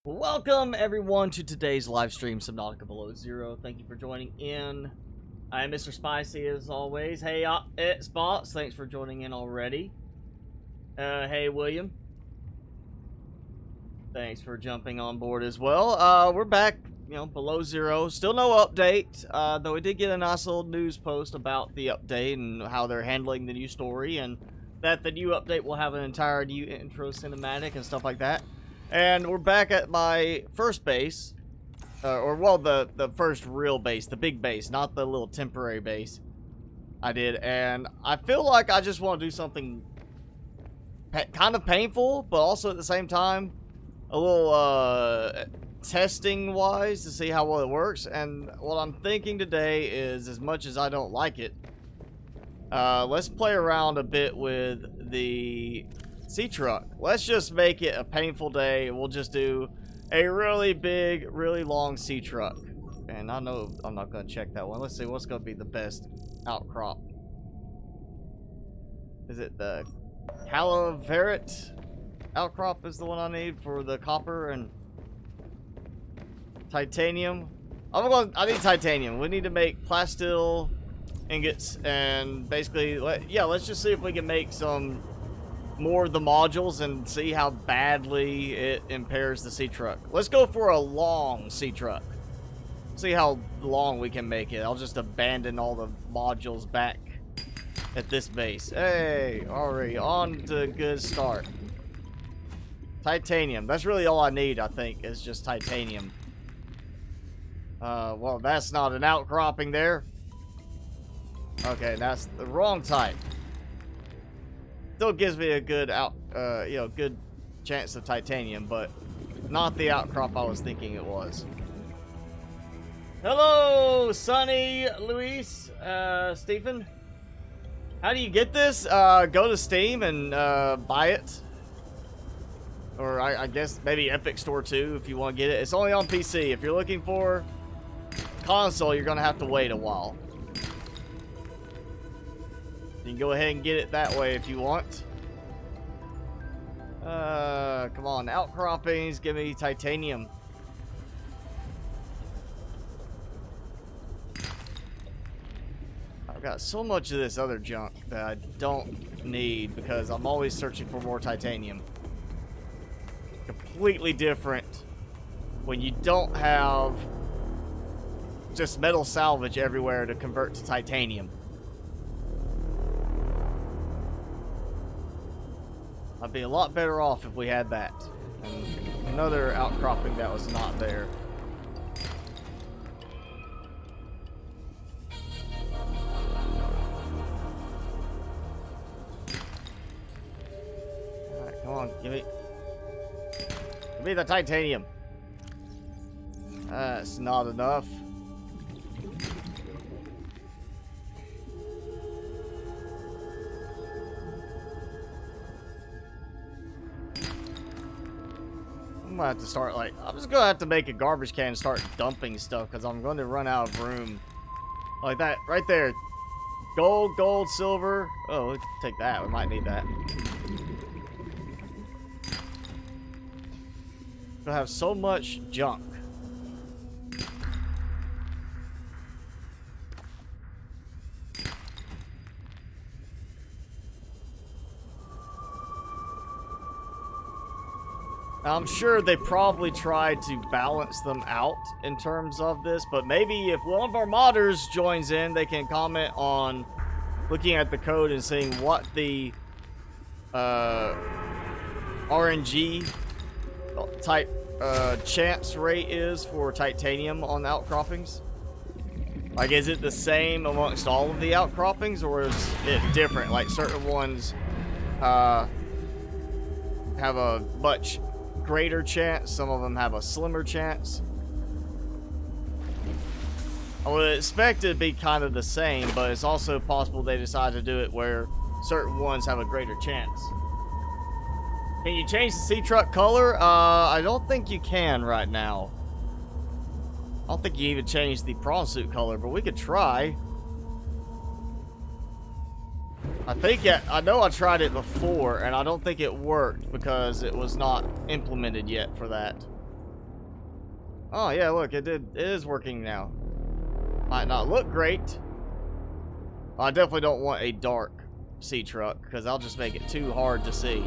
Welcome everyone to today's live stream, Subnautica Below Zero. Thank you for joining in. I'm Mr. Spicy as always. Hey, it's Spots. Thanks for joining in already. Hey, William. Thanks for jumping on board as well. We're back, below zero. Still no update, though we did get a nice little news post about the update and how they're handling the new story, and that the new update will have an entire new intro cinematic and stuff like that. And we're back at my first base, the first real base, the big base, not the little temporary base I did. And I feel like I just want to do something kind of painful, but also at the same time, a little testing-wise to see how well it works. And what I'm thinking today is, as much as I don't like it, let's play around a bit with the Seatruck. Let's just make it a painful day. We'll just do a really big, really long Seatruck. And I know I'm not going to check that one. Let's see what's going to be the best outcrop. Is it the Calaverat outcrop is the one I need for the copper and titanium? I need titanium. We need to make plasteel ingots and basically, let's just see if we can make some more of the modules and see how badly it impairs the Seatruck. Let's go for a long Seatruck. See how long we can make it. I'll just abandon all the modules back at this base. Hey, already on to a good start. Titanium. That's really all I need, I think, is just titanium. Well, that's not an outcropping there. Okay, that's the wrong type. Still gives me a good good chance of titanium, but not the outcrop I was thinking it was. Hello, Sonny, Luis, Stephen. How do you get this? Go to Steam and buy it. Or I guess maybe Epic Store too if you want to get it. It's only on PC. If you're looking for console, you're going to have to wait a while. You can go ahead and get it that way if you want. Come on, outcroppings, give me titanium. I've got so much of this other junk that I don't need because I'm always searching for more titanium. Completely different when you don't have just metal salvage everywhere to convert to titanium. I'd be a lot better off if we had that. And another outcropping that was not there. Alright, come on, give me the titanium. That's not enough. I'm gonna have to start, I'm just gonna have to make a garbage can and start dumping stuff because I'm going to run out of room. Like that, right there. Gold, silver. Oh, we can take that. We might need that. Gonna have so much junk. I'm sure they probably tried to balance them out in terms of this, but maybe if one of our modders joins in, they can comment on looking at the code and seeing what the RNG type chance rate is for titanium on the outcroppings. Like, is it the same amongst all of the outcroppings, or is it different? Like, certain ones have a much greater chance, some of them have a slimmer chance. I would expect it to be kind of the same, but it's also possible they decide to do it where certain ones have a greater chance. Can you change the Seatruck color? I don't think you can right now. I don't think you even changed the prawn suit color, but we could try. I know I tried it before, and I don't think it worked because it was not implemented yet for that. Oh yeah, look, it is working now. Might not look great. I definitely don't want a dark Seatruck because I'll just make it too hard to see.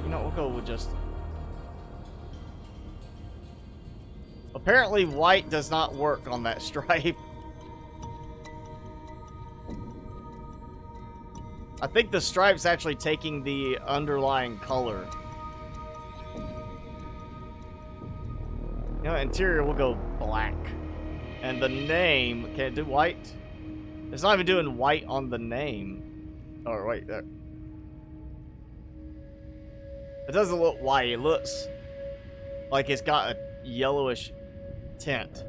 You know, we'll go with just... Apparently white does not work on that stripe. I think the stripe's actually taking the underlying color. You know, interior will go black. And the name, can it do white? It's not even doing white on the name. Oh, wait, there. It doesn't look white, it looks like it's got a yellowish tint.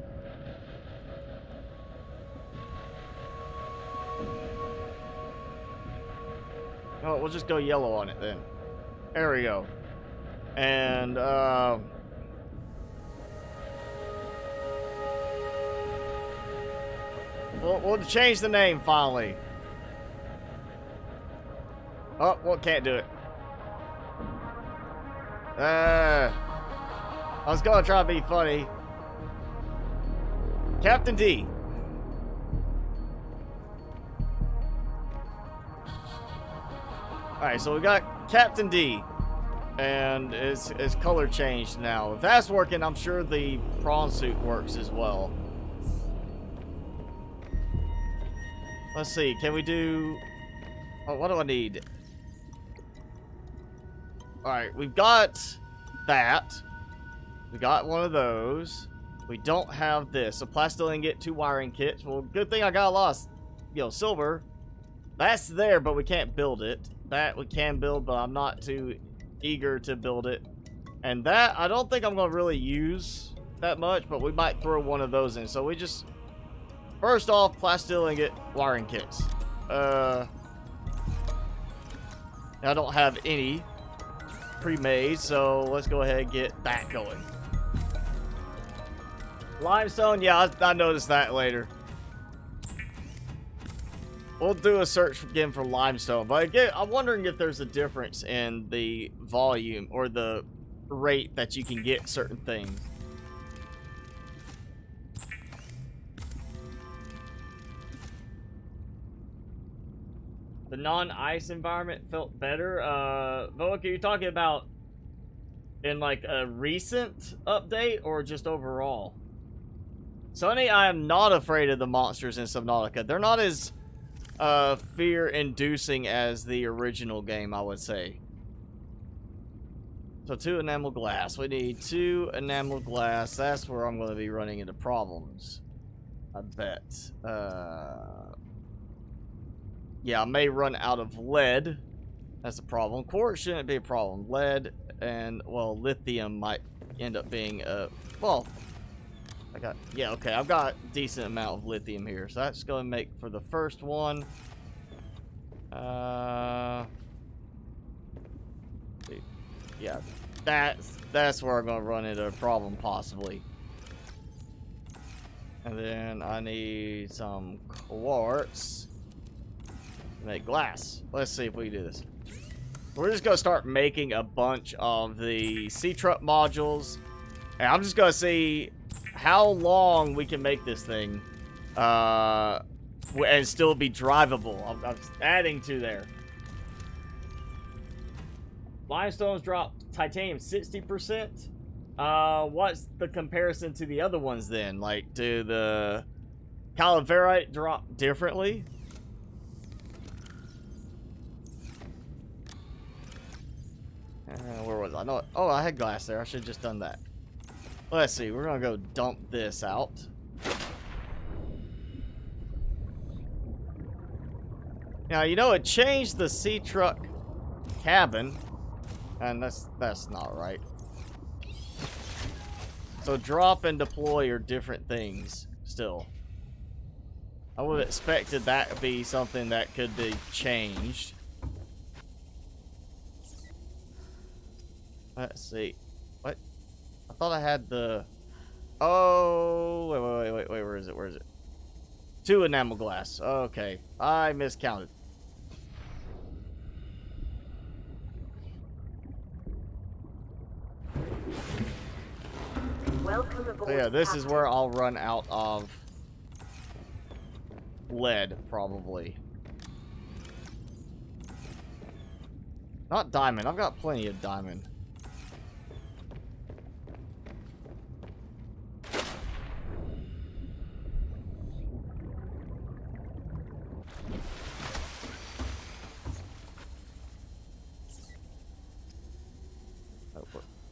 Oh, we'll just go yellow on it then. There we go. And, we'll change the name finally. Oh, well, can't do it. I was gonna try to be funny. Captain D. Alright, so we got Captain D. And his color changed now. If that's working, I'm sure the prawn suit works as well. Let's see, can we do... Oh, what do I need? Alright, we've got that. We got one of those. We don't have this. So plastic ingot, 2 wiring kits. Well, good thing I got a lot of, silver. That's there, but we can't build it. That we can build, but I'm not too eager to build it. And that, I don't think I'm going to really use that much, but we might throw one of those in. So we just... First off, plastic ingot, wiring kits. I don't have any pre-made, so let's go ahead and get that going. Limestone, yeah, I noticed that later. We'll do a search again for limestone, but again, I'm wondering if there's a difference in the volume or the rate that you can get certain things. The non-ice environment felt better. Voic, are you talking about in like a recent update or just overall? Sonny, I am not afraid of the monsters in Subnautica. They're not as fear-inducing as the original game, I would say. So 2 enamel glass. We need 2 enamel glass. That's where I'm going to be running into problems, I bet. Yeah, I may run out of lead. That's a problem. Quartz shouldn't be a problem. Lead and, well, lithium might end up being a... Well, yeah, okay. I've got a decent amount of lithium here. So that's going to make for the first one. Yeah, that's where I'm going to run into a problem, possibly. And then I need some quartz. Make glass. Let's see if we can do this. We're just gonna start making a bunch of the Seatruck modules, and I'm just gonna see how long we can make this thing and still be drivable. I'm adding to there. Limestones drop titanium 60%. What's the comparison to the other ones then? Like, do the calaverite drop differently? Where was I? No, oh, I had glass there. I should have just done that. Let's see. We're going to go dump this out. Now, you know, it changed the Seatruck cabin. And that's not right. So drop and deploy are different things still. I would have expected that to be something that could be changed. Let's see. What? I thought I had the... Oh, wait, where is it? Where is it? 2 enamel glass. Okay. I miscounted. So yeah, this is where I'll run out of lead, probably. Not diamond. I've got plenty of diamond.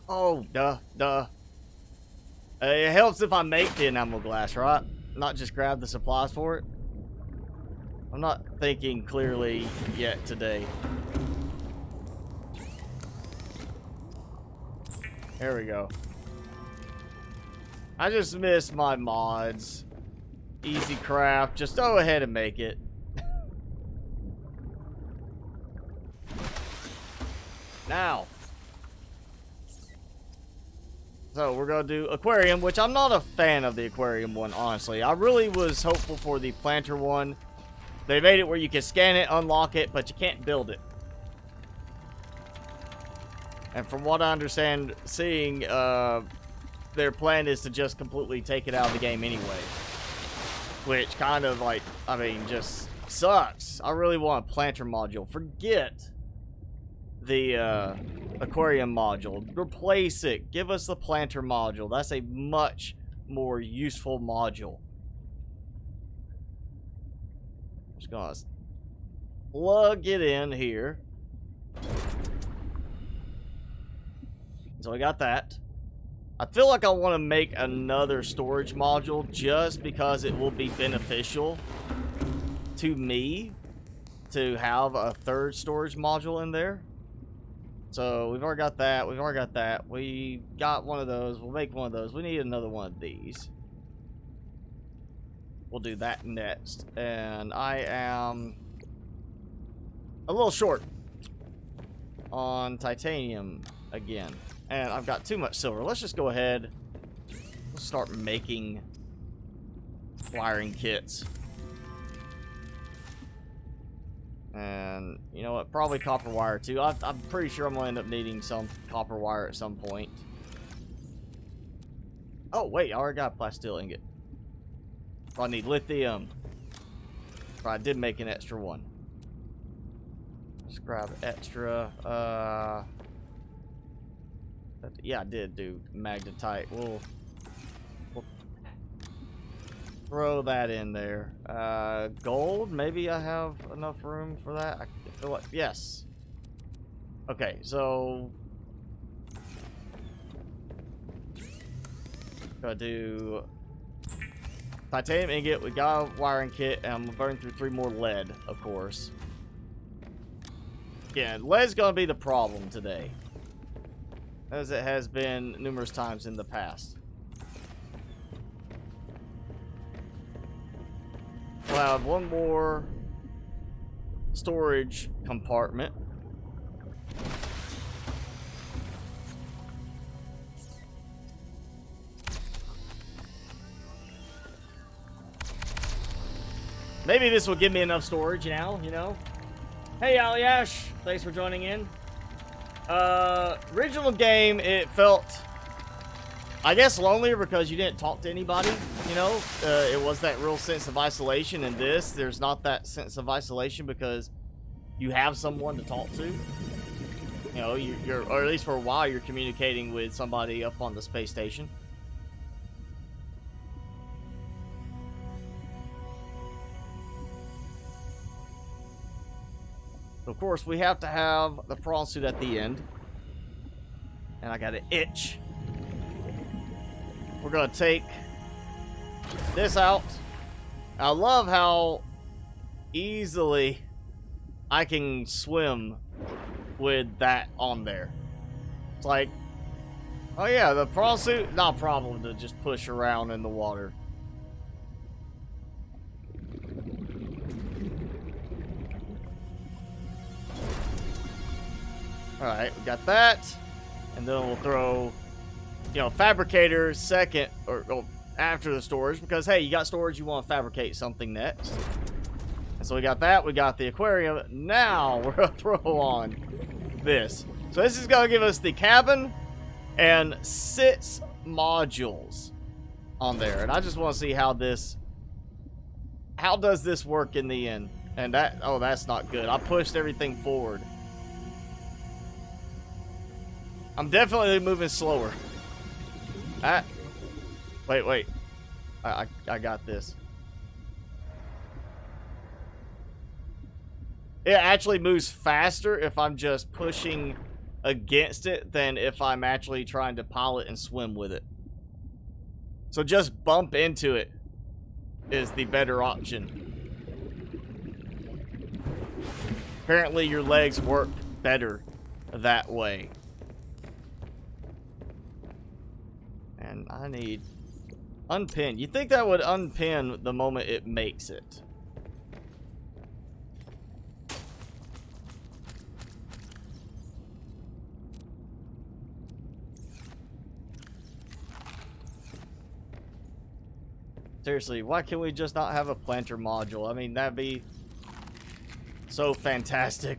Oh, duh. It helps if I make the enamel glass, right? Not just grab the supplies for it. I'm not thinking clearly yet today. There we go. I just miss my mods. Easy craft. Just go ahead and make it. Now. So we're going to do aquarium, which I'm not a fan of the aquarium one, honestly. I really was hopeful for the planter one. They made it where you can scan it, unlock it, but you can't build it. And from what I understand, seeing their plan is to just completely take it out of the game anyway. Which kind of like, I mean, just sucks. I really want a planter module. Forget the aquarium module. Replace it. Give us the planter module. That's a much more useful module. Just gonna plug it in here. So we got that. I feel like I want to make another storage module just because it will be beneficial to me to have a third storage module in there. So we've already got that. We've already got that. We got one of those. We'll make one of those. We need another one of these. We'll do that next. And I am a little short on titanium again. And I've got too much silver. Let's just go ahead. Let's start making wiring kits. And you know what? Probably copper wire too. I'm pretty sure I'm going to end up needing some copper wire at some point. Oh, wait. I already got a plasteel ingot. I need lithium. I did make an extra one. Let's grab extra. Yeah, I did do magnetite. We'll throw that in there. Gold, maybe I have enough room for that. I feel like, yes. Okay, so gotta do titanium ingot. We got a wiring kit, and I'm gonna burn through 3 more lead, of course. Yeah, lead's gonna be the problem today, as it has been numerous times in the past. We'll have one more storage compartment. Maybe this will give me enough storage now, you know? Hey, Aliash, thanks for joining in. Original game, it felt, I guess, lonelier because you didn't talk to anybody, you know? It was that real sense of isolation. In this, there's not that sense of isolation because you have someone to talk to. You know, you're, or at least for a while, you're communicating with somebody up on the space station. Of course, we have to have the prawn suit at the end. And I got an itch. We're going to take this out. I love how easily I can swim with that on there. It's like, oh yeah, the prawn suit, not a problem to just push around in the water. Alright, we got that. And then we'll throw, you know, fabricator second, or after the storage, because hey, you got storage, you want to fabricate something next. And so we got that, we got the aquarium. Now we're going to throw on this. So this is going to give us the cabin and 6 modules. on there, and I just want to see how does this work in the end. And oh, that's not good. I pushed everything forward. I'm definitely moving slower. Wait. I got this. It actually moves faster if I'm just pushing against it than if I'm actually trying to pilot and swim with it. So just bump into it is the better option. Apparently your legs work better that way. And I need unpin. You think that would unpin the moment it makes it? Seriously, why can't we just not have a planter module? I mean, that'd be so fantastic.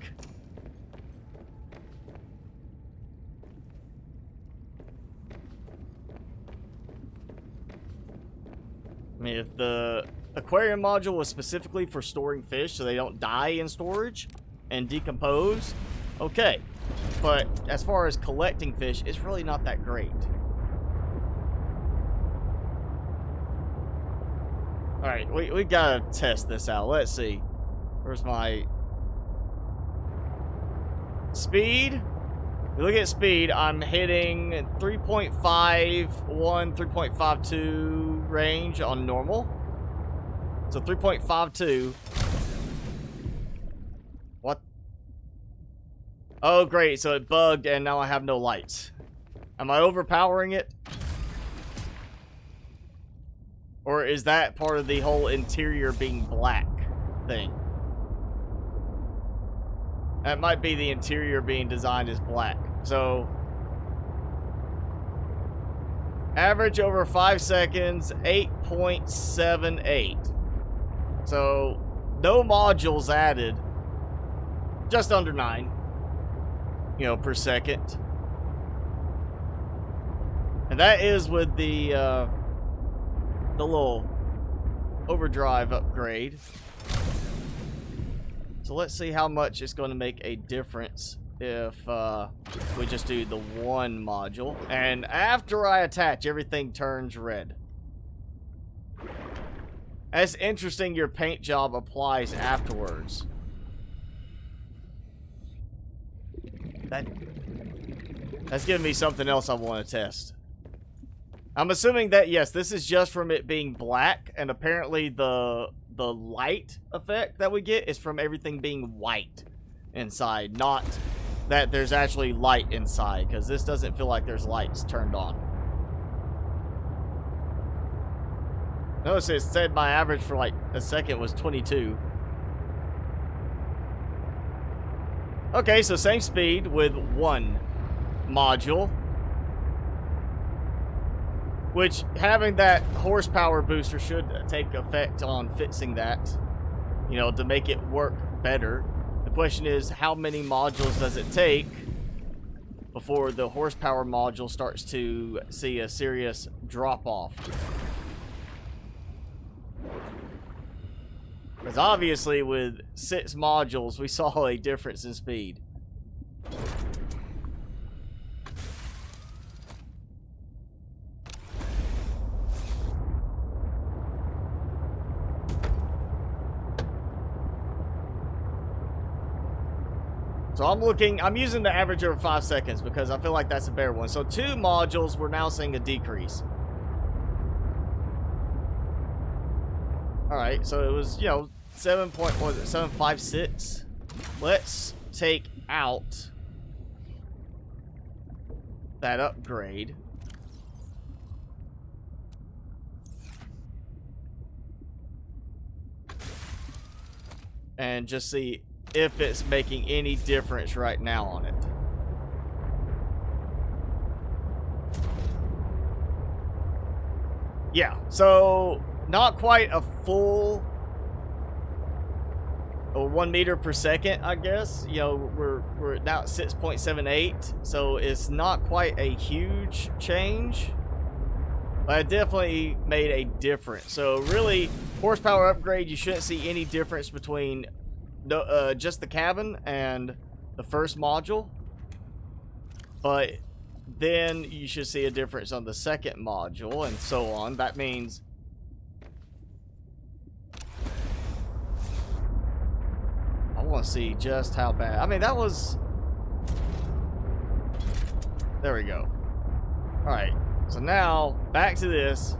I mean, if the aquarium module was specifically for storing fish so they don't die in storage and decompose, okay. But as far as collecting fish, it's really not that great. Alright, we gotta test this out. Let's see. Where's my speed? You look at speed, I'm hitting 3.51, 3.52 range on normal. So 3.52. What? Oh, great. So it bugged and now I have no lights. Am I overpowering it? Or is that part of the whole interior being black thing? That might be the interior being designed as black. So, average over 5 seconds, 8.78. So, no modules added. Just under 9, per second. And that is with the little overdrive upgrade. So let's see how much it's going to make a difference if we just do the one module. And after I attach, everything turns red. That's interesting, your paint job applies afterwards. That's giving me something else I want to test. I'm assuming that, yes, this is just from it being black, and apparently the light effect that we get is from everything being white inside, not that there's actually light inside, because this doesn't feel like there's lights turned on. Notice it said my average for like a second was 22. Okay, so same speed with one module. Which, having that horsepower booster should take effect on fixing that, to make it work better. The question is, how many modules does it take before the horsepower module starts to see a serious drop-off? Because obviously, with 6 modules, we saw a difference in speed. So I'm using the average over 5 seconds because I feel like that's a better one. So 2 modules, we're now seeing a decrease. Alright, so it was, 7.56. Let's take out that upgrade. And just see if it's making any difference right now on it. Yeah, so not quite a full 1 meter per second, I guess. We're now at 6.78, so it's not quite a huge change. But it definitely made a difference. So really, horsepower upgrade, you shouldn't see any difference between just the cabin and the first module. But then you should see a difference on the second module and so on. That means I want to see just how bad. I mean, that was... There we go. Alright, so now back to this.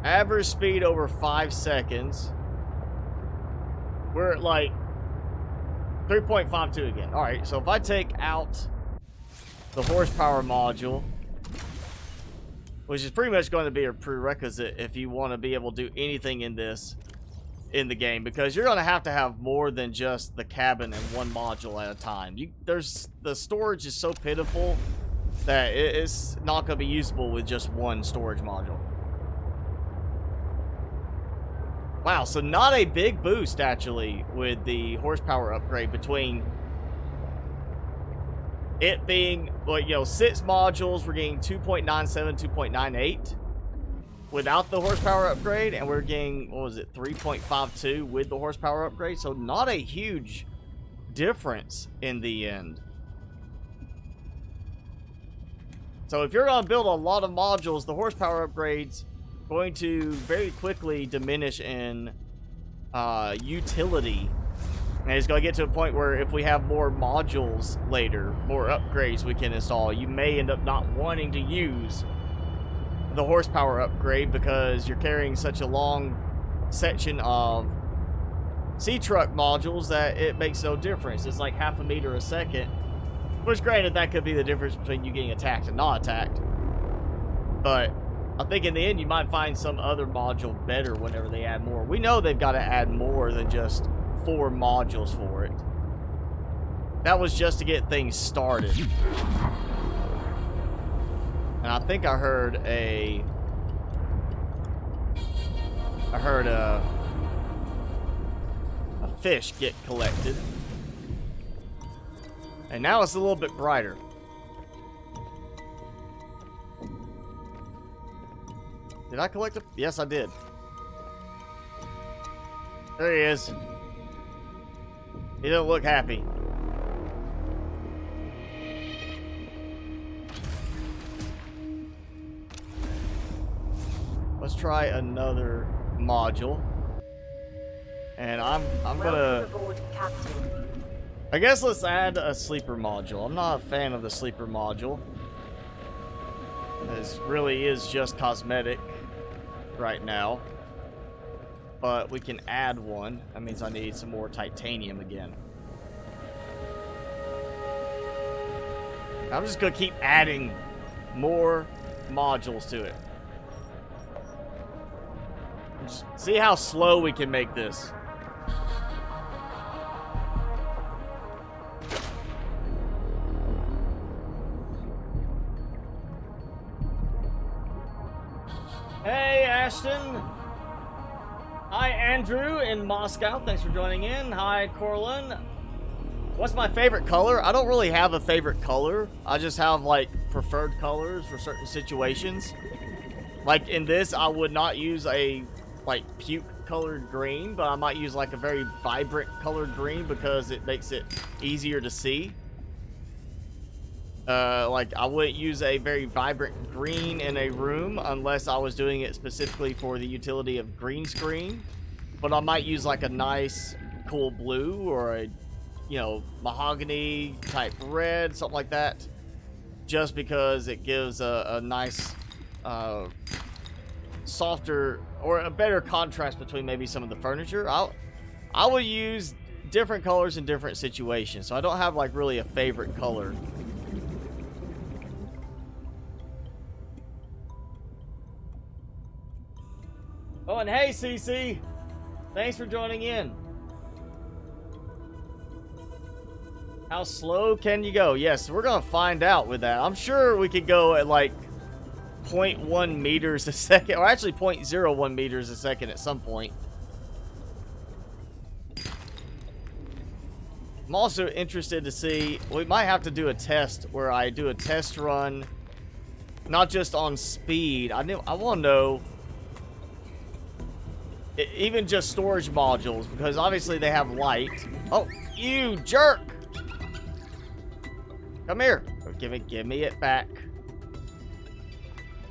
Average speed over 5 seconds. We're at like 3.52 again. Alright, so if I take out the horsepower module, which is pretty much going to be a prerequisite if you want to be able to do anything in this in the game, because you're going to have more than just the cabin and one module at a time. The storage is so pitiful that it's not going to be usable with just one storage module. Wow, so not a big boost actually with the horsepower upgrade between it being, well, you know, 6 modules, we're getting 2.97, 2.98 without the horsepower upgrade, and we're getting, what was it, 3.52 with the horsepower upgrade. So not a huge difference in the end. So if you're going to build a lot of modules, the horsepower upgrades going to very quickly diminish in utility, and it's going to get to a point where if we have more modules later, more upgrades we can install, you may end up not wanting to use the horsepower upgrade because you're carrying such a long section of Seatruck modules that it makes no difference. It's like half a meter a second, which granted that could be the difference between you getting attacked and not attacked, but I think in the end you might find some other module better whenever they add more. We know they've got to add more than just 4 modules for it. That was just to get things started. And I think I heard a fish get collected. And now it's a little bit brighter. Did I collect it? Yes, I did. There he is. He doesn't look happy. Let's try another module. And I'm gonna... I guess let's add a sleeper module. I'm not a fan of the sleeper module. This really is just cosmetic right now, but we can add one. That means I need some more titanium again. I'm just gonna keep adding more modules to it. Just see how slow we can make this. Hey, Ashton. Hi, Andrew in Moscow. Thanks for joining in. Hi, Corlin. What's my favorite color? I don't really have a favorite color. I just have, like, preferred colors for certain situations. Like, in this, I would not use a, like, puke-colored green, but I might use, like, a very vibrant colored green because it makes it easier to see. Like, I wouldn't use a very vibrant green in a room unless I was doing it specifically for the utility of green screen. But I might use, like, a nice, cool blue or a, you know, mahogany type red, something like that. Just because it gives a nice, softer or a better contrast between maybe some of the furniture. I would use different colors in different situations. So I don't have, like, really a favorite color. Oh, and hey, CC. Thanks for joining in. How slow can you go? Yes, we're going to find out with that. I'm sure we could go at like 0.1 meters a second, or actually 0.01 meters a second at some point. I'm also interested to see, we might have to do a test where I do a test run Not just on speed. I want to know even just storage modules, because obviously they have light. Oh, you jerk! Come here. Give me it back.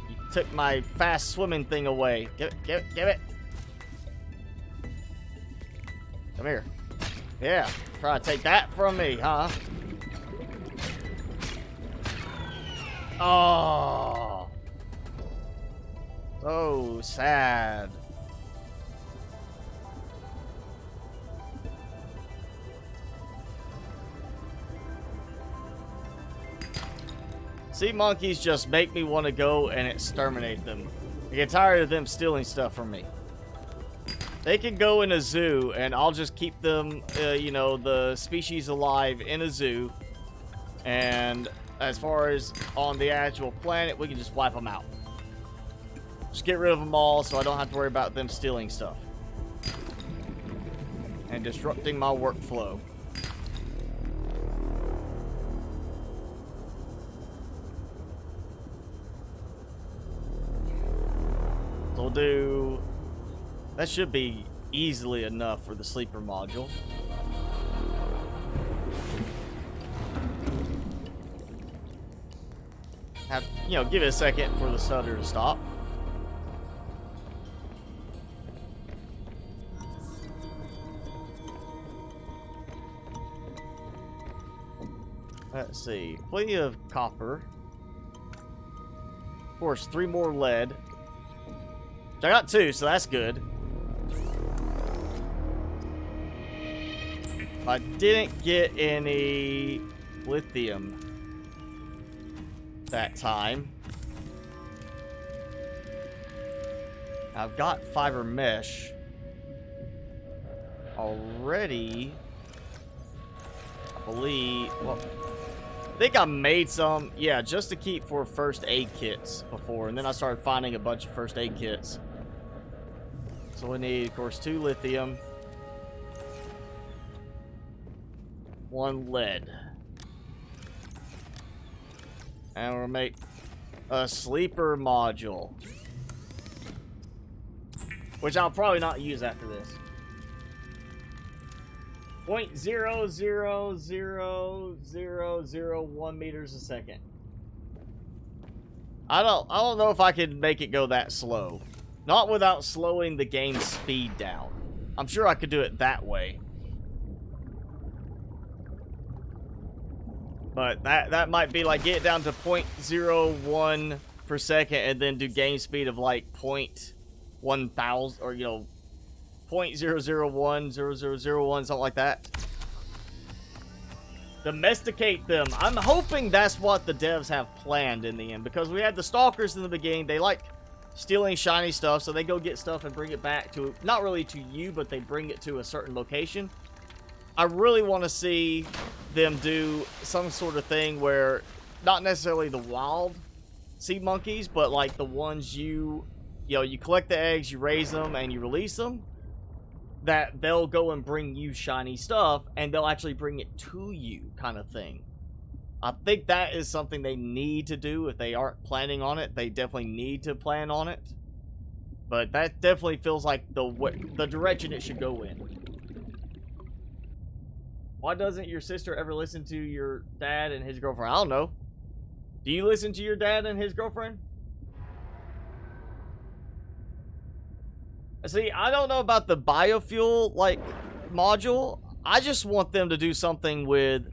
You took my fast swimming thing away. Give it. Come here. Yeah, try to take that from me, huh? Oh. So sad. Sea monkeys just make me want to go and exterminate them. I get tired of them stealing stuff from me. They can go in a zoo, and I'll just keep them, you know, the species alive in a zoo. And as far as on the actual planet, we can just wipe them out. Just get rid of them all so I don't have to worry about them stealing stuff. And disrupting my workflow. So we'll do... That should be easily enough for the sleeper module. Have, you know, give it a second for the stutter to stop. Let's see. Plenty of copper. Of course, 3 more lead. I got 2, so that's good. I didn't get any lithium that time. I've got fiber mesh already. I believe. Well, I think I made some, yeah, just to keep for first aid kits before, and then I started finding a bunch of first aid kits. So we need, of course, 2 lithium, 1 lead. And we'll make a sleeper module, which I'll probably not use after this. 0.0000001 meters a second. I don't know if I could make it go that slow. Not without slowing the game speed down. I'm sure I could do it that way. But that might be like get it down to 0.01 per second and then do game speed of like 0.1000 or, you know, 0.0010001, something like that. Domesticate them. I'm hoping that's what the devs have planned in the end, because we had the stalkers in the beginning. They like stealing shiny stuff, so they go get stuff and bring it back to, not really to you, but they bring it to a certain location. I really want to see them do some sort of thing where, not necessarily the wild sea monkeys, but like the ones you know, you collect the eggs, you raise them, and you release them, that they'll go and bring you shiny stuff, and they'll actually bring it to you, kind of thing. I think that is something they need to do. If they aren't planning on it, they definitely need to plan on it. But that definitely feels like the direction it should go in. Why doesn't your sister ever listen to your dad and his girlfriend? I don't know. Do you listen to your dad and his girlfriend? See, I don't know about the biofuel, like, module. I just want them to do something with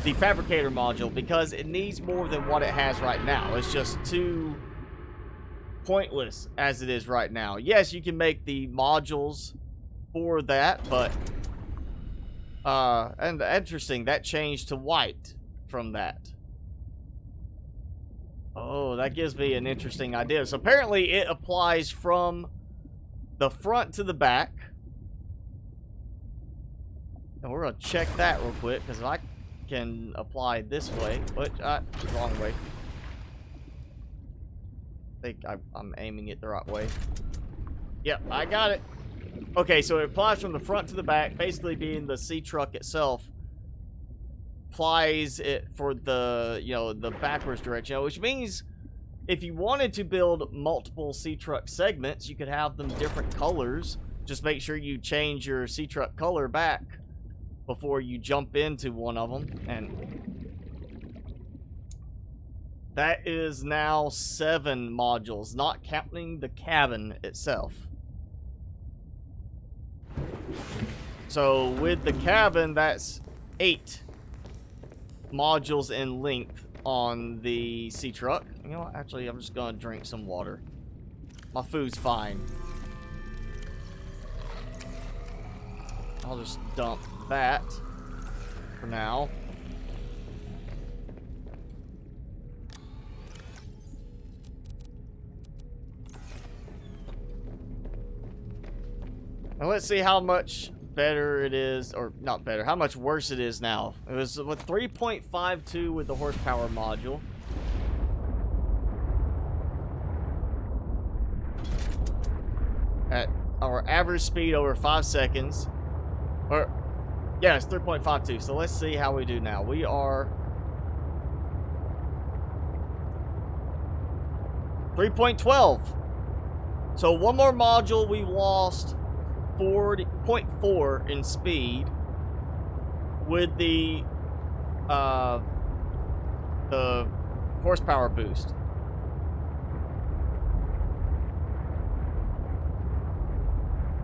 the fabricator module, because it needs more than what it has right now. It's just too pointless as it is right now. Yes, you can make the modules for that, but and interesting, that changed to white from that. Oh, that gives me an interesting idea. So apparently it applies from the front to the back. And we're gonna check that real quick, because I can apply this way, but wrong way. I think I'm aiming it the right way. Yep, I got it. Okay, so it applies from the front to the back, basically being the Seatruck itself applies it for the, you know, the backwards direction, which means if you wanted to build multiple Seatruck segments, you could have them different colors. Just make sure you change your Seatruck color back before you jump into one of them. And that is now 7 modules, not counting the cabin itself. So with the cabin, that's 8 modules in length on the Seatruck. You know what? Actually, I'm just gonna drink some water. My food's fine. I'll just dump that for now. And let's see how much better it is, or not better, how much worse it is now. It was with 3.52 with the horsepower module. At our average speed over 5 seconds. Or, yeah, it's 3.52. So let's see how we do now. We are 3.12. So one more module, we lost 40.4 in speed with the horsepower boost.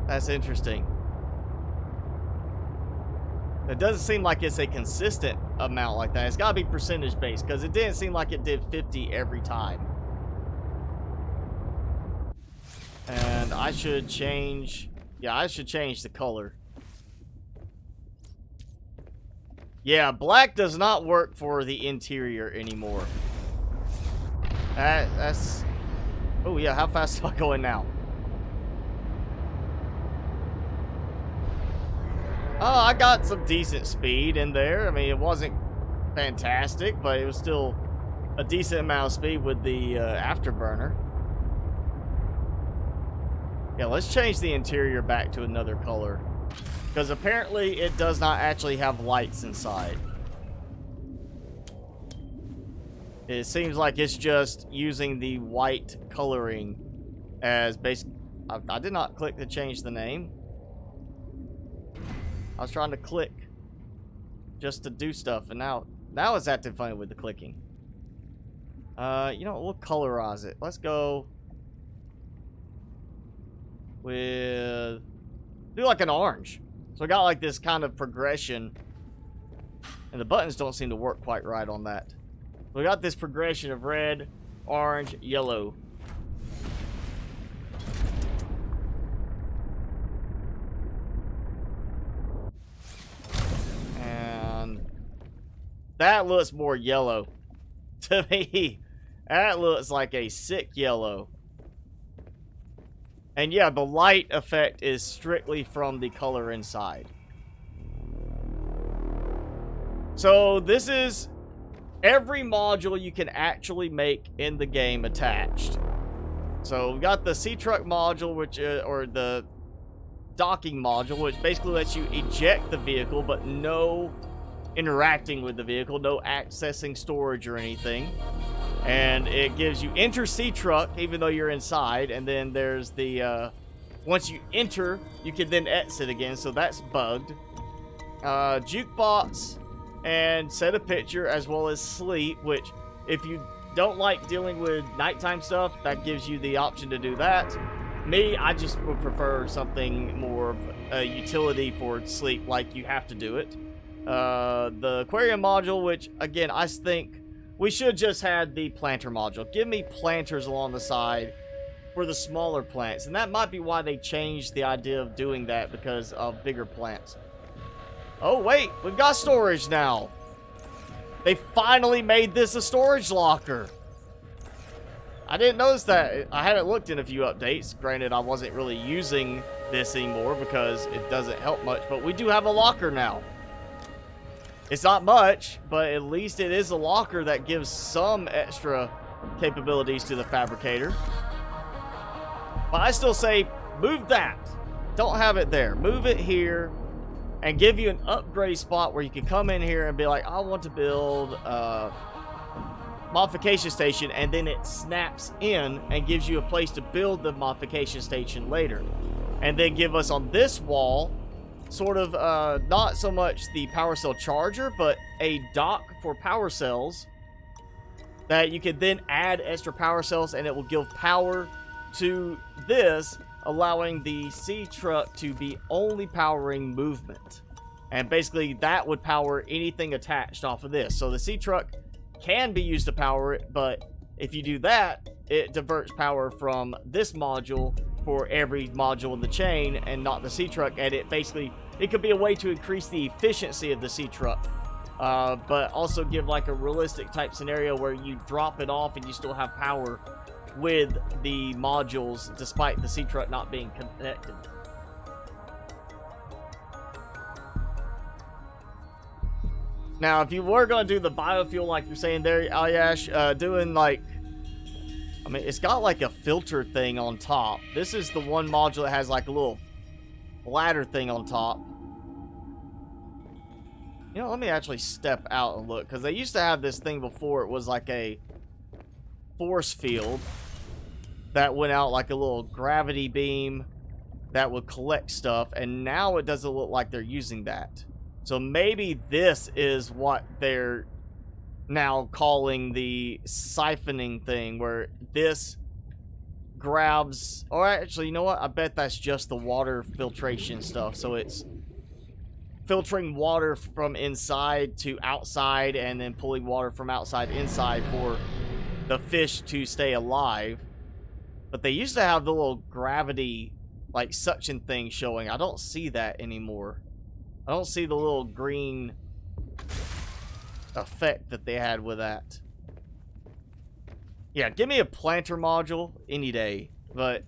That's interesting. It doesn't seem like it's a consistent amount like that. It's got to be percentage based, because it didn't seem like it did 50 every time. And I should change... Yeah, I should change the color. Yeah, black does not work for the interior anymore. That's... Oh, yeah, how fast am I going now? Oh, I got some decent speed in there. I mean, it wasn't fantastic, but it was still a decent amount of speed with the afterburner. Yeah, let's change the interior back to another color, because apparently it does not actually have lights inside. It seems like it's just using the white coloring as basic. I did not click to change the name. I was trying to click just to do stuff, and now it's acting funny with the clicking. You know, we'll colorize it. Let's go with, do like an orange. So we got like this kind of progression, and the buttons don't seem to work quite right on that. We got this progression of red, orange, yellow. And that looks more yellow to me. That looks like a sick yellow. And yeah, the light effect is strictly from the color inside. So this is every module you can actually make in the game attached. So we've got the Seatruck module, which or the docking module, which basically lets you eject the vehicle, but no interacting with the vehicle, no accessing storage or anything. And it gives you enter Seatruck even though you're inside, and then there's the once you enter you can then exit again, so that's bugged. Jukebox and set a picture, as well as sleep, which if you don't like dealing with nighttime stuff, that gives you the option to do that. Me, I just would prefer something more of a utility for sleep, like you have to do it. The Aquarium Module, which again I think we should just have the planter module. Give me planters along the side for the smaller plants. And that might be why they changed the idea of doing that, because of bigger plants. Oh, wait. We've got storage now. They finally made this a storage locker. I didn't notice that. I haven't looked in a few updates. Granted, I wasn't really using this anymore because it doesn't help much. But we do have a locker now. It's not much, but at least it is a locker that gives some extra capabilities to the fabricator. But I still say, move that. Don't have it there. Move it here and give you an upgrade spot where you can come in here and be like, I want to build modification station, and then it snaps in and gives you a place to build the modification station later. And then give us on this wall sort of not so much the power cell charger, but a dock for power cells that you could then add extra power cells, and it will give power to this, allowing the Seatruck to be only powering movement. And basically that would power anything attached off of this. So the Seatruck can be used to power it, but if you do that, it diverts power from this module for every module in the chain and not the Seatruck. And it basically, it could be a way to increase the efficiency of the Seatruck, but also give like a realistic type scenario where you drop it off and you still have power with the modules despite the Seatruck not being connected. Now, if you were going to do the biofuel like you're saying there, Alyash, doing like, I mean, it's got like a filter thing on top. This is the one module that has like a little bladder thing on top. You know, let me actually step out and look, because they used to have this thing before. It was like a force field that went out like a little gravity beam that would collect stuff, and now it doesn't look like they're using that. So maybe this is what they're now calling the siphoning thing, where this grabs, or actually, you know what? I bet that's just the water filtration stuff. So it's filtering water from inside to outside and then pulling water from outside inside for the fish to stay alive. But they used to have the little gravity, like, suction thing showing. I don't see that anymore. I don't see the little green effect that they had with that. Yeah, give me a planter module any day. But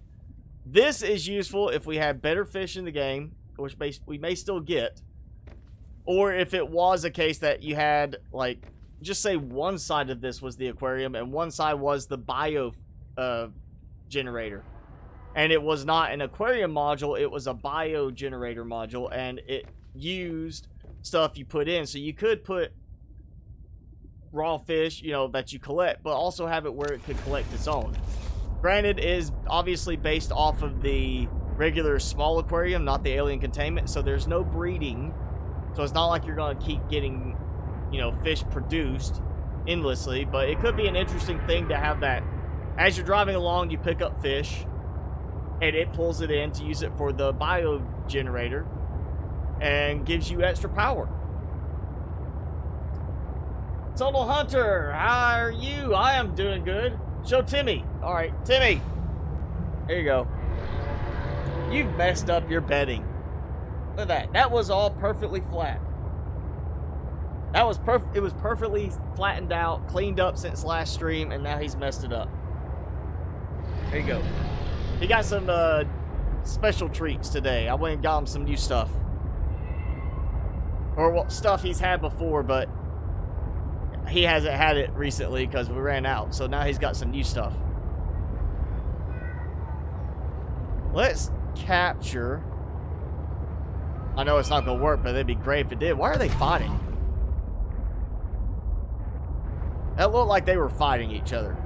this is useful if we have better fish in the game, which we may still get. Or if it was a case that you had, like, just say one side of this was the aquarium and one side was the bio generator. And it was not an aquarium module, it was a bio generator module, and it used stuff you put in. So you could put raw fish, you know, that you collect, but also have it where it could collect its own. Granted, it is obviously based off of the regular small aquarium, not the alien containment, so there's no breeding. So it's not like you're going to keep getting, you know, fish produced endlessly, but it could be an interesting thing to have that. As you're driving along, you pick up fish, and it pulls it in to use it for the bio generator, and gives you extra power. Total Hunter, how are you? I am doing good. Show Timmy. All right, Timmy. There you go. You've messed up your bedding. Look at that. That was all perfectly flat. That was perfect. It was perfectly flattened out, cleaned up since last stream, and now he's messed it up. There you go. He got some special treats today. I went and got him some new stuff. Or well, stuff he's had before, but he hasn't had it recently because we ran out. So now he's got some new stuff. Let's capture. I know it's not going to work, but it'd be great if it did. Why are they fighting? That looked like they were fighting each other.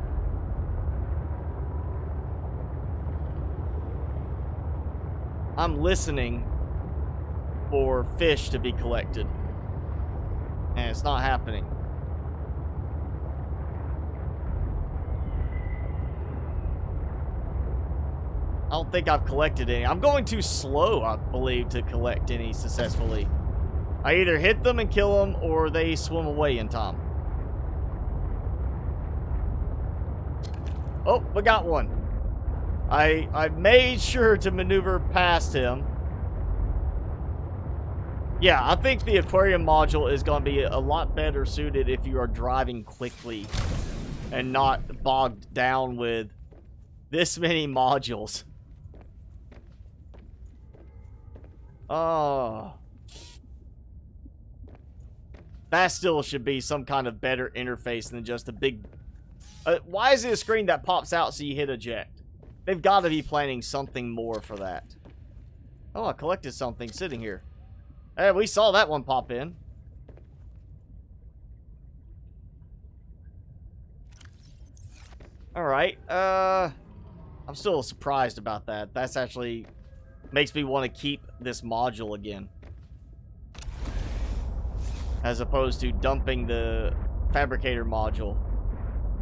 I'm listening for fish to be collected, and it's not happening. I don't think I've collected any. I'm going too slow, I believe, to collect any successfully. I either hit them and kill them, or they swim away in time. Oh, we got one. I made sure to maneuver past him. Yeah, I think the aquarium module is going to be a lot better suited if you are driving quickly and not bogged down with this many modules. Oh. That still should be some kind of better interface than just a big... why is it a screen that pops out so you hit eject? They've got to be planning something more for that. Oh, I collected something sitting here. Hey, we saw that one pop in. Alright, I'm still surprised about that. That's actually makes me want to keep this module again. As opposed to dumping the fabricator module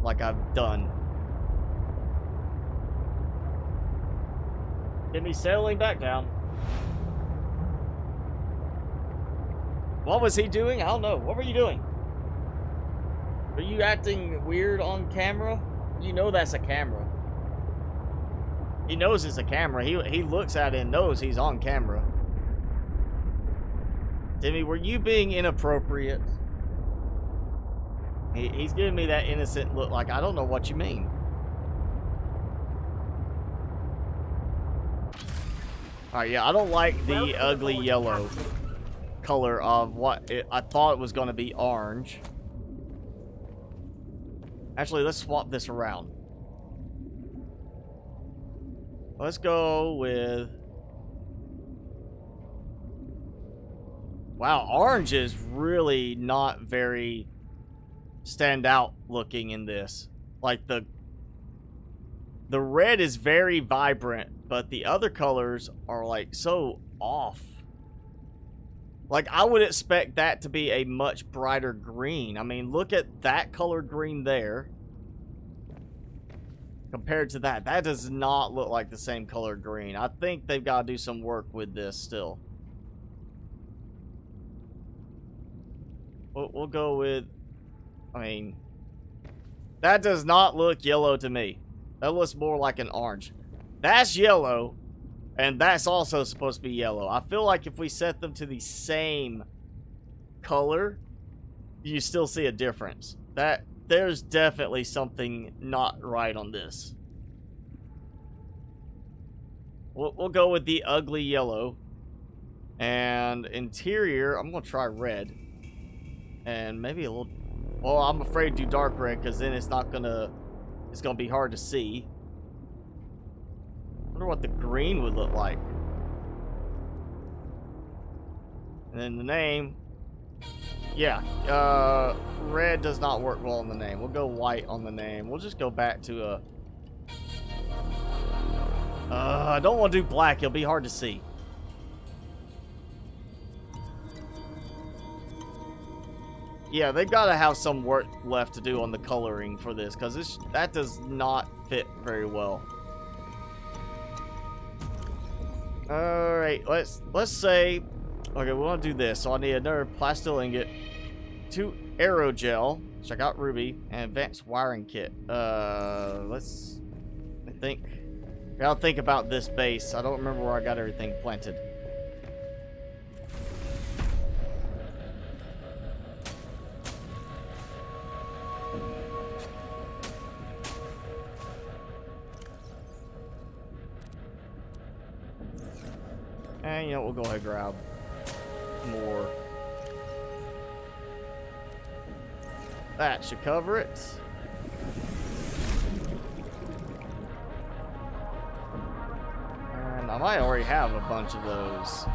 like I've done. Get me settling back down. What was he doing? I don't know. What were you doing? Are you acting weird on camera? You know that's a camera. He knows it's a camera. He looks at it and knows he's on camera. Timmy, were you being inappropriate? He's giving me that innocent look like, I don't know what you mean. Alright, yeah, I don't like the ugly yellow color of what I thought it was going to be orange. Actually, let's swap this around. Let's go with... Wow, orange is really not very stand out looking in this. Like the red is very vibrant, but the other colors are like so off. Like I would expect that to be a much brighter green. I mean, look at that color green there. Compared to that, that does not look like the same color green. I think they've got to do some work with this still. We'll go with, I mean, that does not look yellow to me. That looks more like an orange. That's yellow, and that's also supposed to be yellow. I feel like if we set them to the same color, you still see a difference. There's definitely something not right on this. We'll go with the ugly yellow. And interior, I'm going to try red. And maybe a little... Well, I'm afraid to do dark red because then it's not going to... It's going to be hard to see. I wonder what the green would look like. And then the name... Yeah, red does not work well on the name. We'll go white on the name. We'll just go back to a... I don't want to do black. It'll be hard to see. Yeah, they've got to have some work left to do on the coloring for this, because that does not fit very well. Alright, let's say... Okay, we want to do this. So I need another plastil ingot, 2 aerogel, which I got ruby, and advanced wiring kit. I gotta think about this base. I don't remember where I got everything planted. And you know, we'll go ahead and grab more. That should cover it. And I might already have a bunch of those.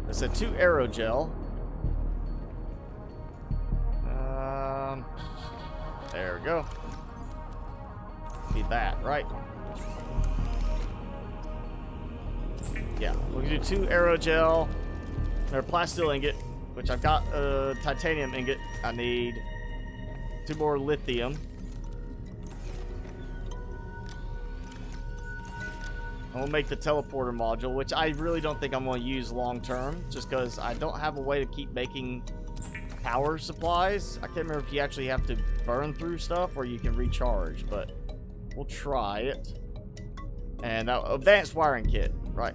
I said 2 aerogel. There we go. Need that, right? Yeah, we can do 2 aerogel, or plastil ingot, which I've got a titanium ingot. I need 2 more lithium. And we'll make the teleporter module, which I really don't think I'm going to use long term, just because I don't have a way to keep making power supplies. I can't remember if you actually have to burn through stuff or you can recharge, but we'll try it. And advanced wiring kit, right?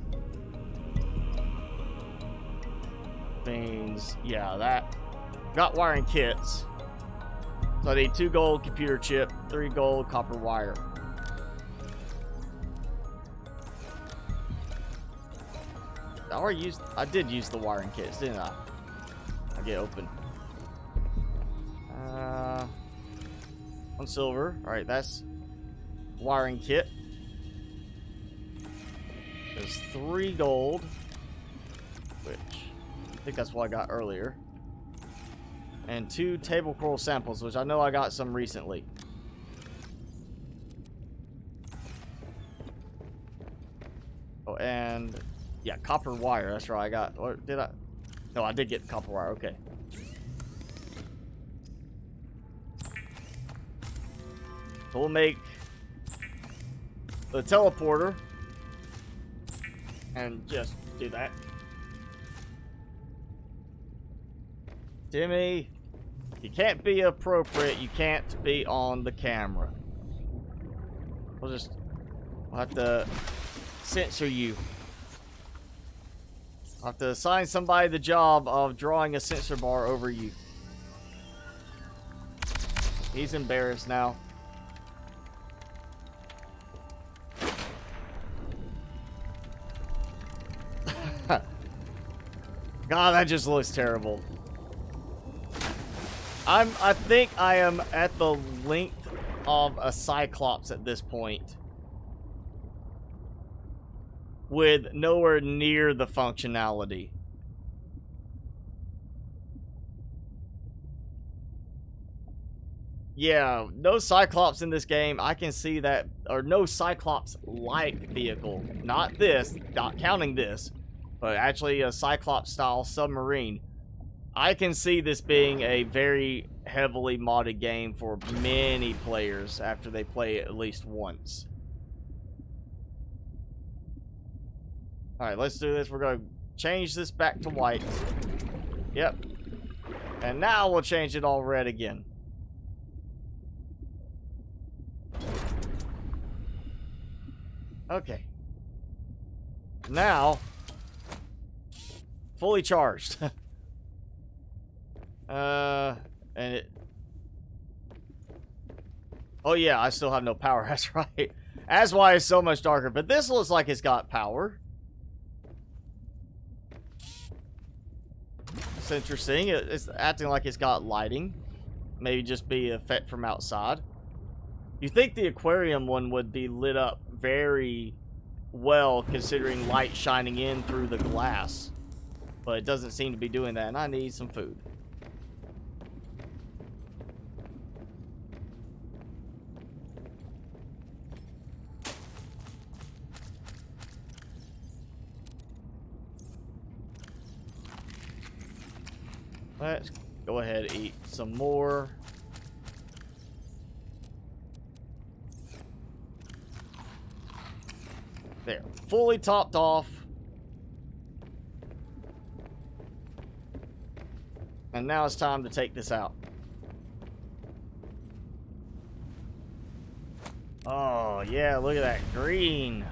Means, yeah, that got wiring kits. So I need 2 gold computer chip, 3 gold copper wire. I did use the wiring kits, didn't I? I get open. 1 silver. All right, that's wiring kit. There's 3 gold, which I think that's what I got earlier. And 2 table coral samples, which I know I got some recently. Oh, and yeah, copper wire. That's right. I got. Or did I? No, I did get copper wire. Okay. So we'll make the teleporter and just do that. Timmy, you can't be appropriate. You can't be on the camera. We'll have to censor you. I'll have to assign somebody the job of drawing a censor bar over you. He's embarrassed now. God, that just looks terrible. I think I am at the length of a Cyclops at this point, with nowhere near the functionality. Yeah, no Cyclops in this game. I can see that, or no Cyclops-like vehicle. Not this, not counting this, but actually a Cyclops-style submarine. I can see this being a very heavily modded game for many players after they play it at least once. Alright, let's do this. We're going to change this back to white. Yep. And now we'll change it all red again. Okay. Now, fully charged. And it... Oh yeah, I still have no power, that's right. That's why it's so much darker, but this looks like it's got power. It's interesting. It's acting like it's got lighting. Maybe just be an effect from outside. You think the aquarium one would be lit up very well, considering light shining in through the glass. But it doesn't seem to be doing that, and I need some food. Let's go ahead and eat some more. There, fully topped off. And now it's time to take this out. Oh, yeah, look at that green.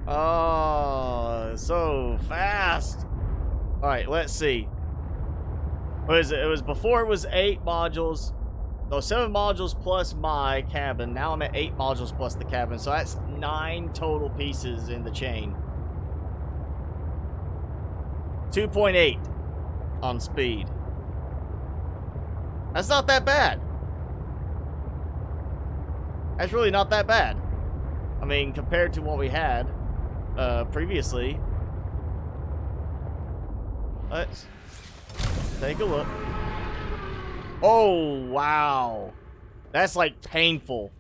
Oh, so fast. All right, let's see. What is it? It was before it was 8 modules. No, 7 modules plus my cabin. Now I'm at 8 modules plus the cabin. So that's 9 total pieces in the chain. 2.8 on speed. That's not that bad. That's really not that bad. I mean, compared to what we had previously. Let's take a look. Oh, wow. That's like painful.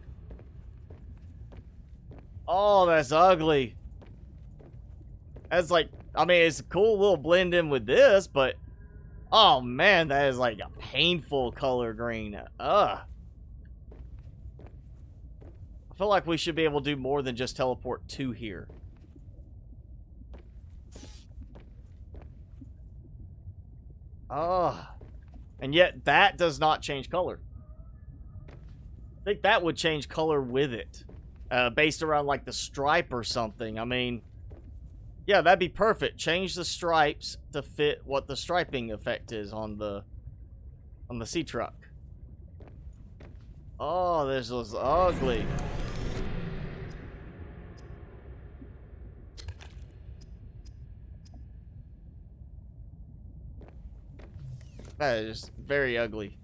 Oh, that's ugly. That's like, I mean, it's a cool little blend in with this, but oh man, that is like a painful color green. Ugh. I feel like we should be able to do more than just teleport to here. Oh. And yet that does not change color. I think that would change color with it. Based around like the stripe or something. I mean, yeah, that'd be perfect. Change the stripes to fit what the striping effect is on the Seatruck. Oh, this was ugly. That is very ugly.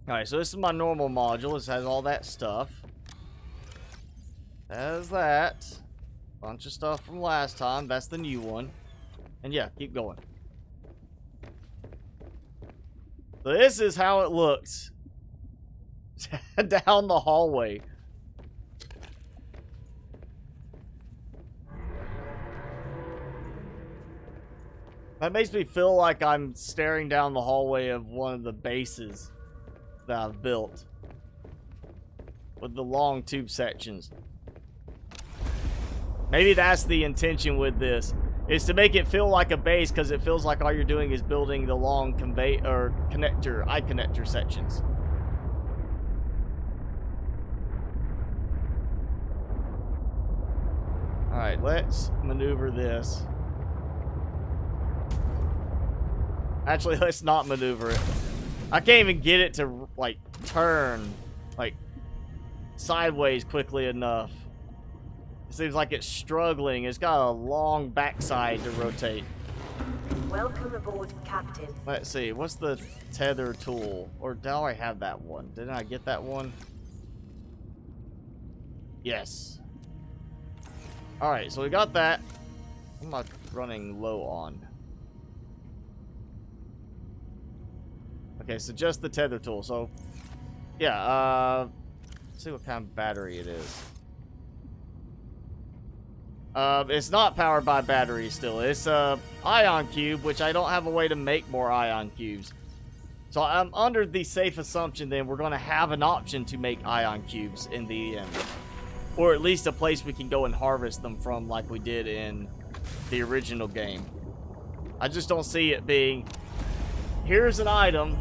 Alright, so this is my normal module. This has all that stuff. Has that. Bunch of stuff from last time. That's the new one. And yeah, keep going. So this is how it looks down the hallway. That makes me feel like I'm staring down the hallway of one of the bases that I've built. With the long tube sections. Maybe that's the intention with this. Is to make it feel like a base, because it feels like all you're doing is building the long eye connector sections. Alright, let's maneuver this. Actually, let's not maneuver it. I can't even get it to, like, turn, like, sideways quickly enough. It seems like it's struggling. It's got a long backside to rotate. Welcome aboard, Captain. Let's see. What's the tether tool? Or do I have that one? Didn't I get that one? Yes. Alright, so we got that. What am I running low on? Okay, so just the tether tool. So, yeah, let's see what kind of battery it is. It's not powered by battery still. It's a ion cube, which I don't have a way to make more ion cubes. So I'm under the safe assumption then we're going to have an option to make ion cubes in the end. Or at least a place we can go and harvest them from like we did in the original game. I just don't see it being, here's an item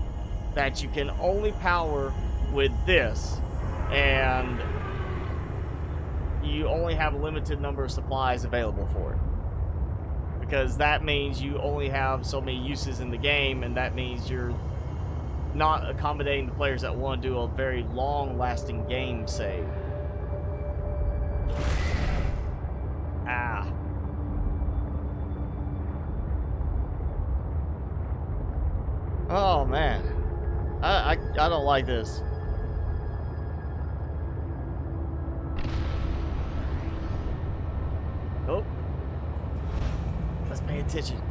that you can only power with this, and you only have a limited number of supplies available for it. Because that means you only have so many uses in the game, and that means you're not accommodating the players that want to do a very long-lasting game save. Ah. Oh, man. I don't like this. Oh. Let's pay attention.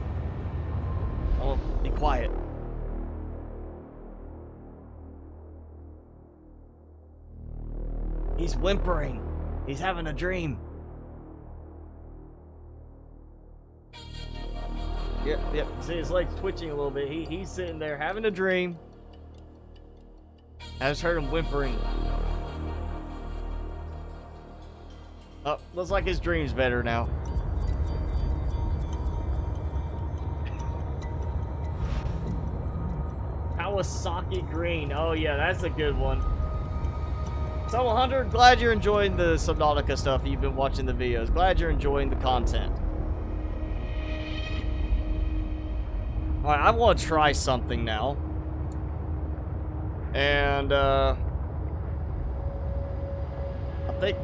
Oh, be quiet. He's whimpering. He's having a dream. Yep. See his legs twitching a little bit. He's sitting there having a dream. I just heard him whimpering. Oh, looks like his dream's better now. Kawasaki Green. Oh yeah, that's a good one. So 100, glad you're enjoying the Subnautica stuff. You've been watching the videos. Glad you're enjoying the content. Alright, I want to try something now. And, I think,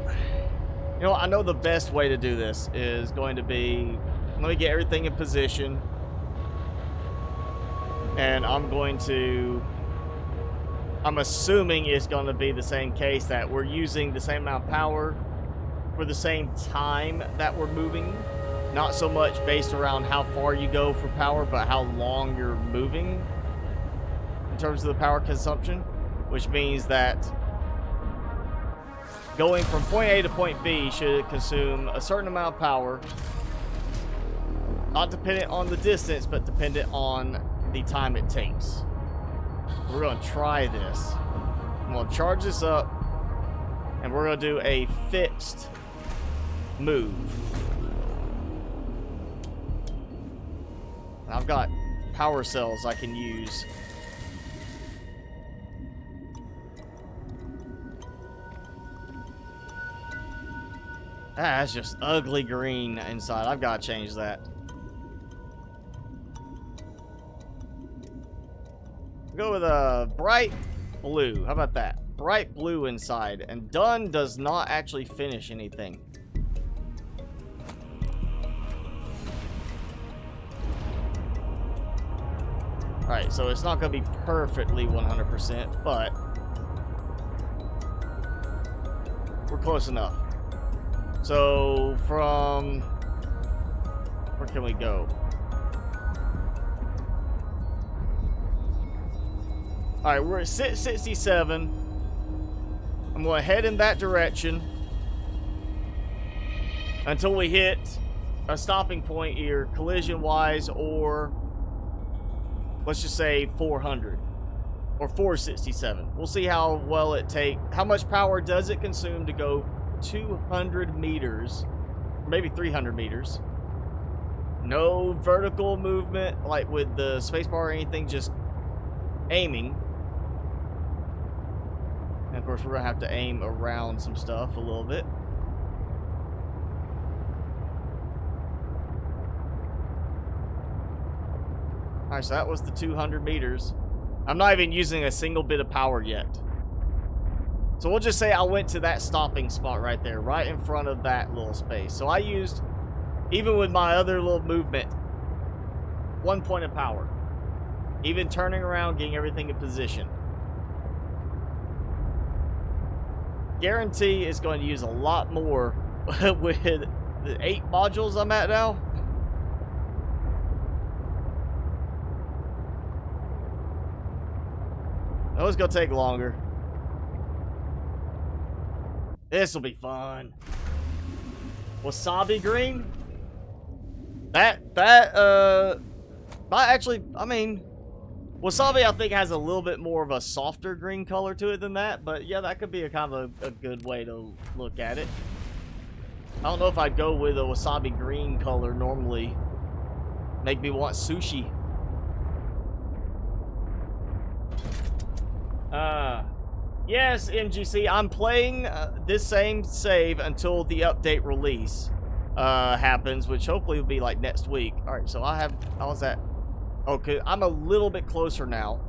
you know, I know the best way to do this is going to be, let me get everything in position. And I'm assuming it's going to be the same case that we're using the same amount of power for the same time that we're moving. Not so much based around how far you go for power, but how long you're moving in terms of the power consumption, which means that going from point A to point B should consume a certain amount of power, not dependent on the distance, but dependent on the time it takes. We're going to try this. I'm going to charge this up, and we're going to do a fixed move. I've got power cells I can use. That's just ugly green inside. I've got to change that. Go with a bright blue. How about that? Bright blue inside. And done does not actually finish anything. Alright, so it's not going to be perfectly 100%, but we're close enough. So, from... where can we go? Alright, we're at 667. I'm going to head in that direction until we hit a stopping point here, collision-wise, or let's just say 400 or 467. We'll see how well it takes. How much power does it consume to go 200 meters, maybe 300 meters? No vertical movement like with the spacebar or anything, just aiming. And of course, we're gonna have to aim around some stuff a little bit. Alright, so that was the 200 meters. I'm not even using a single bit of power yet. So we'll just say I went to that stopping spot right there, right in front of that little space. So I used, even with my other little movement, 1 point of power. Even turning around, getting everything in position. Guarantee it's going to use a lot more with the 8 modules I'm at now. Oh, it's going to take longer. This will be fun. Wasabi green? Actually, I mean, wasabi I think has a little bit more of a softer green color to it than that, but yeah, that could be a kind of a good way to look at it. I don't know if I'd go with a wasabi green color normally. Make me want sushi. Yes, MGC, I'm playing this same save until the update release happens, which hopefully will be like next week. Alright, so I was at... Okay, I'm a little bit closer now.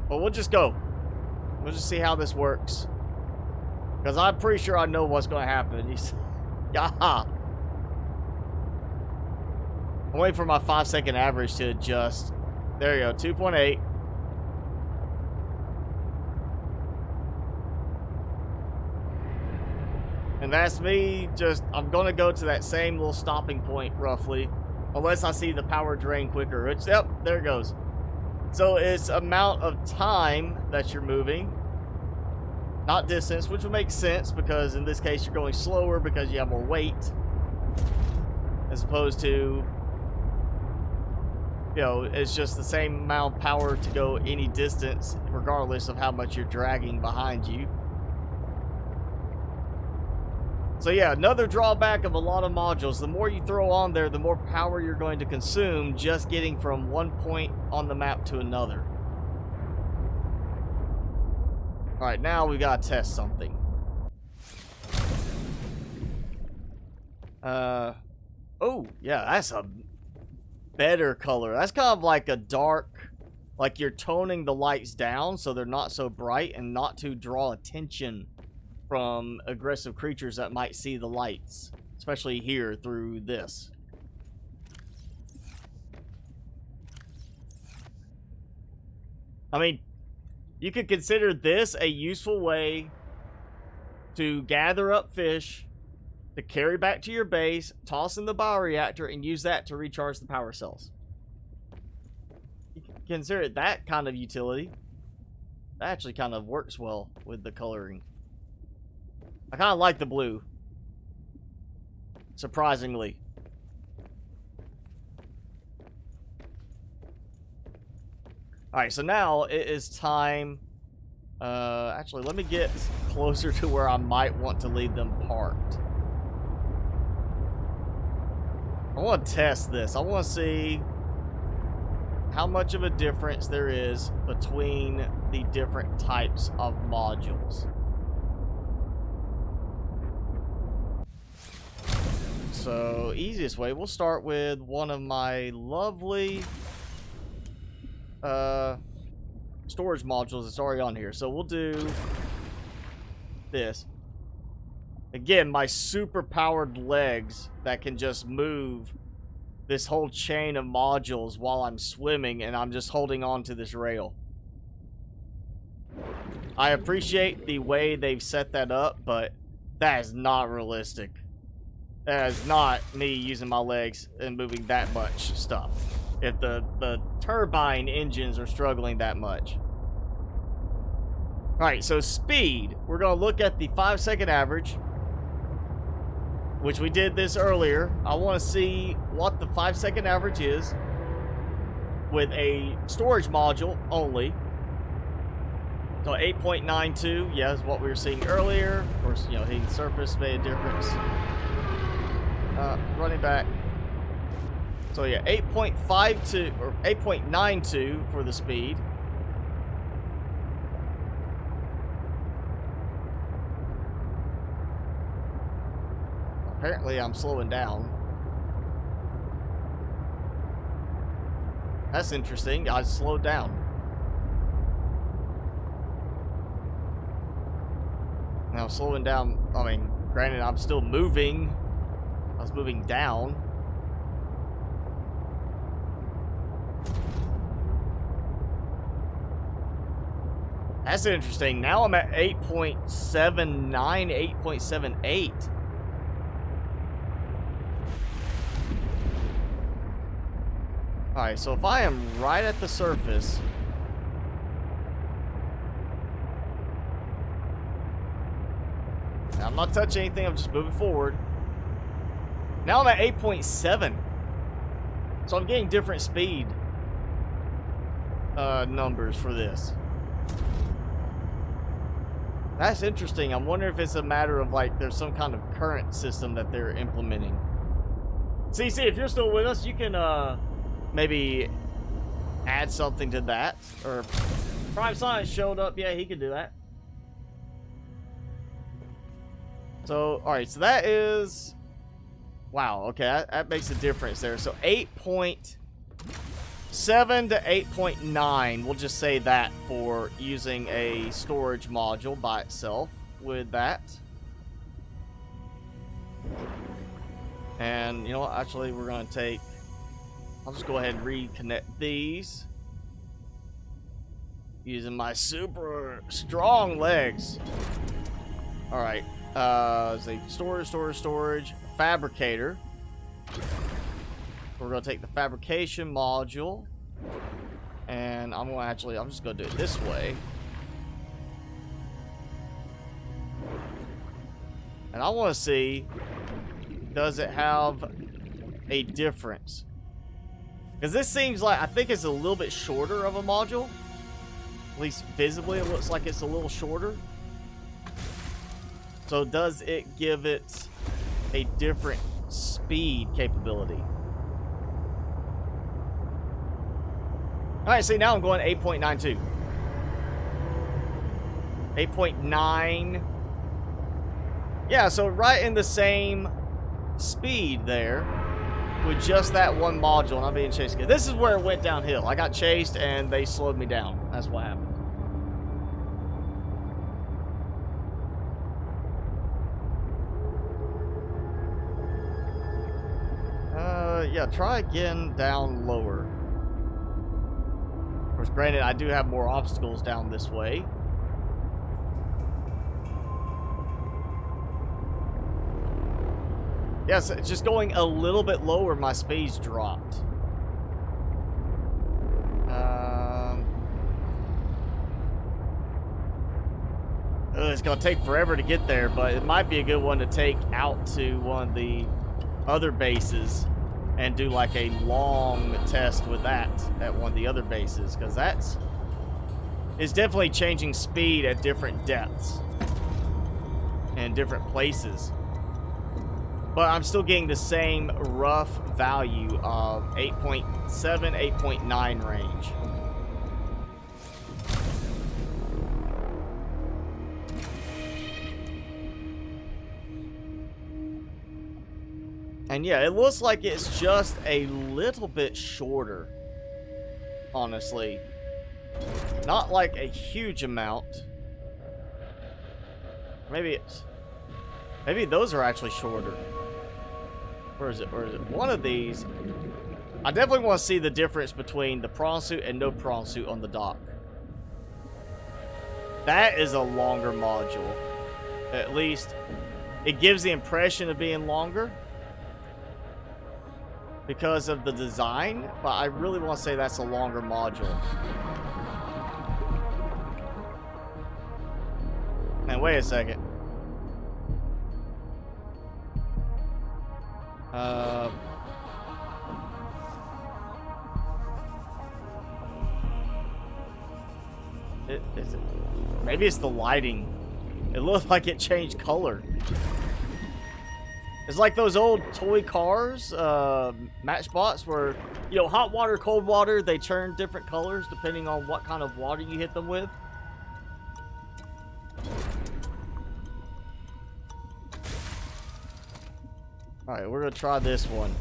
But we'll just go. We'll just see how this works. Because I'm pretty sure I know what's going to happen. I'm waiting for my 5-second average to adjust. There you go, 2.8. And that's me just, I'm going to go to that same little stopping point, roughly. Unless I see the power drain quicker. It's, yep, there it goes. So it's amount of time that you're moving. Not distance, which would make sense because in this case you're going slower because you have more weight. As opposed to, you know, it's just the same amount of power to go any distance regardless of how much you're dragging behind you. So yeah, another drawback of a lot of modules, the more you throw on there, the more power you're going to consume just getting from one point on the map to another. Alright, now we gotta test something. Oh, yeah, that's a better color. That's kind of like a dark, like you're toning the lights down so they're not so bright and not to draw attention from aggressive creatures that might see the lights, especially here through this. I mean, you could consider this a useful way to gather up fish, to carry back to your base, toss in the bioreactor, and use that to recharge the power cells. You can consider it that kind of utility. That actually kind of works well with the coloring. I kind of like the blue. Surprisingly. Alright, so now it is time... actually, let me get closer to where I might want to leave them parked. I want to test this. I want to see how much of a difference there is between the different types of modules. So, easiest way, we'll start with one of my lovely storage modules that's already on here. So we'll do this. Again, my super powered legs that can just move this whole chain of modules while I'm swimming and I'm just holding on to this rail. I appreciate the way they've set that up, but that is not realistic. That is not me using my legs and moving that much stuff. If the turbine engines are struggling that much. Alright, so speed. We're going to look at the 5-second average, which we did this earlier. I want to see what the 5-second average is with a storage module only. So 8.92, yeah, is what we were seeing earlier. Of course, you know, hitting the surface made a difference. Running back. So yeah, 8.52 or 8.92 for the speed. Apparently, I'm slowing down. That's interesting. I slowed down. Now slowing down. I mean, granted, I'm still moving. I was moving down. That's interesting. Now I'm at 8.79, 8.78. Alright, so if I am right at the surface, I'm not touching anything, I'm just moving forward. Now I'm at 8.7. So I'm getting different speed numbers for this. That's interesting. I'm wondering if it's a matter of like there's some kind of current system that they're implementing. See, if you're still with us, you can maybe add something to that. Or Prime Science showed up. Yeah, he could do that. So, alright, so that is... Wow, okay, that makes a difference there. So 8.7 to 8.9, we'll just say that for using a storage module by itself with that. And, you know what, actually we're going to take... I'll just go ahead and reconnect these. Using my super strong legs. Alright. Say storage, fabricator. We're going to take the fabrication module. And I'm just going to do it this way. And I want to see, does it have a difference? Because this seems like, I think it's a little bit shorter of a module. At least visibly it looks like it's a little shorter. So does it give it a different speed capability? Alright, see now I'm going 8.92. 8.9. Yeah, so right in the same speed there. With just that one module, and I'm being chased. This is where it went downhill. I got chased, and they slowed me down. That's what happened. Yeah, try again down lower. Of course, granted, I do have more obstacles down this way. Yes, it's just going a little bit lower, my speed's dropped. It's going to take forever to get there, but it might be a good one to take out to one of the other bases and do like a long test with that at one of the other bases, because it's definitely changing speed at different depths and different places. But I'm still getting the same rough value of 8.7, 8.9 range. And yeah, it looks like it's just a little bit shorter, honestly. Not like a huge amount. Maybe those are actually shorter. Where is it? One of these. I definitely want to see the difference between the prawn suit and no prawn suit on the dock. That is a longer module. At least it gives the impression of being longer because of the design, but I really want to say that's a longer module. Wait a second. Maybe it's the lighting. It looks like it changed color. It's like those old toy cars, Matchbox, where, you know, hot water, cold water, they turn different colors depending on what kind of water you hit them with. Alright, we're gonna try this one.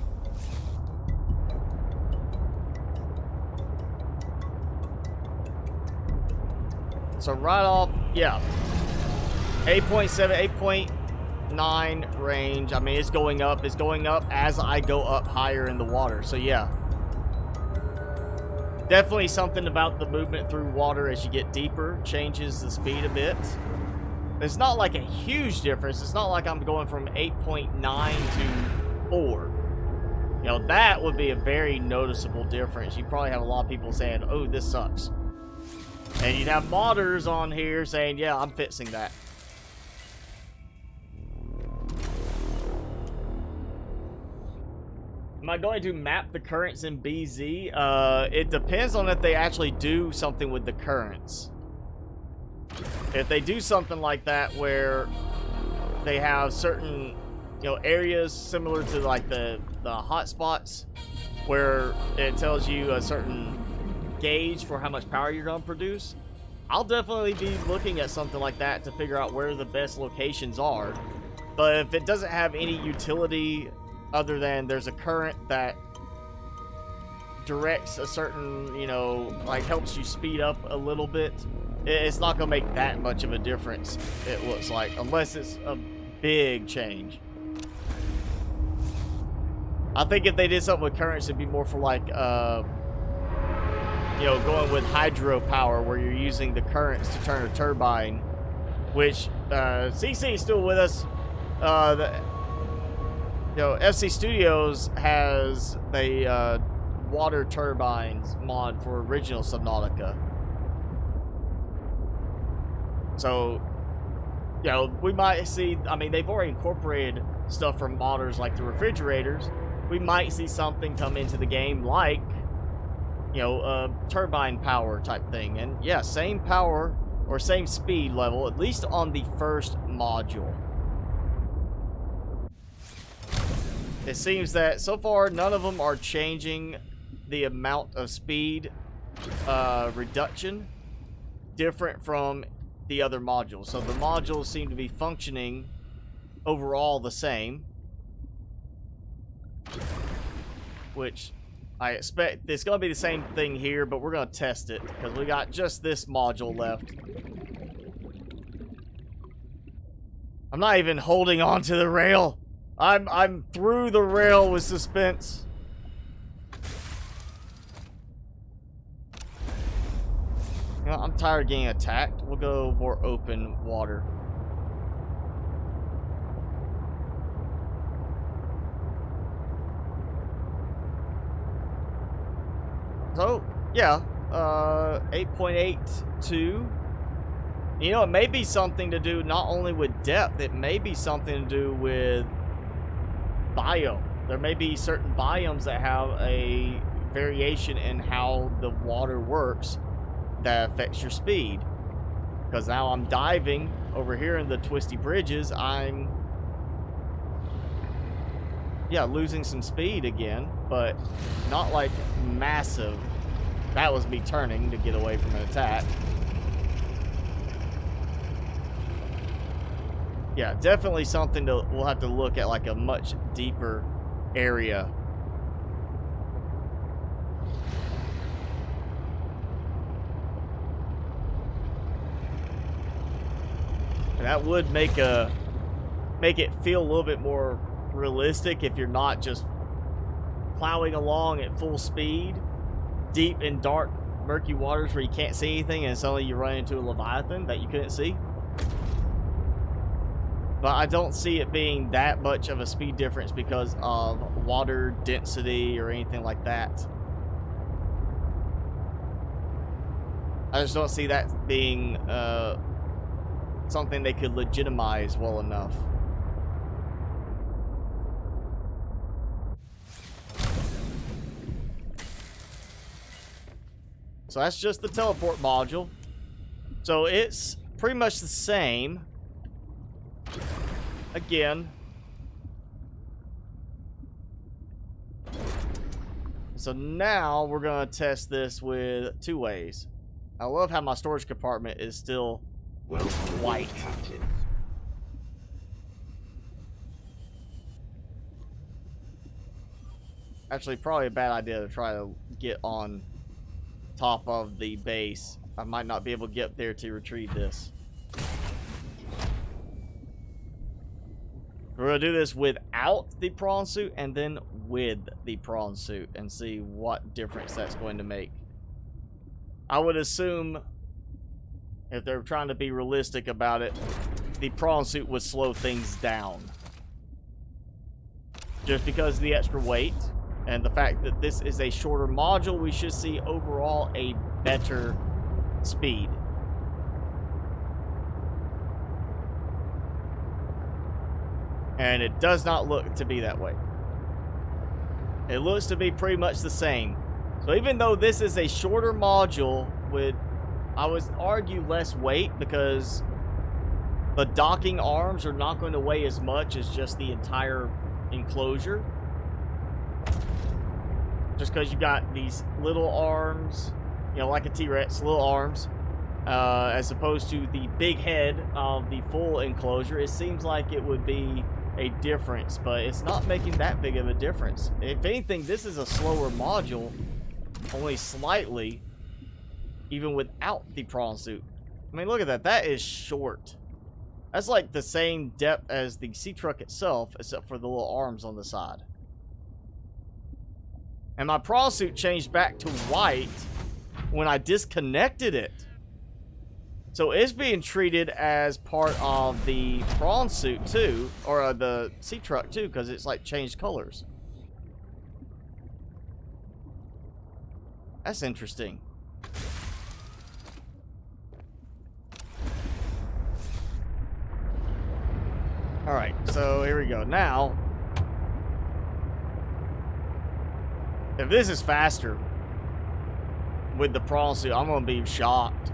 So right off, yeah. 8.7, 8.9 range. I mean, it's going up. It's going up as I go up higher in the water. So yeah. Definitely something about the movement through water as you get deeper changes the speed a bit. It's not like a huge difference. It's not like I'm going from 8.9 to 4. You know, that would be a very noticeable difference. You probably have a lot of people saying, oh, this sucks. And you'd have modders on here saying, yeah, I'm fixing that. Am I going to map the currents in BZ? It depends on if they actually do something with the currents. If they do something like that where they have certain, you know, areas similar to like the hot spots where it tells you a certain gauge for how much power you're going to produce, I'll definitely be looking at something like that to figure out where the best locations are. But if it doesn't have any utility other than there's a current that directs a certain, you know, like helps you speed up a little bit, it's not going to make that much of a difference, it looks like, unless it's a big change. I think if they did something with currents, it'd be more for like, you know, going with hydropower where you're using the currents to turn a turbine, which CC is still with us. You know, FC Studios has the water turbines mod for original Subnautica. So, you know, we might see, I mean, they've already incorporated stuff from modders like the refrigerators. We might see something come into the game like, you know, turbine power type thing. And yeah, same power or same speed level, at least on the first module. It seems that so far none of them are changing the amount of speed reduction different from the other modules. So the modules seem to be functioning overall the same, which I expect it's going to be the same thing here, but we're going to test it because we got just this module left. I'm not even holding on to the rail. I'm through the rail with suspense. You know, I'm tired of getting attacked. We'll go more open water. So, yeah, 8.82. You know, it may be something to do not only with depth, it may be something to do with biome. There may be certain biomes that have a variation in how the water works that affects your speed. Because now I'm diving over here in the twisty bridges, I'm, yeah, losing some speed again, but not like massive. That was me turning to get away from an attack. Yeah, definitely something to, we'll have to look at, like a much deeper area. And that would make it feel a little bit more realistic if you're not just plowing along at full speed, deep in dark, murky waters where you can't see anything, and suddenly you run into a Leviathan that you couldn't see. But I don't see it being that much of a speed difference because of water density or anything like that. I just don't see that being something they could legitimize well enough. So that's just the teleport module. So it's pretty much the same. Again. So now we're going to test this with 2 ways. I love how my storage compartment is still white. Captain. Actually, probably a bad idea to try to get on top of the base. I might not be able to get up there to retrieve this. We're going to do this without the prawn suit and then with the prawn suit and see what difference that's going to make. I would assume, if they're trying to be realistic about it, the prawn suit would slow things down. Just because of the extra weight and the fact that this is a shorter module, we should see overall a better speed. And it does not look to be that way. It looks to be pretty much the same. So even though this is a shorter module with, I would argue, less weight, because the docking arms are not going to weigh as much as just the entire enclosure. Just because you got these little arms, you know, like a T-Rex, little arms, as opposed to the big head of the full enclosure, it seems like it would be a difference, but it's not making that big of a difference. If anything, this is a slower module, only slightly, even without the prawn suit. I mean, look at that. That is short. That's like the same depth as the Seatruck itself, except for the little arms on the side. And my prawn suit changed back to white when I disconnected it. So it's being treated as part of the prawn suit too, or the Seatruck too, because it's like changed colors. That's interesting. Alright, so here we go. Now, if this is faster with the prawn suit, I'm going to be shocked.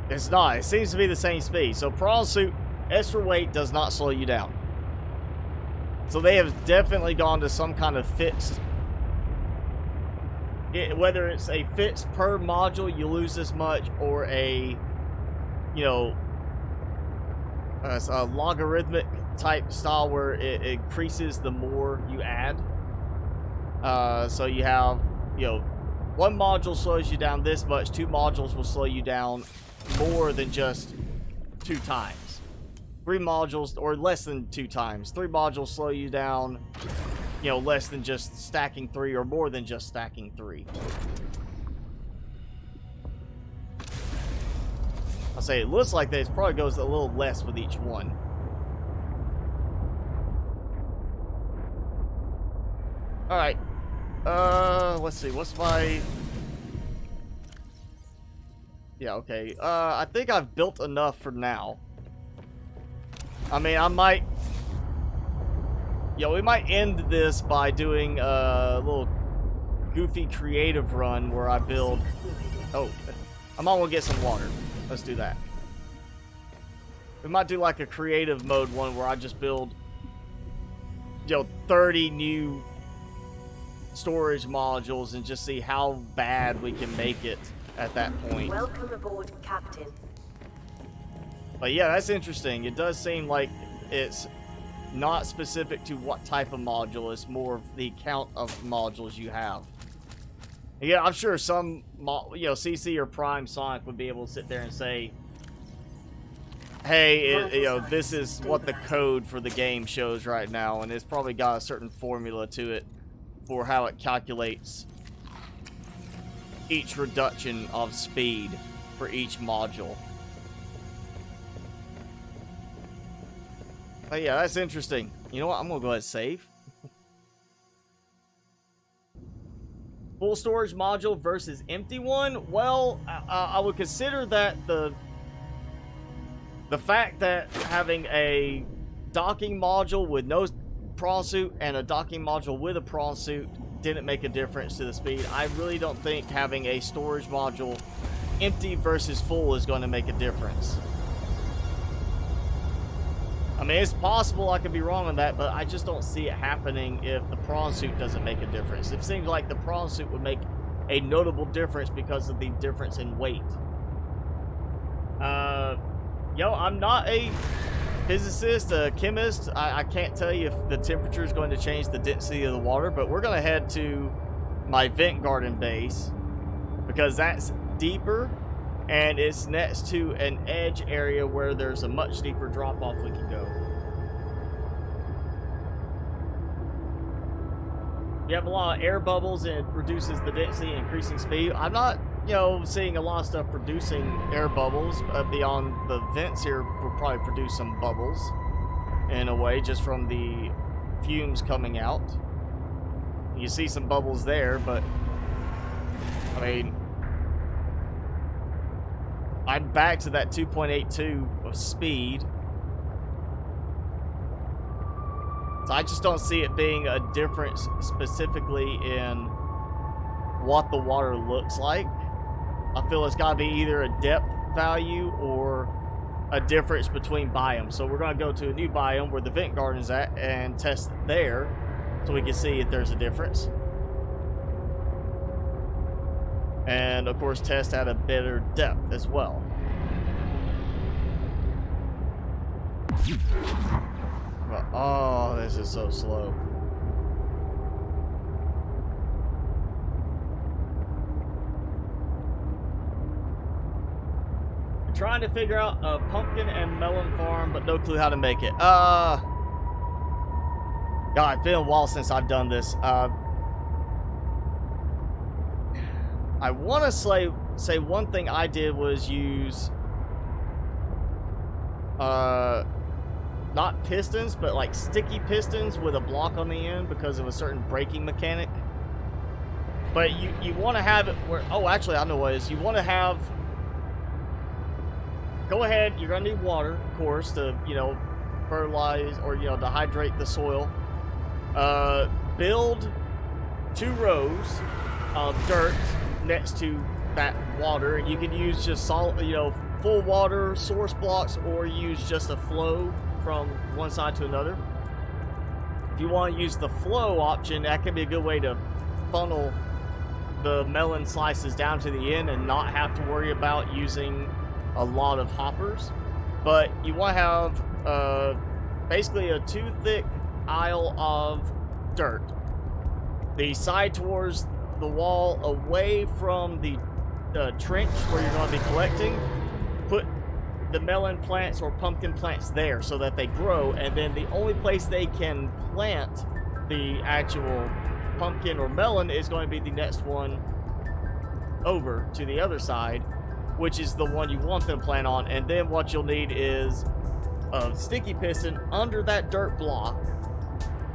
It's not. It seems to be the same speed. So prawn suit, extra weight does not slow you down. So they have definitely gone to some kind of fixed. Whether it's a fixed per module, you lose this much, or a, you know, a logarithmic type style where it increases the more you add. So you have, you know, one module slows you down this much, 2 modules will slow you down more than just 2 times. 3 modules, or less than 2 times. 3 modules slow you down, you know, less than just stacking 3, or more than just stacking 3. I'll say it looks like this probably goes a little less with each one. Alright. Let's see, what's my... Yeah, okay. I think I've built enough for now. I mean, I might... Yeah, we might end this by doing a little goofy creative run where I build... Oh, I'm gonna get some water. Let's do that. We might do like a creative mode one where I just build, you know, 30 new storage modules and just see how bad we can make it at that point. Welcome aboard, Captain. But yeah, that's interesting. It does seem like it's not specific to what type of module. It's more of the count of modules you have. Yeah, I'm sure some, you know, CC or Prime Sonic would be able to sit there and say, hey, you know, this is what the code for the game shows right now, and it's probably got a certain formula to it for how it calculates each reduction of speed for each module. But yeah, that's interesting. You know what? I'm going to go ahead and save. Full storage module versus empty one. Well, I would consider that The fact that having a docking module with no prawn suit and a docking module with a prawn suit didn't make a difference to the speed. I really don't think having a storage module empty versus full is going to make a difference. I mean, it's possible I could be wrong on that, but I just don't see it happening if the prawn suit doesn't make a difference. It seems like the prawn suit would make a notable difference because of the difference in weight. I'm not a physicist, a chemist. I can't tell you if the temperature is going to change the density of the water, but we're going to head to my vent garden base because that's deeper and it's next to an edge area where there's a much deeper drop off we can go. You have a lot of air bubbles and it reduces the density, increasing speed. I'm not, seeing a lot of stuff producing air bubbles beyond the vents here. Will probably produce some bubbles in a way just from the fumes coming out. You see some bubbles there, but I mean, I'm back to that 2.82 of speed. So I just don't see it being a difference specifically in what the water looks like. I feel it's got to be either a depth value or a difference between biomes. So we're going to go to a new biome where the vent garden is at and test there so we can see if there's a difference. And of course test at a better depth as well. Oh, this is so slow. I'm trying to figure out a pumpkin and melon farm, but no clue how to make it. God, it's been a while since I've done this. I want to say one thing I did was use not pistons, but like sticky pistons with a block on the end because of a certain braking mechanic. But you want to have it where, oh, actually I know what it is. You want to have, go ahead, you're going to need water, of course, to, fertilize or, to hydrate the soil. Build 2 rows of dirt next to that water. You can use just solid, full water source blocks, or use just a flow from one side to another. If you want to use the flow option, that can be a good way to funnel the melon slices down to the end and not have to worry about using a lot of hoppers. But you want to have basically a 2 thick aisle of dirt. The side towards the wall away from the trench where you're going to be collecting. Put the melon plants or pumpkin plants there so that they grow, and then the only place they can plant the actual pumpkin or melon is going to be the next one over to the other side, which is the one you want them to plant on. And then what you'll need is a sticky piston under that dirt block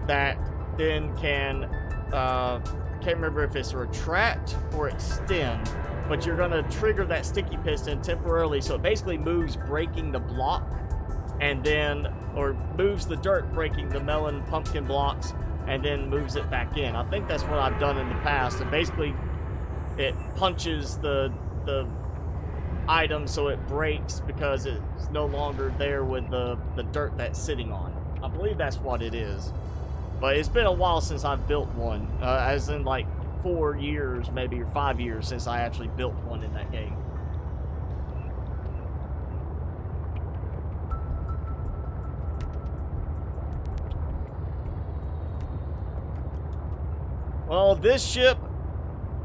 that then can can't remember if it's retract or extend, but you're going to trigger that sticky piston temporarily, so it basically moves breaking the block, and then, or moves the dirt breaking the melon pumpkin blocks, and then moves it back in. I think that's what I've done in the past, and basically it punches the item so it breaks because it's no longer there with the dirt that's sitting on. I believe that's what it is. But it's been a while since I've built one, as in like 4 years, maybe, or 5 years since I actually built one in that game. Well, this ship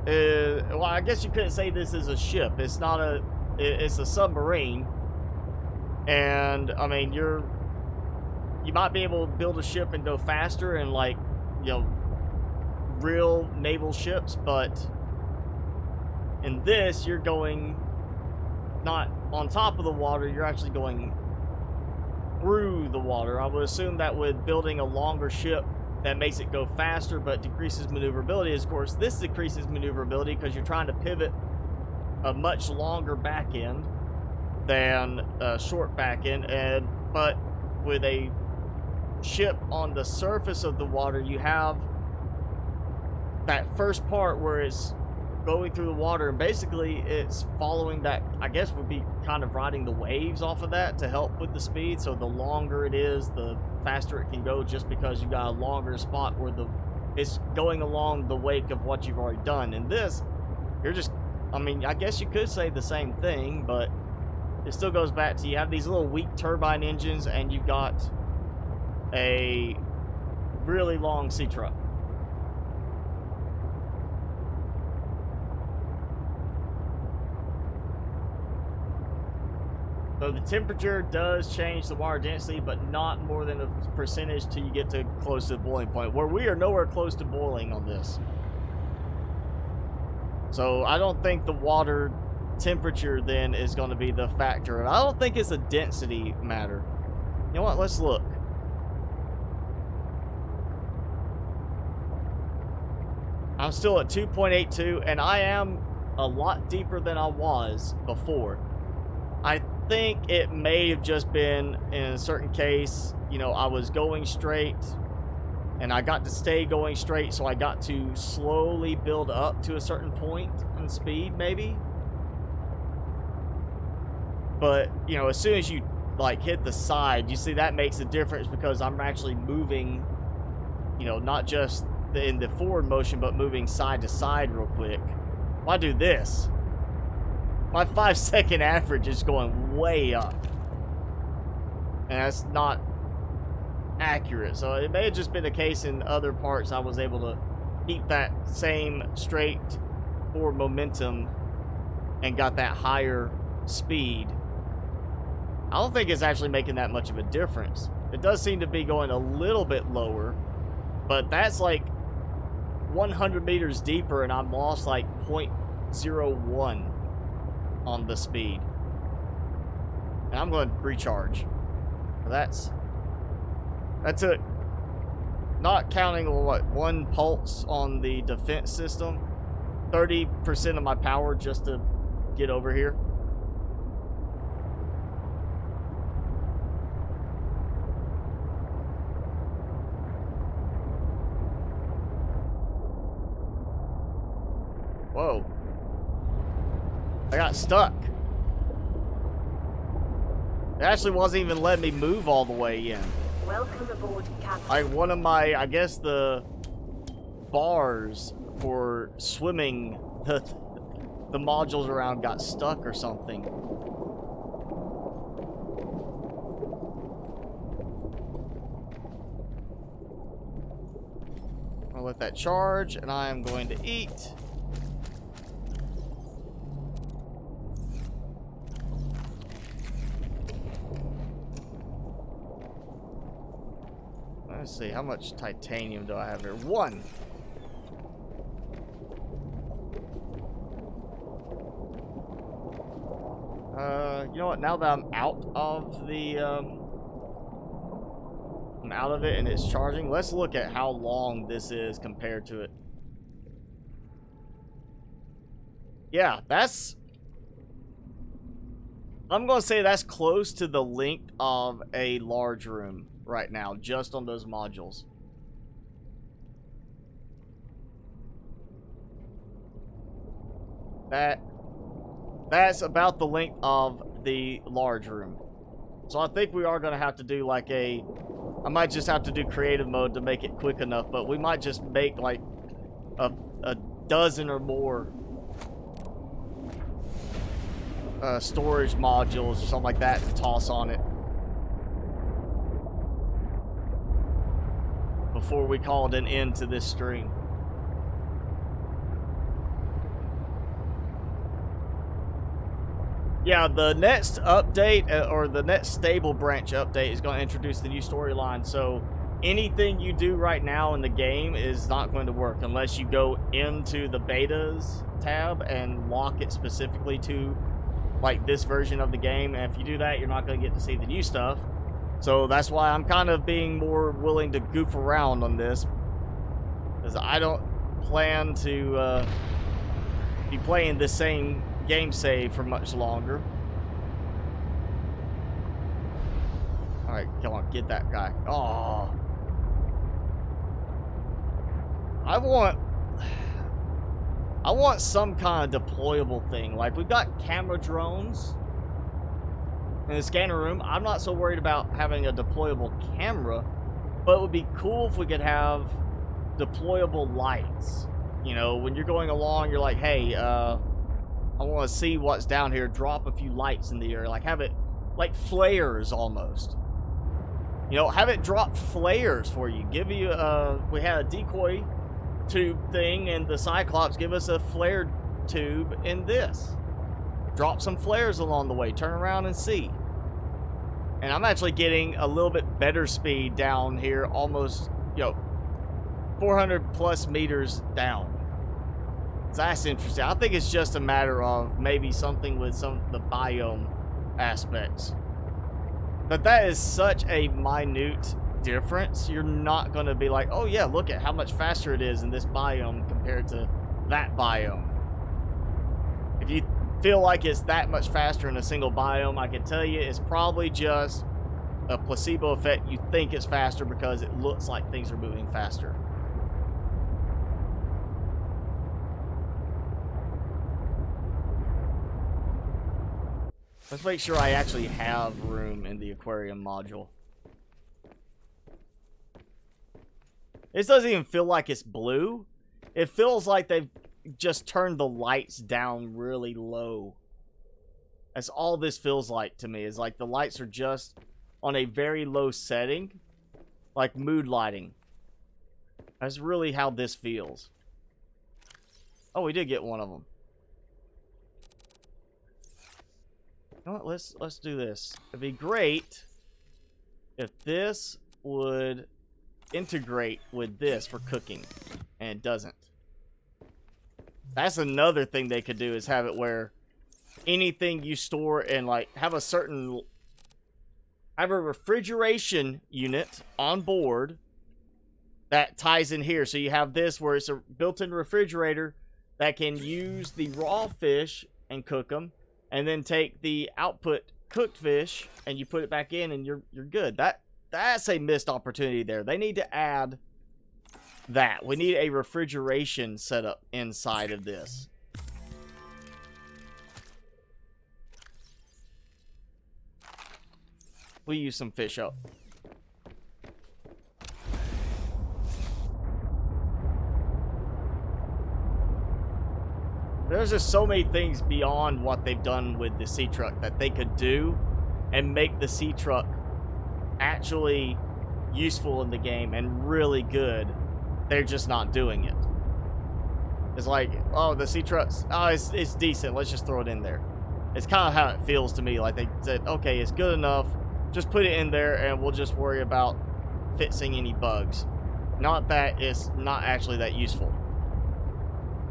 is, well, I guess you couldn't say this is a ship. It's not a, it's a submarine. And, I mean, you might be able to build a ship and go faster and, like, real naval ships, but in this, you're going not on top of the water, you're actually going through the water. I would assume that with building a longer ship, that makes it go faster, but decreases maneuverability. Of course, this decreases maneuverability because you're trying to pivot a much longer back end. than a short back end, but with a ship on the surface of the water, you have that first part where it's going through the water, and basically it's following that, I guess would be kind of riding the waves off of that to help with the speed. So the longer it is, the faster it can go, just because you got a longer spot where it's going along the wake of what you've already done. And this, you're just, I mean, I guess you could say the same thing, but it still goes back to, you have these little weak turbine engines and you've got a really long Seatruck. So the temperature does change the water density, but not more than a percentage till you get to close to the boiling point, where we are nowhere close to boiling on this. So I don't think the water temperature then is going to be the factor. And I don't think it's a density matter. You know what? Let's look. I'm still at 2.82, and I am a lot deeper than I was before. I think it may have just been, in a certain case, you know, I was going straight and I got to stay going straight, so I got to slowly build up to a certain point in speed, maybe. But, you know, as soon as you like hit the side, you see that makes a difference, because I'm actually moving, you know, not just in the forward motion, but moving side to side real quick. If I do this, my 5-second average is going way up, and that's not accurate. So it may have just been a case in other parts I was able to keep that same straight forward momentum and got that higher speed. I don't think it's actually making that much of a difference. It does seem to be going a little bit lower, but that's like 100 meters deeper, and I'm lost like 0.01 on the speed. And I'm going to recharge. That took, not counting what, 1 pulse on the defense system, 30% of my power just to get over here. Whoa. I got stuck. It actually wasn't even letting me move all the way in. Welcome aboard, Captain. Like one of my, I guess the bars for swimming the modules around got stuck or something. I'll let that charge, and I am going to eat. Let's see, how much titanium do I have here? 1. You know what? Now that I'm out of the, I'm out of it and it's charging, let's look at how long this is compared to it. Yeah, I'm gonna say that's close to the length of a large room right now, just on those modules. That's about the length of the large room. So I think we are going to have to do like I might just have to do creative mode to make it quick enough, but we might just make like a dozen or more storage modules or something like that to toss on it before we call it an end to this stream. Yeah, the next update, or the next stable branch update, is going to introduce the new storyline. So anything you do right now in the game is not going to work unless you go into the betas tab and lock it specifically to like this version of the game. And if you do that, you're not going to get to see the new stuff. So that's why I'm kind of being more willing to goof around on this, because I don't plan to be playing the same game save for much longer. Alright, come on, get that guy. Oh. I want some kind of deployable thing. Like, we've got camera drones in the scanner room. I'm not so worried about having a deployable camera, but it would be cool if we could have deployable lights. You know, when you're going along, you're like, hey, I want to see what's down here. Drop a few lights in the air. Like, have it like flares almost. You know, have it drop flares for you. Give you, we had a decoy tube thing in the Cyclops. Give us a flare tube in this. Drop some flares along the way. Turn around and see. And I'm actually getting a little bit better speed down here. Almost, you know, 400 plus meters down. So that's interesting. I think it's just a matter of maybe something with some of the biome aspects. But that is such a minute difference. You're not going to be like, oh yeah, look at how much faster it is in this biome compared to that biome. If you feel like it's that much faster in a single biome, I can tell you it's probably just a placebo effect. You think it's faster because it looks like things are moving faster. Let's make sure I actually have room in the aquarium module. This doesn't even feel like it's blue. It feels like they've just turned the lights down really low. That's all this feels like to me. Is like the lights are just on a very low setting. Like mood lighting. That's really how this feels. Oh, we did get one of them. You know what? Let's do this. It'd be great if this would integrate with this for cooking, and it doesn't. That's another thing they could do, is have it where anything you store and like have a refrigeration unit on board that ties in here. So you have this where it's a built-in refrigerator that can use the raw fish and cook them, and then take the output cooked fish and you put it back in and you're good. That's a missed opportunity there. They need to add that. We need a refrigeration setup inside of this. We'll use some fish up. There's just so many things beyond what they've done with the Seatruck that they could do and make the Seatruck actually useful in the game and really good. They're just not doing it. It's like, oh, the Seatruck's, oh, it's decent. Let's just throw it in there. It's kind of how it feels to me. Like they said, okay, it's good enough. Just put it in there and we'll just worry about fixing any bugs. Not that it's not actually that useful.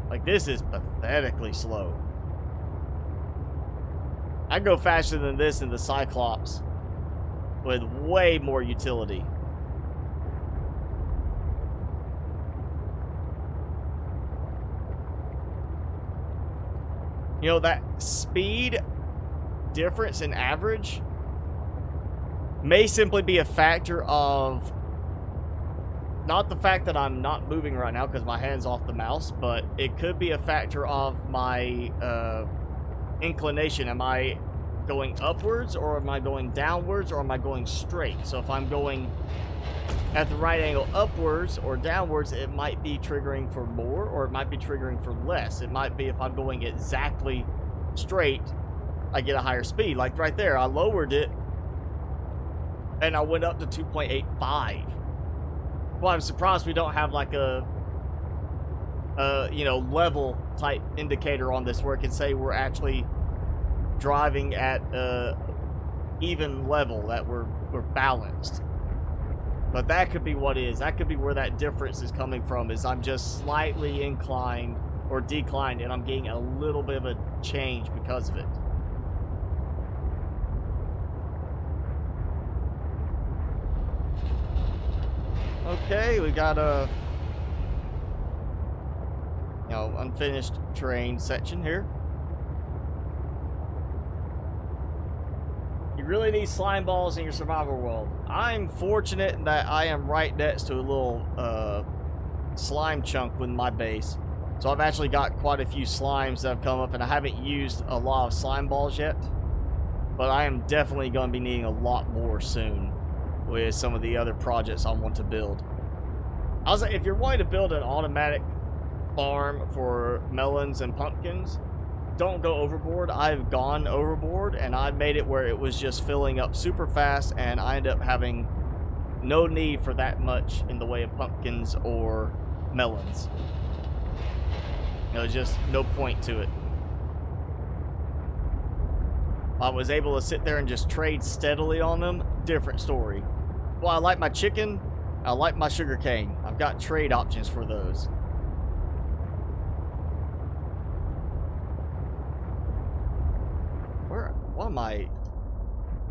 Like, this is pathetically slow. I'd go faster than this in the Cyclops with way more utility. You know, that speed difference in average may simply be a factor of not the fact that I'm not moving right now because my hand's off the mouse, but it could be a factor of my inclination. Am I going upwards, or am I going downwards, or am I going straight? So if I'm going at the right angle upwards or downwards, it might be triggering for more, or it might be triggering for less. It might be if I'm going exactly straight, I get a higher speed. Like right there, I lowered it and I went up to 2.85. Well, I'm surprised we don't have like a you know, level type indicator on this where it can say we're actually driving at even level, that we're balanced. But that could be what it is. That could be where that difference is coming from, is I'm just slightly inclined or declined and I'm getting a little bit of a change because of it. Okay, we got a unfinished terrain section here. You really need slime balls in your survival world. I'm fortunate that I am right next to a little slime chunk with my base. So I've actually got quite a few slimes that have come up, and I haven't used a lot of slime balls yet. But I am definitely going to be needing a lot more soon with some of the other projects I want to build. I was like, if you're wanting to build an automatic farm for melons and pumpkins, don't go overboard. I've gone overboard, and I made it where it was just filling up super fast, and I ended up having no need for that much in the way of pumpkins or melons. There's just no point to it. If I was able to sit there and just trade steadily on them, different story. Well, I like my chicken, I like my sugar cane. I've got trade options for those. What am I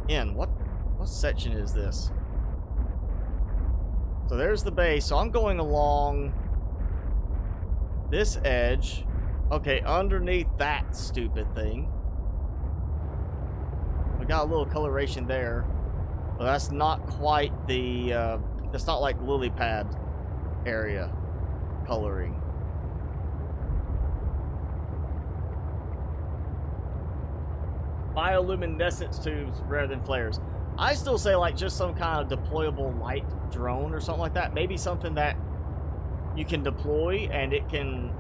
in? What section is this? So there's the base. So I'm going along this edge. Okay, underneath that stupid thing. We got a little coloration there. But that's not quite the that's not like lily pad area coloring. Bioluminescence tubes rather than flares. I still say like just some kind of deployable light drone or something like that. Maybe something that you can deploy and it can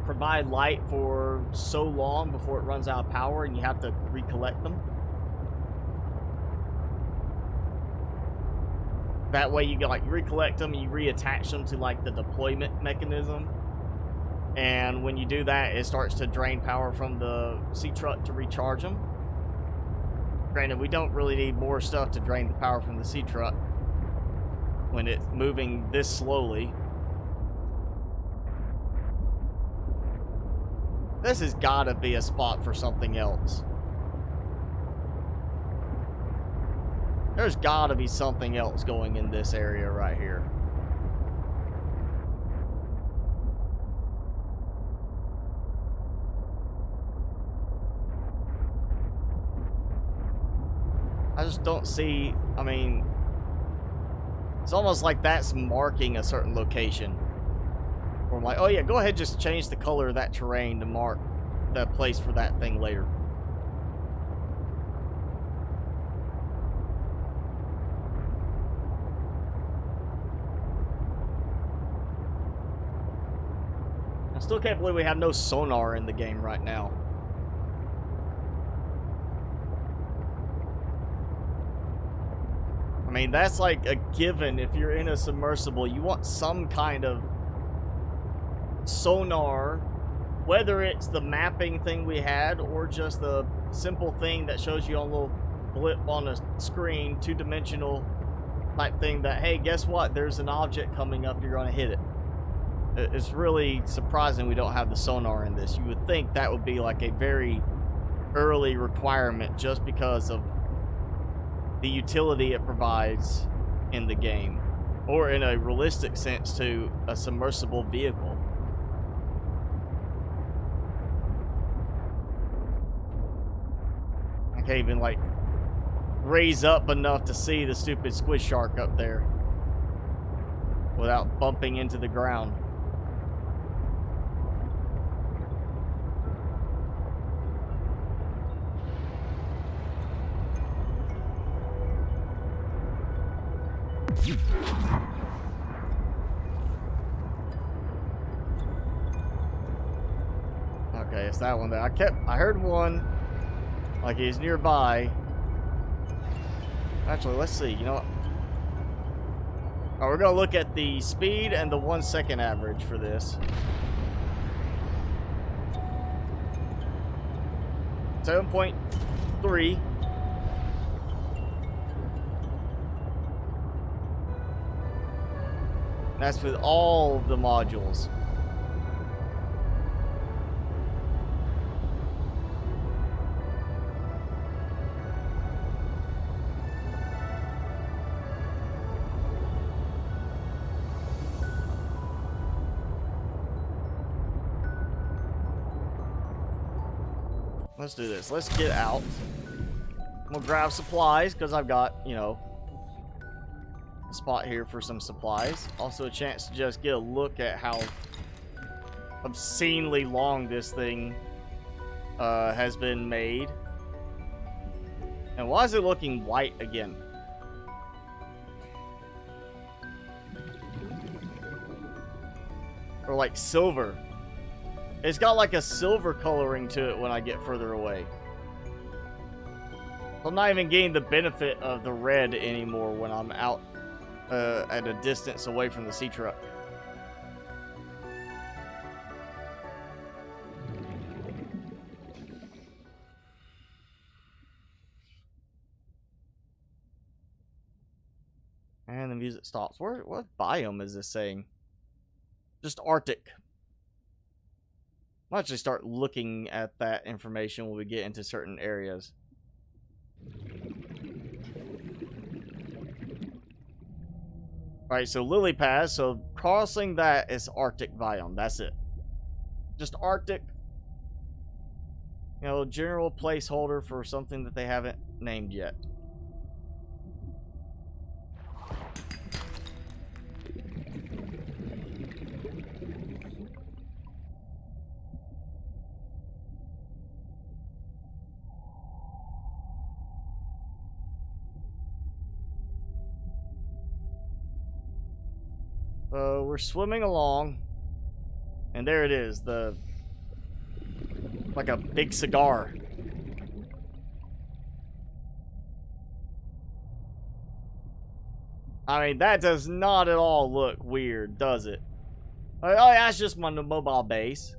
provide light for so long before it runs out of power and you have to recollect them. That way you can like recollect them and you reattach them to like the deployment mechanism. And when you do that, it starts to drain power from the Seatruck to recharge them. Granted, we don't really need more stuff to drain the power from the Seatruck when it's moving this slowly. This has got to be a spot for something else. There's got to be something else going in this area right here. I just don't see, I mean, it's almost like that's marking a certain location. Where I'm like, oh yeah, go ahead, just change the color of that terrain to mark the place for that thing later. I still can't believe we have no sonar in the game right now. I mean, that's like a given. If you're in a submersible, you want some kind of sonar, whether it's the mapping thing we had or just the simple thing that shows you on a little blip on a screen, two-dimensional type thing that, hey, guess what? There's an object coming up, you're going to hit it. It's really surprising we don't have the sonar in this. You would think that would be like a very early requirement just because of the utility it provides in the game, or in a realistic sense to a submersible vehicle. I can't even like raise up enough to see the stupid squid shark up there without bumping into the ground. Okay, it's that one there. I heard one like he's nearby. Actually, let's see. You know what? Oh, we're gonna look at the speed and the 1 second average for this. 7.3. That's with all the modules. Let's do this. Let's get out. gonna grab supplies because I've got, you know, a spot here for some supplies. Also a chance to just get a look at how obscenely long this thing has been made. And why is it looking white again? Or like silver. It's got like a silver coloring to it when I get further away. I'm not even getting the benefit of the red anymore when I'm out at a distance away from the Seatruck. And the music stops. What biome is this saying? Just Arctic. I'll actually start looking at that information when we get into certain areas. Alright, so lily pads. So crossing that is Arctic biome. That's it. Just Arctic. You know, general placeholder for something that they haven't named yet. So we're swimming along, and there it is, like a big cigar. I mean, that does not at all look weird, does it? Oh, yeah, that's just my mobile base.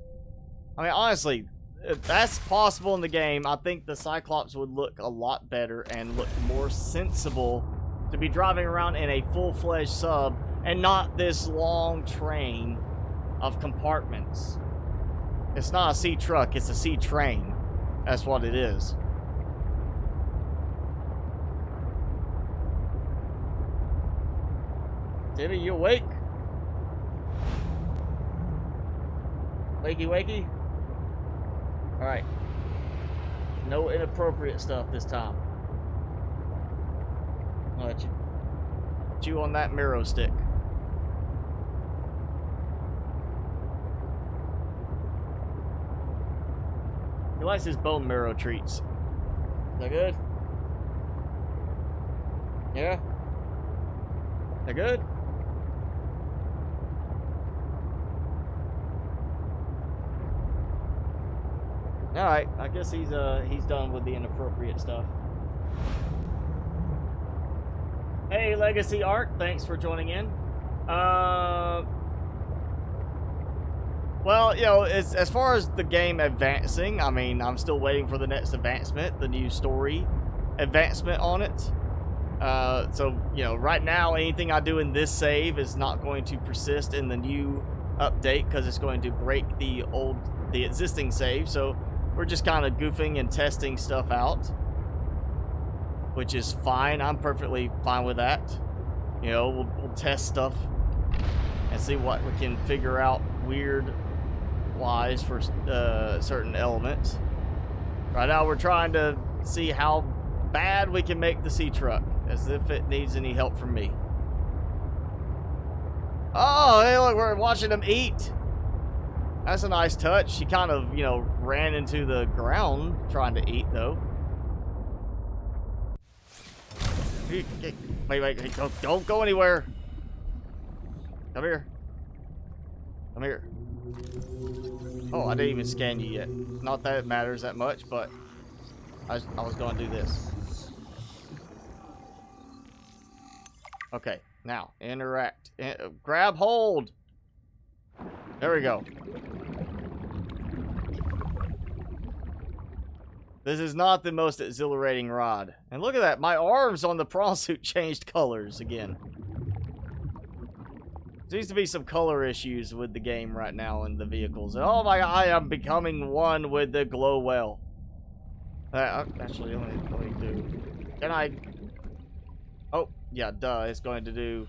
I mean, honestly, if that's possible in the game, I think the Cyclops would look a lot better and look more sensible to be driving around in a full-fledged sub and not this long train of compartments. It's not a Seatruck, it's a SeaTrain. That's what it is. Timmy, you awake? Wakey, wakey? Alright. No inappropriate stuff this time. I'll let you chew on that marrow stick. He likes his bone marrow treats. Is that good? Yeah? Is that good? Alright, I guess he's done with the inappropriate stuff. Hey, Legacy Art, thanks for joining in. Well, you know, as far as the game advancing, I mean, I'm still waiting for the next advancement, the new story advancement on it. So, you know, right now, anything I do in this save is not going to persist in the new update because it's going to break the existing save. So we're just kind of goofing and testing stuff out, which is fine. I'm perfectly fine with that. You know, we'll test stuff and see what we can figure out weird-wise for certain elements. Right now, we're trying to see how bad we can make the Seatruck, as if it needs any help from me. Oh, hey, look, we're watching them eat. That's a nice touch. She kind of, you know, ran into the ground trying to eat, though. Wait, don't go anywhere. Come here. Come here. Oh, I didn't even scan you yet. Not that it matters that much, but I was going to do this. Okay, now, interact. Grab hold. There we go. This is not the most exhilarating ride. And look at that, my arms on the prawn suit changed colors again. Seems to be some color issues with the game right now in the vehicles. Oh my, I am becoming one with the glow well. Actually, let me do... Can I... Oh, yeah, duh, it's going to do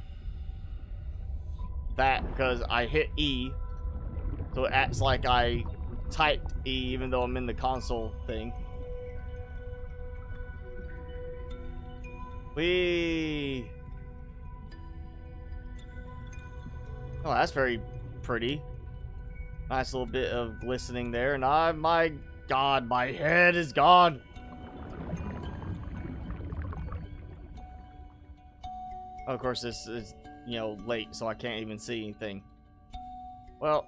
that because I hit E. So it acts like I typed E even though I'm in the console thing. Whee! Oh, that's very pretty. Nice little bit of glistening there. And my God, my head is gone. Oh, of course, this is, you know, late, so I can't even see anything. Well.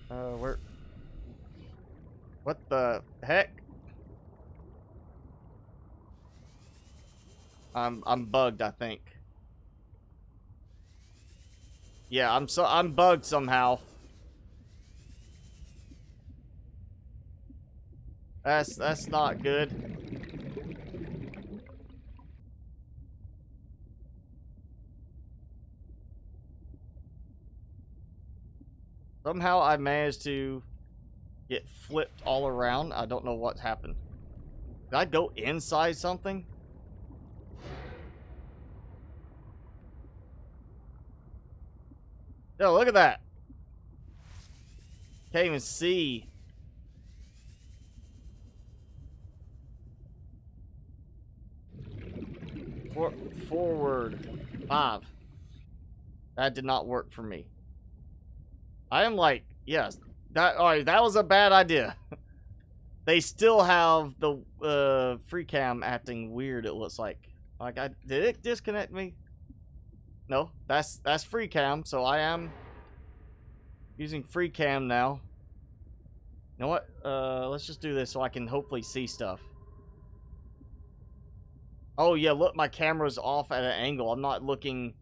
Where? What the heck? I'm bugged, I think. Yeah, I'm bugged somehow. That's not good. Somehow I managed to get flipped all around. I don't know what happened. Did I go inside something? Yo, look at that. Can't even see. Forward 5. That did not work for me. I am like, yes, alright, that was a bad idea. They still have the free cam acting weird, it looks like. Did it disconnect me? No, that's free cam, so I am using free cam now. You know what? Let's just do this so I can hopefully see stuff. Oh yeah, look, my camera's off at an angle. I'm not looking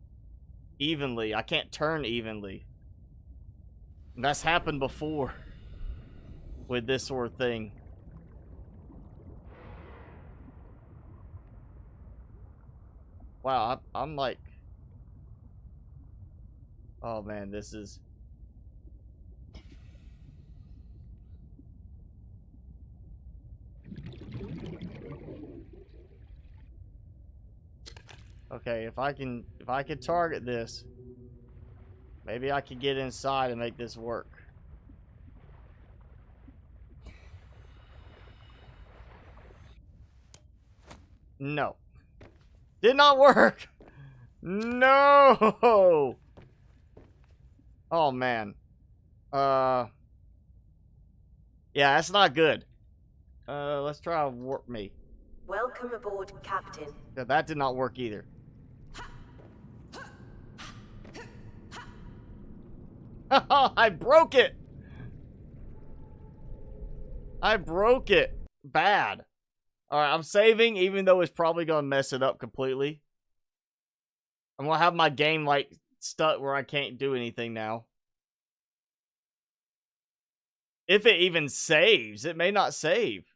evenly. I can't turn evenly. And that's happened before with this sort of thing. Wow, I'm like, oh man, this is. Okay, if I can target this, maybe I can get inside and make this work. No. Did not work. No. Oh man. Yeah, that's not good. Let's try warp me. Welcome aboard, Captain. Yeah, that did not work either. I broke it. I broke it. Bad. Alright, I'm saving, even though it's probably going to mess it up completely. I'm going to have my game, like, stuck where I can't do anything now. If it even saves. It may not save.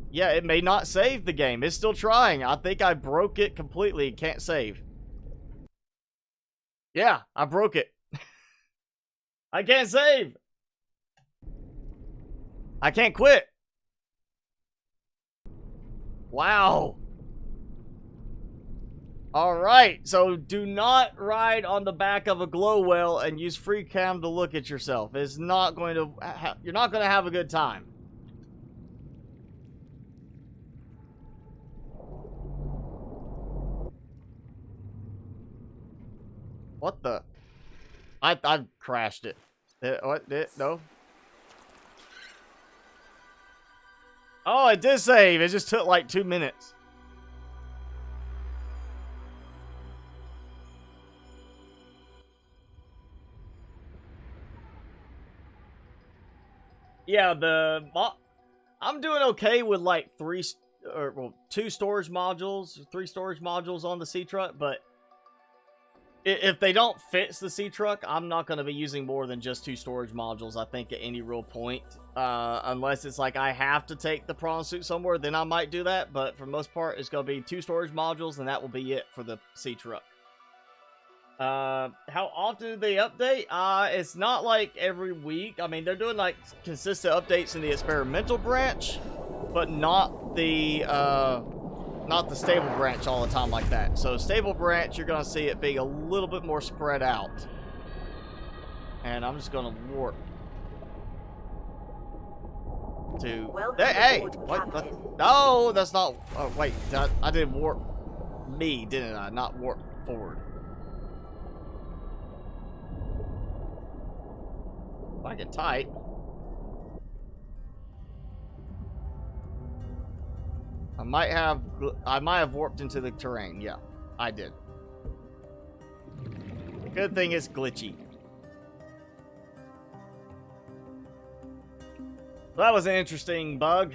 Yeah, it may not save the game. It's still trying. I think I broke it completely. It can't save. Yeah, I broke it. I can't save. I can't quit. Wow. Alright, so do not ride on the back of a glow well and use free cam to look at yourself. It's not going to... You're not going to have a good time. What the? I crashed it. What? No? Oh, it did save. It just took like 2 minutes. Yeah, I'm doing okay with like 2 storage modules, 3 storage modules on the Seatruck, but if they don't fix the Seatruck, I'm not going to be using more than just 2 storage modules, I think, at any real point. Unless it's like I have to take the prawn suit somewhere, then I might do that. But for the most part, it's going to be 2 storage modules, and that will be it for the Seatruck. How often do they update? It's not like every week. I mean, they're doing like consistent updates in the experimental branch, but not the stable branch all the time like that. So stable branch, you're gonna see it being a little bit more spread out. And I'm just gonna warp to. Welcome Hey! aboard, What? Captain. No, that's not. Oh, wait. I did warp me, didn't I? Not warp forward. If I get tight. I might have warped into the terrain. Yeah, I did. Good thing it's glitchy. That was an interesting bug.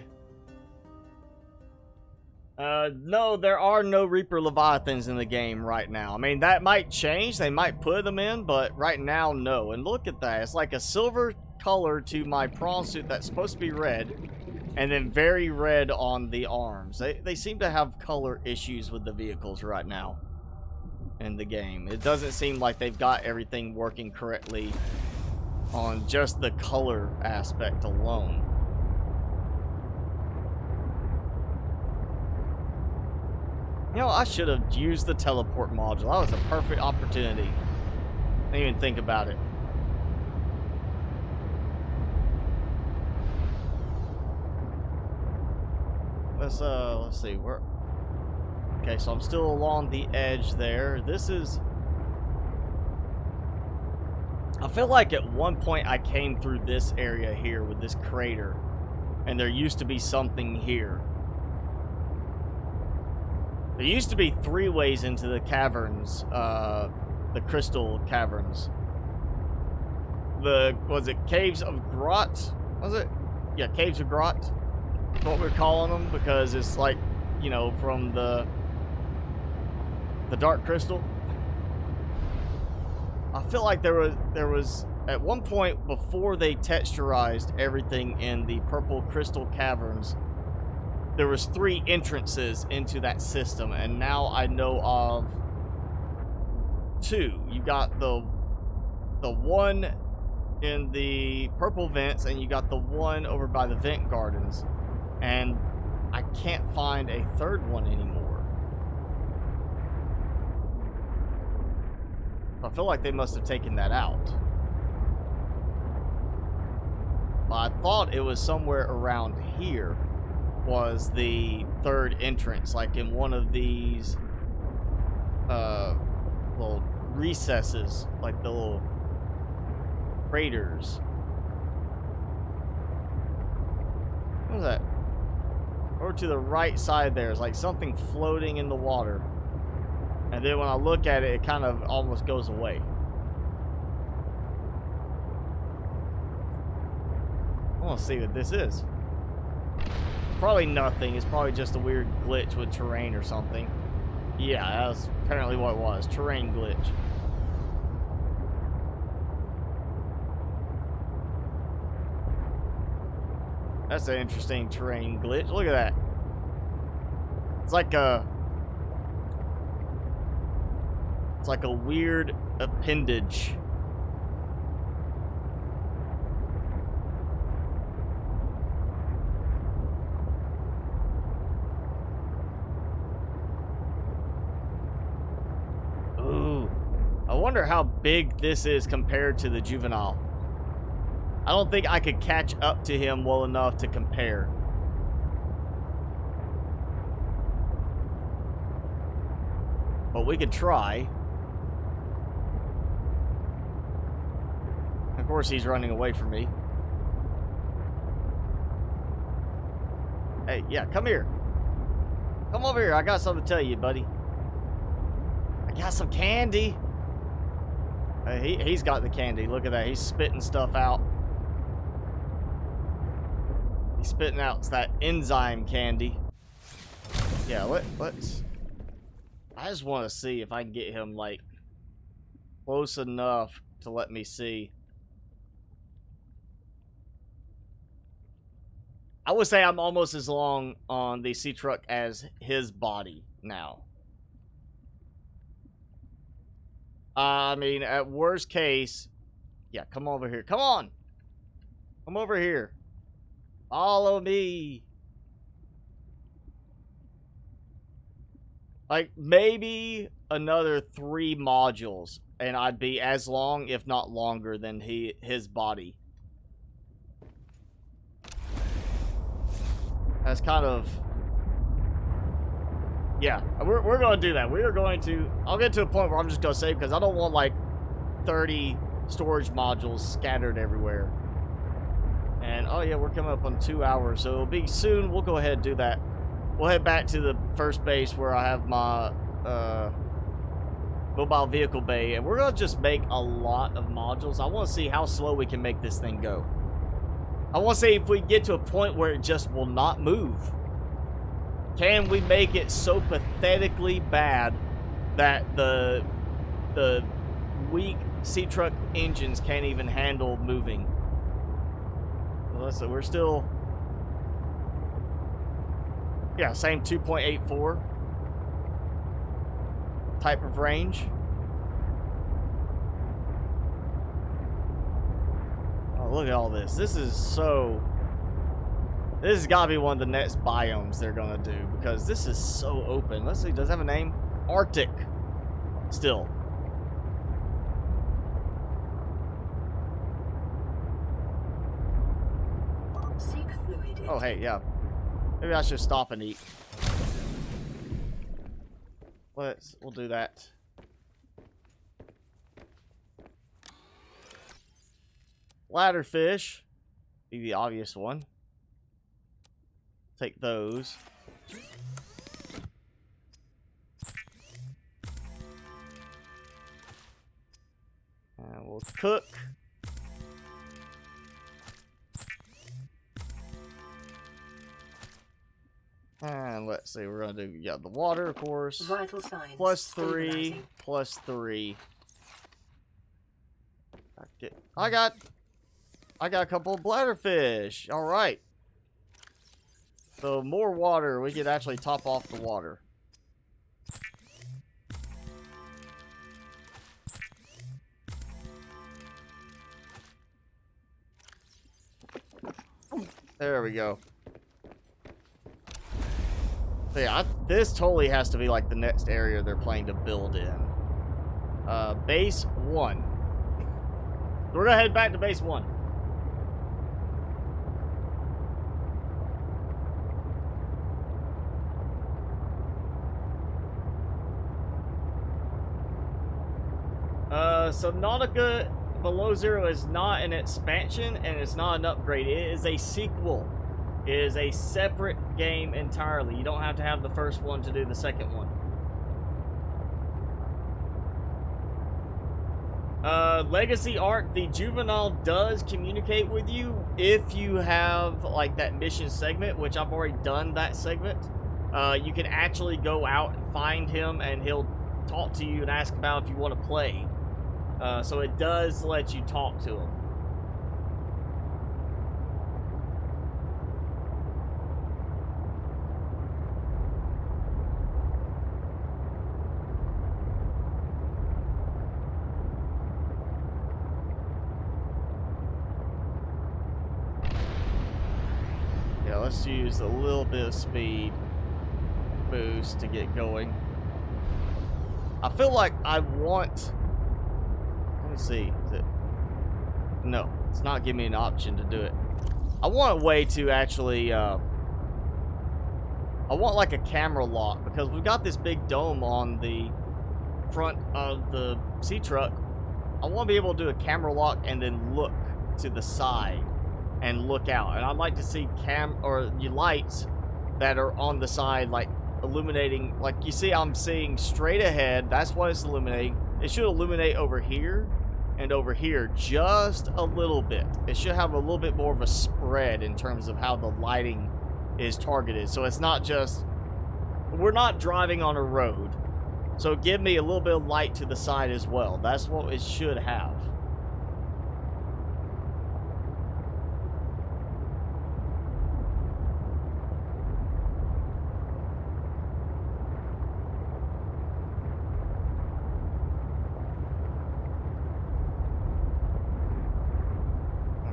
No, there are no Reaper Leviathans in the game right now. I mean, that might change. They might put them in, but right now, no. And look at that. It's like a silver color to my prawn suit that's supposed to be red, and then very red on the arms. They seem to have color issues with the vehicles right now in the game. It doesn't seem like they've got everything working correctly on just the color aspect alone. You know, I should have used the teleport module. That was a perfect opportunity. Didn't even think about it. Let's see. Okay, so I'm still along the edge there. This is... I feel like at one point I came through this area here with this crater, and there used to be something here. There used to be 3 ways into the caverns, the crystal caverns. Was it Caves of Grot? Was it? Yeah, Caves of Grot. That's what we're calling them, because it's like, you know, from the Dark Crystal. I feel like there was at one point before they texturized everything in the purple crystal caverns, there was 3 entrances into that system, and now I know of 2. You got the one in the purple vents, and you got the one over by the vent gardens, and I can't find a 3rd one anymore. I feel like they must have taken that out. But I thought it was somewhere around here was the 3rd entrance, like in one of these little recesses, like the little craters. What was that? Over to the right side there is like something floating in the water. And then when I look at it, it kind of almost goes away. I want to see what this is. Probably nothing. It's probably just a weird glitch with terrain or something. Yeah, that was apparently what it was. Terrain glitch. That's an interesting terrain glitch. Look at that. It's like a weird appendage. Ooh. I wonder how big this is compared to the juvenile. I don't think I could catch up to him well enough to compare. But we could try. Of course, he's running away from me. Hey, yeah, come here. Come over here. I got something to tell you, buddy. I got some candy. He's got the candy. Look at that. He's spitting stuff out. He's spitting out that enzyme candy. Yeah, let's... I just want to see if I can get him, like, close enough to let me see. I would say I'm almost as long on the Seatruck as his body now. I mean, at worst case... Yeah, come over here. Come on! Come over here. Follow me. Like, maybe another 3 modules, and I'd be as long, if not longer, than his body. That's kind of... Yeah, we're going to do that. We are going to... I'll get to a point where I'm just going to save, because I don't want, like, 30 storage modules scattered everywhere. And, oh yeah, we're coming up on 2 hours, so it'll be soon. We'll go ahead and do that. We'll head back to the first base where I have my mobile vehicle bay, and we're going to just make a lot of modules. I want to see how slow we can make this thing go. I want to see if we get to a point where it just will not move. Can we make it so pathetically bad that the weak Seatruck engines can't even handle moving? Well, listen, we're still... Yeah, same 2.84 type of range. Oh, look at all this. This is so... This has got to be one of the next biomes they're going to do, because this is so open. Let's see, does it have a name? Arctic. Still. Oh, hey, yeah. Maybe I should stop and eat. We'll do that. Ladderfish. Be the obvious one. Take those. And we'll cook. And let's see, we're gonna do, yeah, the water, of course. Vital signs. +3, +3. I got a couple of bladderfish. All right. So more water, we could actually top off the water. There we go. So yeah, this totally has to be like the next area they're planning to build in. Base 1. We're gonna head back to base 1. Subnautica Below Zero is not an expansion and it's not an upgrade. It is a sequel. It is a separate game entirely. You don't have to have the first one to do the second one. Legacy Arc, the Juvenile does communicate with you if you have like that mission segment, which I've already done that segment. You can actually go out and find him and he'll talk to you and ask about if you want to play. So it does let you talk to him. Yeah, let's use a little bit of speed boost to get going. I feel like I want... Let me see. Is it... No, it's not giving me an option to do it. I want a way to actually... I want like a camera lock, because we've got this big dome on the front of the Seatruck. I want to be able to do a camera lock and then look to the side and look out. And I'd like to see lights that are on the side, like illuminating. Like you see, I'm seeing straight ahead. That's what it's illuminating. It should illuminate over here and over here just a little bit. It should have a little bit more of a spread in terms of how the lighting is targeted. So it's not just, we're not driving on a road. So give me a little bit of light to the side as well. That's what it should have.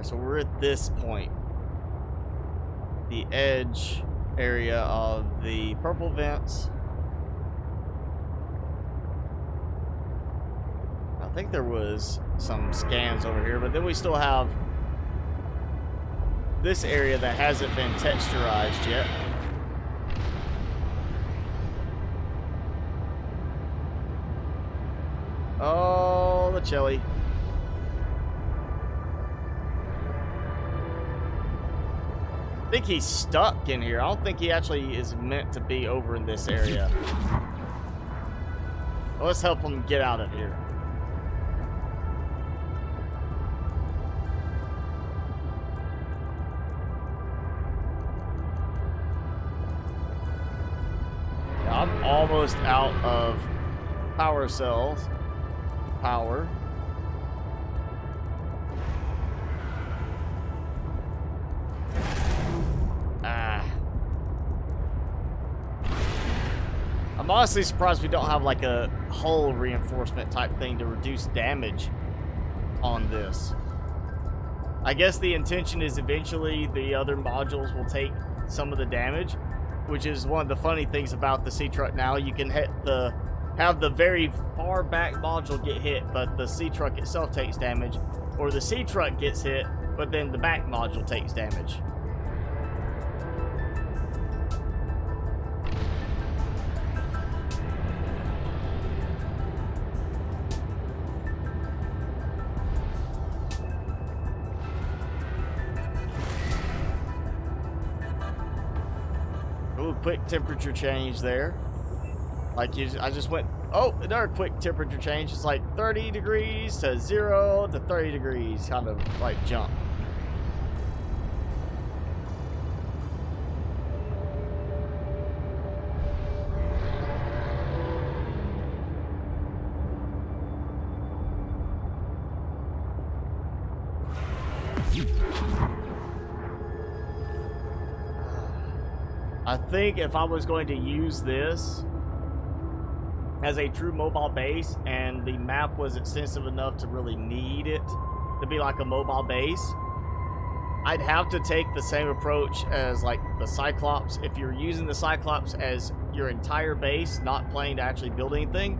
So we're at this point, the edge area of the purple vents. think there was some scans over here, but then we still have this area that hasn't been texturized yet. Oh, the chili. I think he's stuck in here. I don't think he actually is meant to be over in this area. Well, let's help him get out of here. I'm almost out of power cells. Power. I'm honestly surprised we don't have like a hull reinforcement type thing to reduce damage on this. I guess the intention is eventually the other modules will take some of the damage, which is one of the funny things about the Seatruck now. You can have the very far back module get hit, but the Seatruck itself takes damage, or the Seatruck gets hit, but then the back module takes damage. Quick temperature change there. Like I just went, oh, another quick temperature change. It's like 30 degrees to 0 to 30 degrees, kind of like jump. I think if I was going to use this as a true mobile base and the map was extensive enough to really need it to be like a mobile base, I'd have to take the same approach as like the Cyclops. If you're using the Cyclops as your entire base, not planning to actually build anything,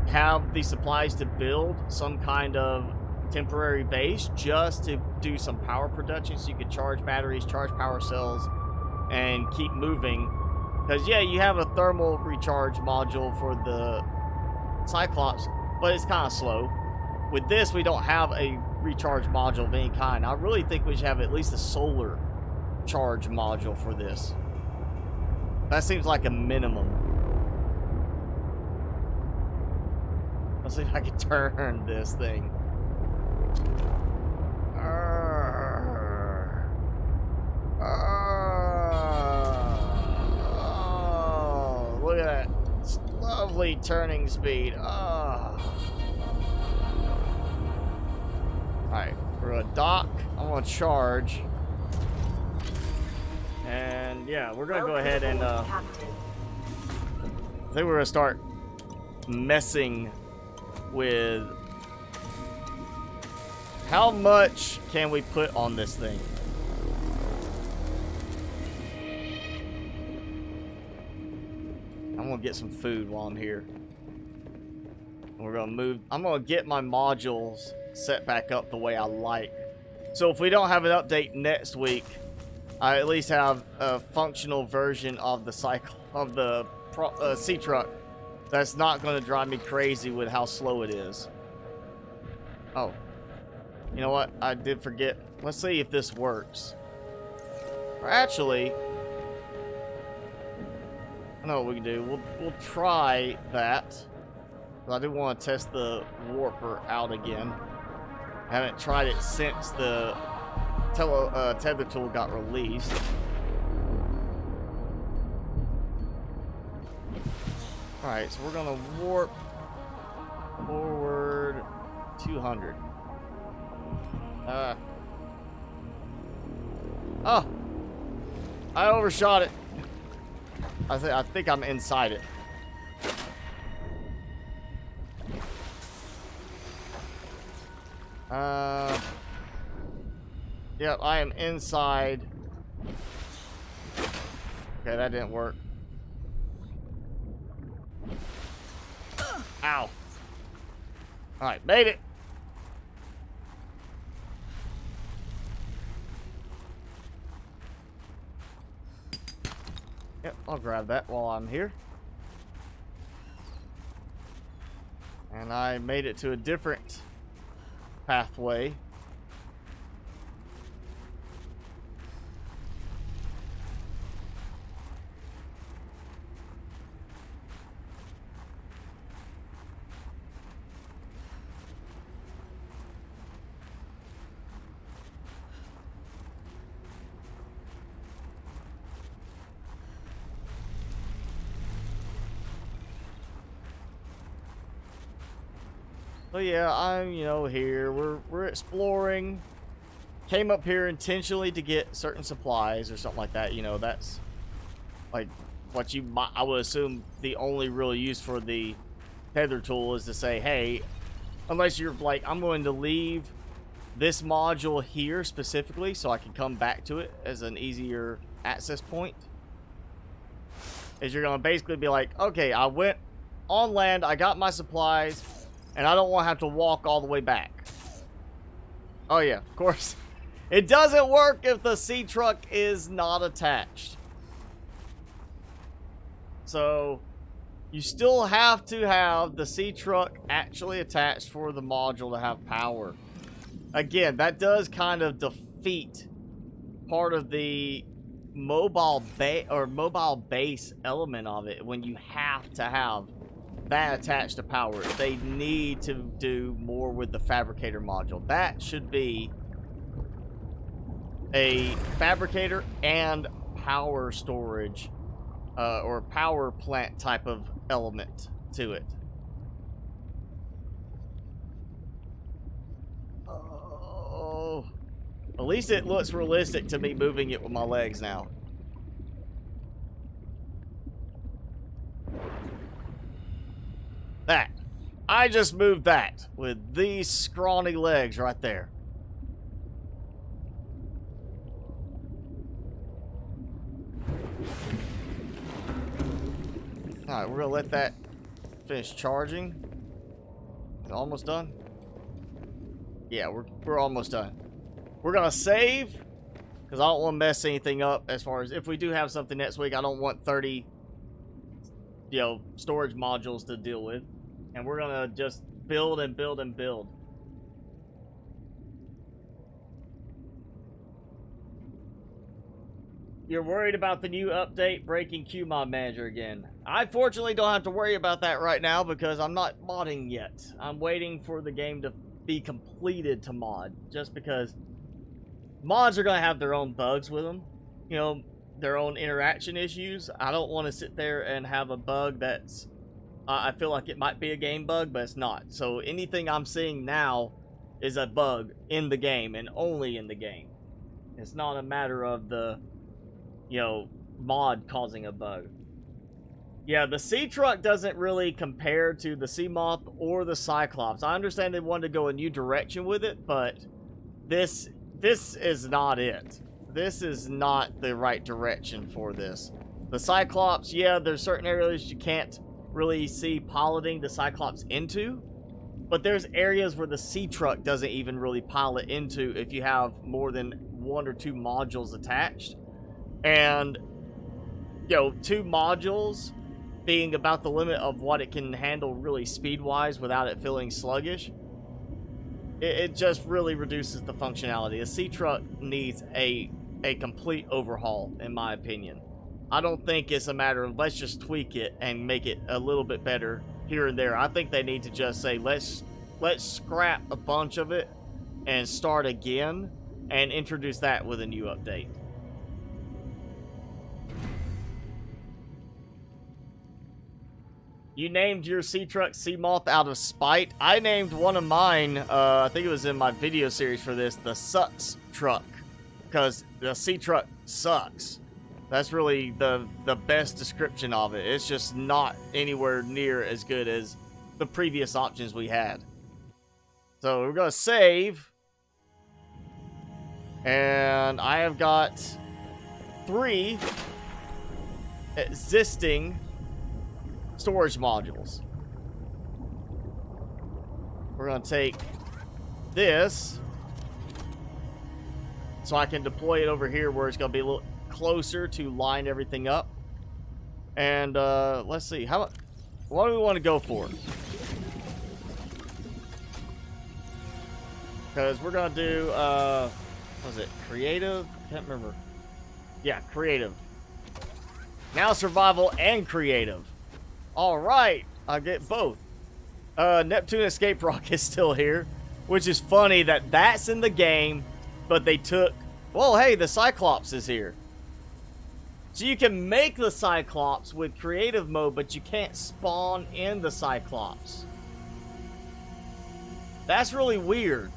have the supplies to build some kind of temporary base just to do some power production so you could charge batteries, charge power cells, and keep moving. Because yeah, you have a thermal recharge module for the Cyclops, but it's kind of slow. With this, we don't have a recharge module of any kind. I really think we should have at least a solar charge module for this. That seems like a minimum. Let's see if I can turn this thing. Oh, look at that. It's lovely turning speed. Alright, we're gonna dock. I'm gonna charge. And yeah, we're gonna go ahead and I think we're gonna start messing with how much can we put on this thing. I'm gonna get some food while I'm here. We're gonna move. I'm gonna get my modules set back up the way I like. So if we don't have an update next week, I at least have a functional version of the Seatruck that's not gonna drive me crazy with how slow it is. Oh, you know what? I did forget. Let's see if this works. Or actually, I know what we can do. We'll try that. I do want to test the warper out again. I haven't tried it since the tether tool got released. Alright, so we're gonna warp forward 200. Oh! I overshot it. I think I'm inside it. Yep, I am inside. Okay, that didn't work. Ow. Alright, made it. Yep, I'll grab that while I'm here. And I made it to a different pathway. So yeah, I'm, here. We're exploring. Came up here intentionally to get certain supplies or something like that. That's like what I would assume the only real use for the tether tool is to say, hey, unless you're like, I'm going to leave this module here specifically so I can come back to it as an easier access point. Is you're going to basically be like, okay, I went on land, I got my supplies, and I don't want to have to walk all the way back. Oh yeah, of course. It doesn't work if the Seatruck is not attached. So, you still have to have the Seatruck actually attached for the module to have power. Again, that does kind of defeat part of the mobile base element of it when you have to have that attached to power. They need to do more with the fabricator module. That should be a fabricator and power storage or power plant type of element to it. Oh, at least it looks realistic to me moving it with my legs now. That. I just moved that with these scrawny legs right there. Alright, we're gonna let that finish charging. Almost done? Yeah, we're almost done. We're gonna save, because I don't want to mess anything up as far as if we do have something next week. I don't want 30 storage modules to deal with. And we're gonna just build and build and build. You're worried about the new update breaking QMod Manager again. I fortunately don't have to worry about that right now because I'm not modding yet. I'm waiting for the game to be completed to mod. Just because mods are gonna have their own bugs with them. Their own interaction issues. I don't want to sit there and have a bug that's I feel like it might be a game bug, but it's not. So anything I'm seeing now is a bug in the game and only in the game. It's not a matter of the, mod causing a bug. Yeah, the Seatruck doesn't really compare to the Seamoth or the Cyclops. I understand they wanted to go a new direction with it, but this is not it. This is not the right direction for this. The Cyclops, yeah, there's certain areas you can't really see piloting the Cyclops into, but there's areas where the Seatruck doesn't even really pilot into if you have more than 1 or 2 modules attached. And 2 modules being about the limit of what it can handle really speed-wise without it feeling sluggish, it just really reduces the functionality. The Seatruck needs a complete overhaul, in my opinion. I don't think it's a matter of let's just tweak it and make it a little bit better here and there. I think they need to just say let's scrap a bunch of it and start again and introduce that with a new update. You named your Seatruck Seamoth out of spite. I named one of mine, I think it was in my video series for this, the Sucks Truck, because the Seatruck sucks. That's really the best description of it. It's just not anywhere near as good as the previous options we had. So we're going to save. And I have got 3 existing storage modules. we're going to take this so I can deploy it over here where it's going to be a little closer to line everything up. And let's see, what do we want to go for? Because we're going to do, what was it, creative? Can't remember. Yeah, creative. Now survival and creative. All right, I get both. Neptune Escape Rock is still here, which is funny that that's in the game, but they took... Well, hey, the Cyclops is here. So you can make the Cyclops with creative mode, but you can't spawn in the Cyclops. That's really weird.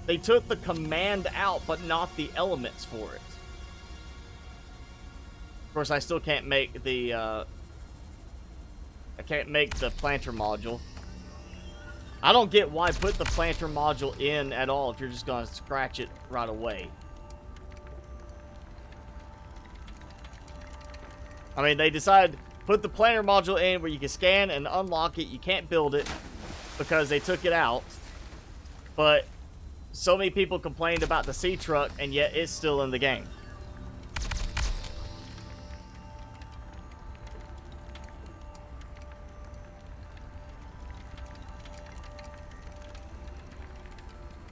They took the command out, but not the elements for it. Of course, I still can't make the... I can't make the planter module. I don't get why put the planter module in at all if you're just going to scratch it right away. I mean, they decided put the planter module in where you can scan and unlock it. You can't build it because they took it out. But so many people complained about the Seatruck, and yet it's still in the game.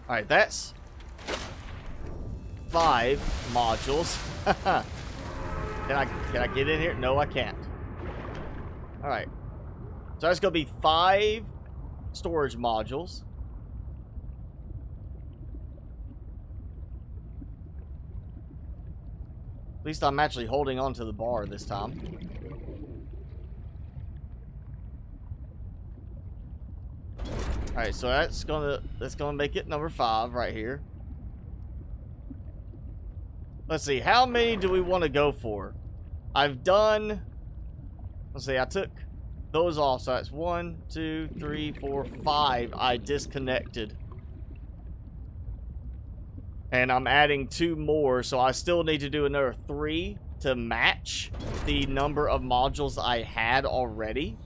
Alright, that's 5 modules. Can I get in here? No, I can't. Alright. So that's going to be 5 storage modules. At least I'm actually holding on to the bar this time. Alright, so that's gonna make it number 5 right here. Let's see, how many do we want to go for? I've done, let's see, I took those off, so that's 1, 2, 3, 4, 5 I disconnected. And I'm adding 2 more, so I still need to do another 3 to match the number of modules I had already.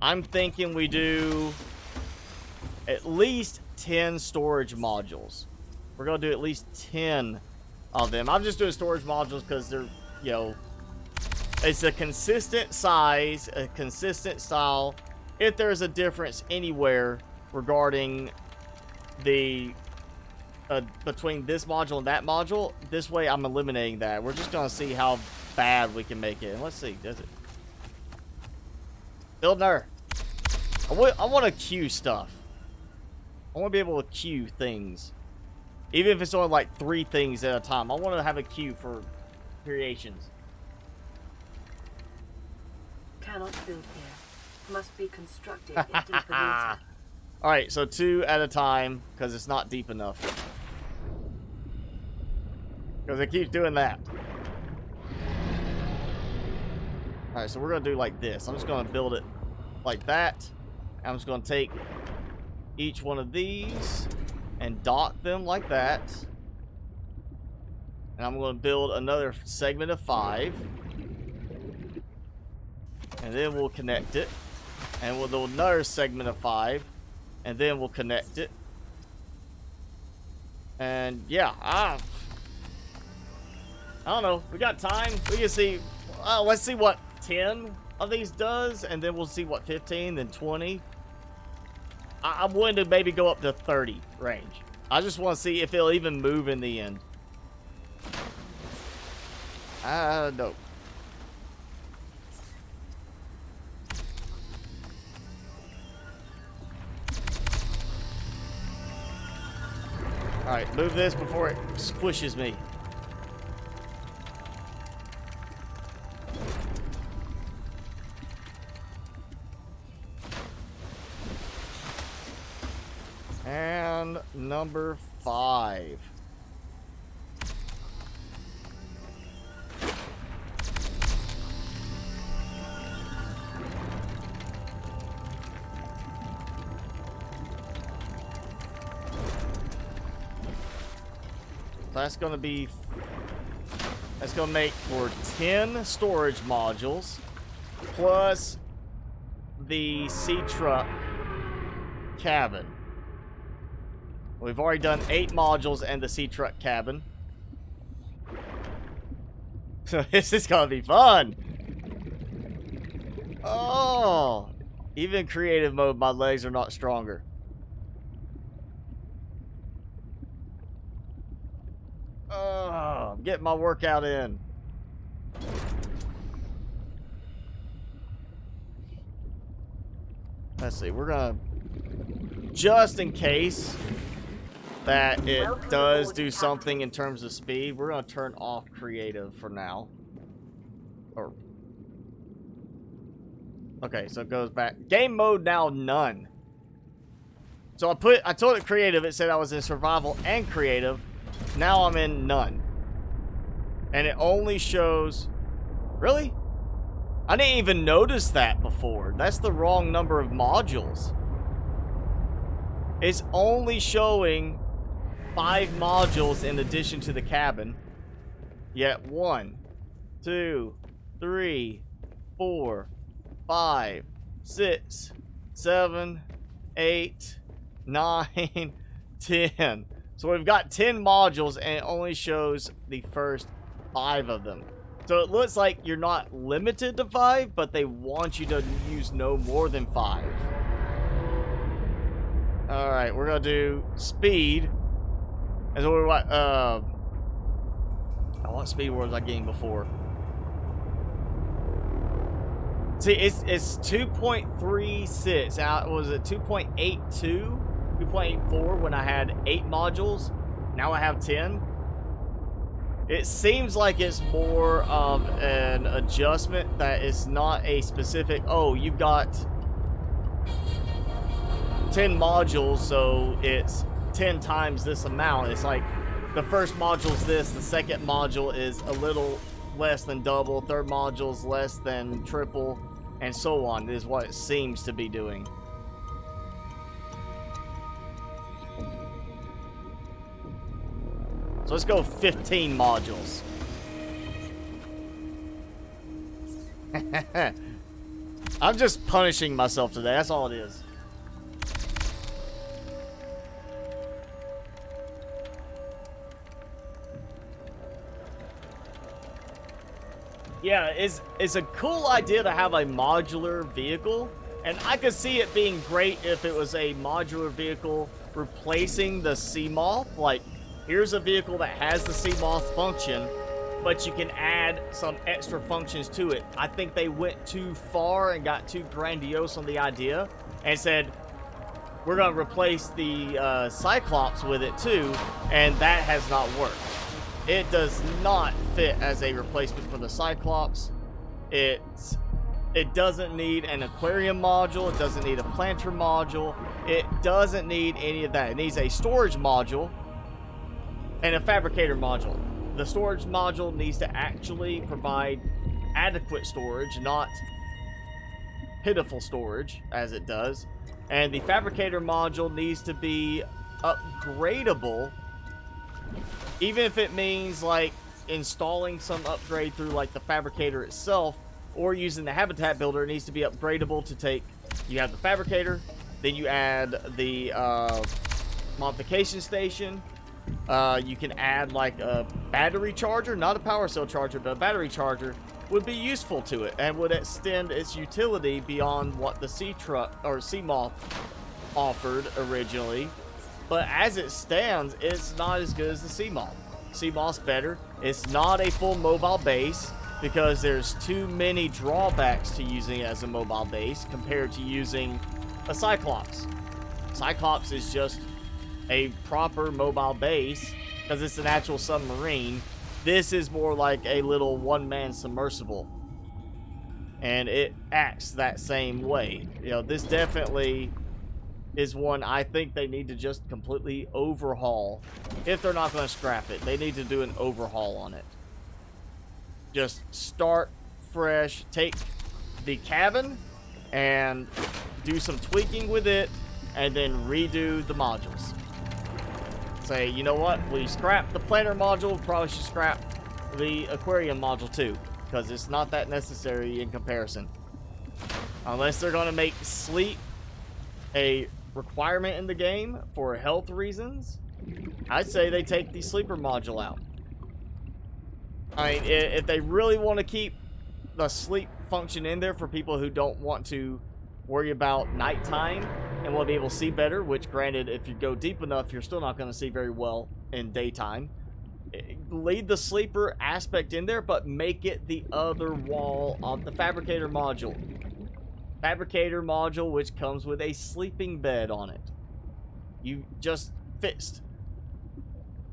I'm thinking we do at least 10 storage modules. We're going to do at least 10 of them. I'm just doing storage modules because they're, you know, it's a consistent size, a consistent style. If there's a difference anywhere regarding the between this module and that module, this way I'm eliminating that. We're just going to see how bad we can make it. And let's see, does it? Buildner. I want to queue stuff. I want to be able to queue things. Even if it's only like 3 things at a time. I want to have a queue for creations. Cannot build here. Must be constructed in deeper water. Alright, so 2 at a time, because it's not deep enough. Because it keeps doing that. Alright, so we're going to do like this. I'm just going to build it like that. I'm just going to take each one of these and dock them like that. And I'm going to build another segment of 5. And then we'll connect it. And we'll do another segment of 5. And then we'll connect it. And yeah, I don't know. We got time. We can see. Let's see what 10 of these does. And then we'll see what 15, then 20. I'm willing to maybe go up to 30 range. I just want to see if it'll even move in the end. No. Alright, move this before it squishes me. And number 5. That's going to make for 10 storage modules plus the Seatruck cabin. We've already done 8 modules and the Seatruck cabin. So this is gonna be fun. Oh, even creative mode, my legs are not stronger. Oh, I'm getting my workout in. Let's see, we're gonna, just in case that it does do something in terms of speed, we're gonna turn off creative for now. Or, okay, so it goes back. Game mode now none. So I told it creative, it said I was in survival and creative. Now I'm in none. And it only shows, really? I didn't even notice that before. That's the wrong number of modules. It's only showing 5 modules in addition to the cabin. Yet 1, 2, 3, 4, 5, 6, 7, 8, 9, 10. So we've got 10 modules and it only shows the first 5 of them. So it looks like you're not limited to 5, but they want you to use no more than 5. Alright, we're gonna do speed. And so we're what speed was I getting before? See, it's 2.36. Now, was it 2.82? 2.84 when I had 8 modules. Now I have 10. It seems like it's more of an adjustment that is not a specific, oh, you've got 10 modules, so it's 10 times this amount. It's like the first module is this, the second module is a little less than double, third module is less than triple, and so on, is what it seems to be doing. So let's go 15 modules. I'm just punishing myself today. That's all it is. Yeah, it's a cool idea to have a modular vehicle. And I could see it being great if it was a modular vehicle replacing the sea moth. Like, here's a vehicle that has the sea moth function, but you can add some extra functions to it. I think they went too far and got too grandiose on the idea and said, we're going to replace the Cyclops with it too, and that has not worked. It does not fit as a replacement for the Cyclops. It doesn't need an aquarium module. It doesn't need a planter module. It doesn't need any of that. It needs a storage module and a fabricator module. The storage module needs to actually provide adequate storage, not pitiful storage, as it does. And the fabricator module needs to be upgradable, even if it means like installing some upgrade through like the fabricator itself, or using the habitat builder. It needs to be upgradable to take, you have the fabricator, then you add the modification station. You can add like a battery charger, not a power cell charger, but a battery charger would be useful to it and would extend its utility beyond what the Seatruck or Sea Moth offered originally. But as it stands, it's not as good as the Sea Moth. Sea Moth's better. It's not a full mobile base because there's too many drawbacks to using it as a mobile base compared to using a Cyclops. Cyclops is just a proper mobile base because it's an actual submarine. This is more like a little one-man submersible, and it acts that same way. You know, this definitely is one I think they need to just completely overhaul. If they're not going to scrap it, they need to do an overhaul on it. Just start fresh, take the cabin and do some tweaking with it, and then redo the modules. Say, you know what, we scrap the planter module, probably should scrap the aquarium module too, because it's not that necessary in comparison. Unless they're going to make sleep a requirement in the game for health reasons, I'd say they take the sleeper module out. I mean, if they really want to keep the sleep function in there for people who don't want to worry about nighttime and want to be able to see better, which granted, if you go deep enough, you're still not going to see very well in daytime. Leave the sleeper aspect in there, but make it the other wall of the fabricator module. Fabricator module, which comes with a sleeping bed on it. You just fixed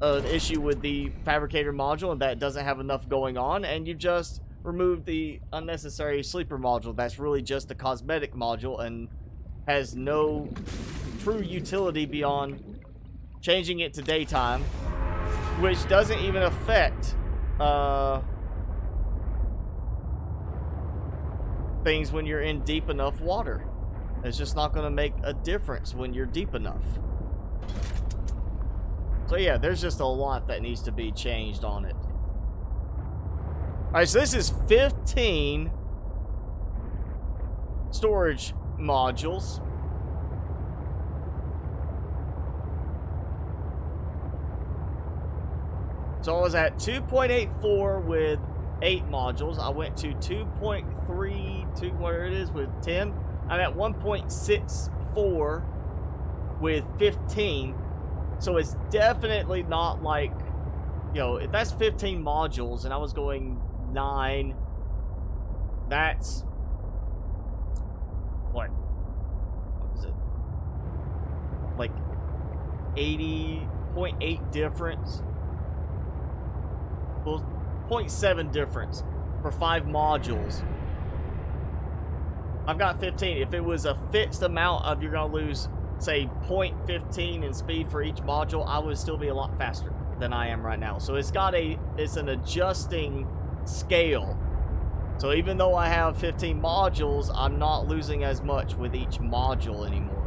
an issue with the fabricator module, and that doesn't have enough going on, and you just removed the unnecessary sleeper module. That's really just a cosmetic module and has no true utility beyond changing it to daytime, which doesn't even affect things when you're in deep enough water. It's just not going to make a difference when you're deep enough. So yeah, there's just a lot that needs to be changed on it. Alright, so this is 15 storage modules. So I was at 2.84 with 8 modules. I went to 2.32, whatever it is, with 10. I'm at 1.64 with 15. So it's definitely not like, you know, if that's 15 modules and I was going 9, that's what is it? Like 80.8 difference. Well, 0.7 difference for 5 modules. I've got 15. If it was a fixed amount of you're gonna lose, say, 0.15 in speed for each module, I would still be a lot faster than I am right now. So it's an adjusting scale. So even though I have 15 modules, I'm not losing as much with each module anymore.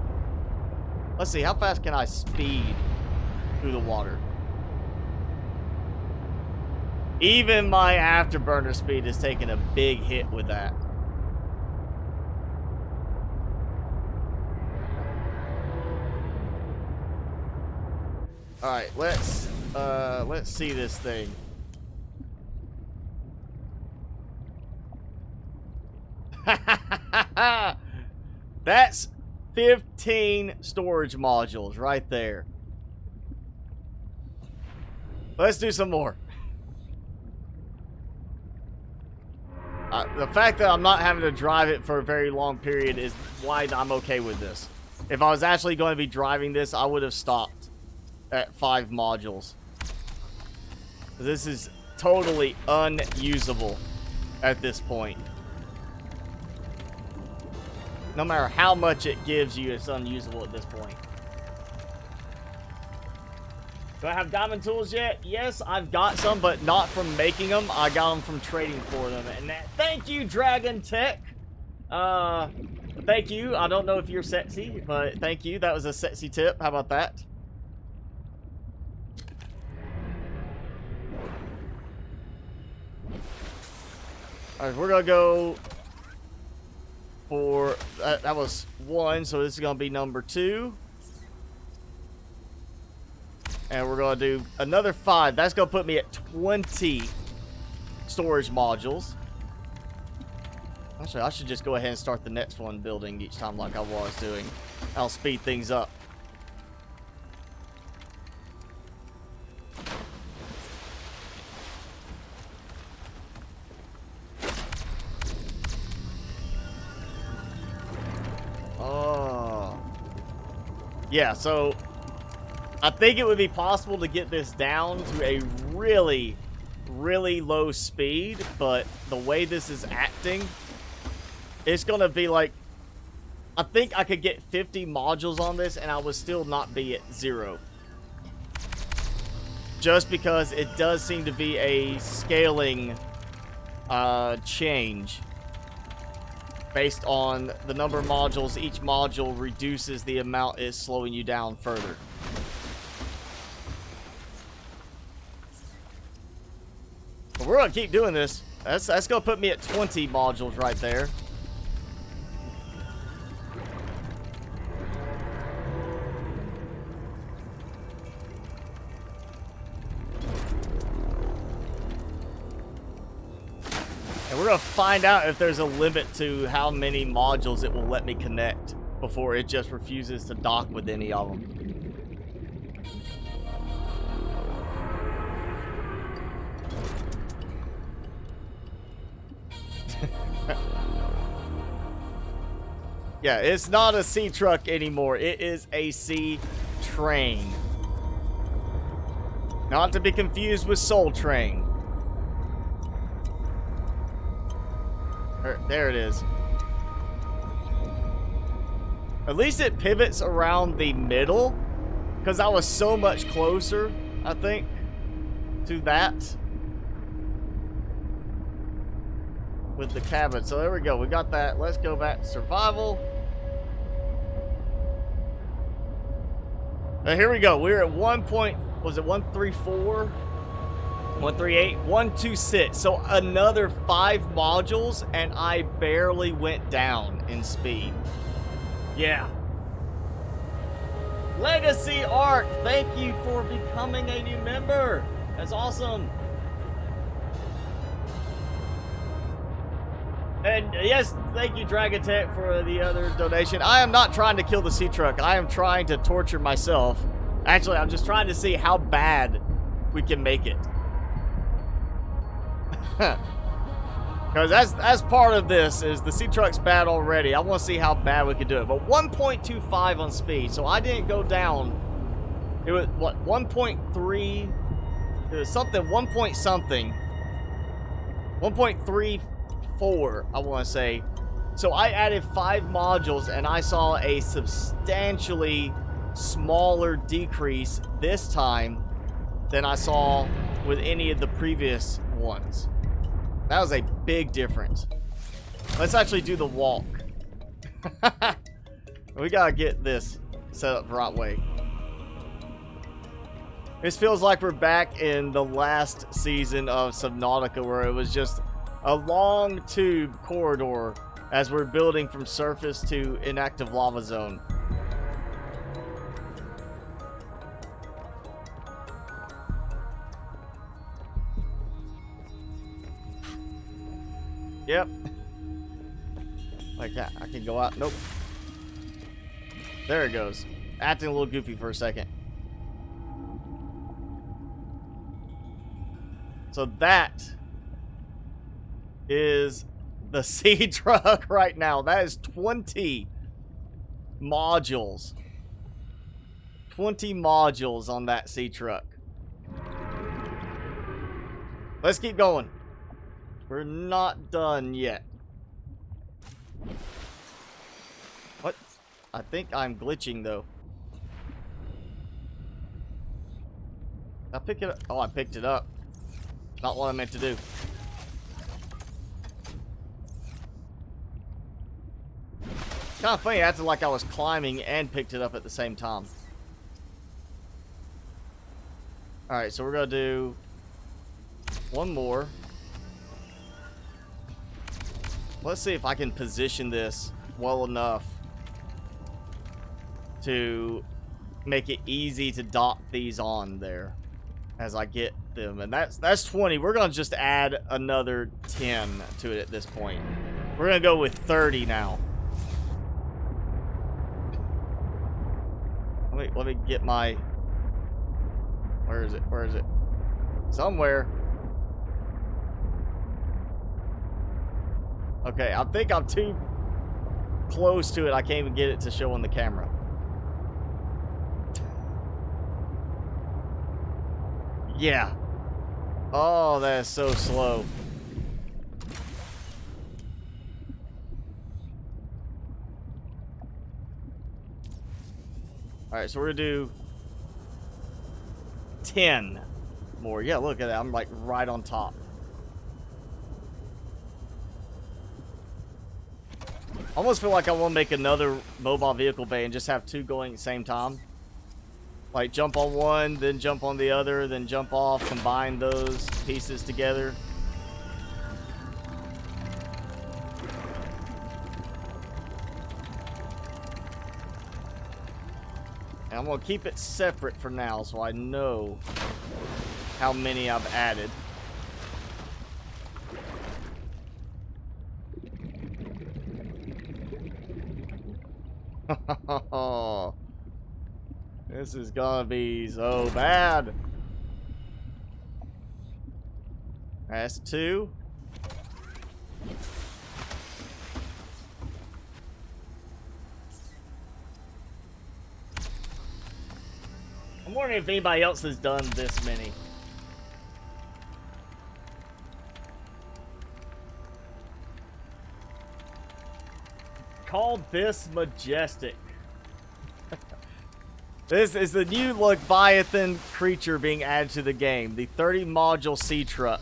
Let's see, how fast can I speed through the water? Even my afterburner speed is taking a big hit with that. All right, let's see this thing. That's 15 storage modules right there. Let's do some more. The fact that I'm not having to drive it for a very long period is why I'm okay with this. If I was actually going to be driving this, I would have stopped at 5 modules. This is totally unusable at this point. No matter how much it gives you, it's unusable at this point. Do I have diamond tools yet? Yes, I've got some, but not from making them. I got them from trading for them. And thank you, Dragon Tech. Thank you. I don't know if you're sexy, but thank you. That was a sexy tip. How about that? All right, we're gonna go for that was 1, so this is gonna be number 2. And we're going to do another 5. That's going to put me at 20 storage modules. Actually, I should just go ahead and start the next one building each time like I was doing. I'll speed things up. Oh. Yeah, so I think it would be possible to get this down to a really, really low speed, but the way this is acting, it's going to be like, I think I could get 50 modules on this and I would still not be at 0. Just because it does seem to be a scaling change based on the number of modules. Each module reduces the amount it's slowing you down further. But we're gonna keep doing this. That's gonna put me at 20 modules right there. we're gonna find out if there's a limit to how many modules it will let me connect before it just refuses to dock with any of them. Yeah, it's not a Seatruck anymore. It is a SeaTrain. Not to be confused with Soul Train. There it is. At least it pivots around the middle, because I was so much closer, I think, to that with the cabin. So there we go. We got that. Let's go back to survival. Now here we go. We're at 1.134? 138? 126. So another 5 modules, and I barely went down in speed. Yeah. Legacy Arc, thank you for becoming a new member. That's awesome. And yes, thank you, Dragon Tech, for the other donation. I am not trying to kill the Seatruck. I am trying to torture myself. Actually, I'm just trying to see how bad we can make it. Because that's part of this, is the Seatruck's bad already. I want to see how bad we can do it. But 1.25 on speed, so I didn't go down. It was, what, 1.3? It was something, 1 point something. 1.34, I want to say. So I added 5 modules, and I saw a substantially smaller decrease this time than I saw with any of the previous ones. That was a big difference. Let's actually do the walk. We gotta get this set up the right way. This feels like we're back in the last season of Subnautica, where it was just a long tube corridor as we're building from surface to inactive lava zone. Yep. Like that. I can go out. Nope. There it goes. Acting a little goofy for a second. So that is the Seatruck right now. That is 20 modules. 20 modules on that Seatruck. Let's keep going. We're not done yet. What? I think I'm glitching though. I pick it up. Oh, I picked it up. Not what I meant to do. Kind of funny, I acted like I was climbing and picked it up at the same time. Alright, so we're gonna do one more. Let's see if I can position this well enough to make it easy to dock these on there as I get them. And that's 20. We're going to just add another 10 to it at this point. We're going to go with 30 now. Let me get my... Where is it? Where is it? Somewhere. Okay, I think I'm too close to it. I can't even get it to show on the camera. Yeah. Oh, that is so slow. Alright, so we're gonna do 10 more. Yeah, look at that. I'm like right on top. I almost feel like I want to make another mobile vehicle bay and just have 2 going at the same time. Like jump on one, then jump on the other, then jump off, combine those pieces together. And I'm going to keep it separate for now so I know how many I've added. This is gonna be so bad. That's 2. I'm wondering if anybody else has done this many. Called this majestic. This is the new Leviathan creature being added to the game. The 30 module Seatruck.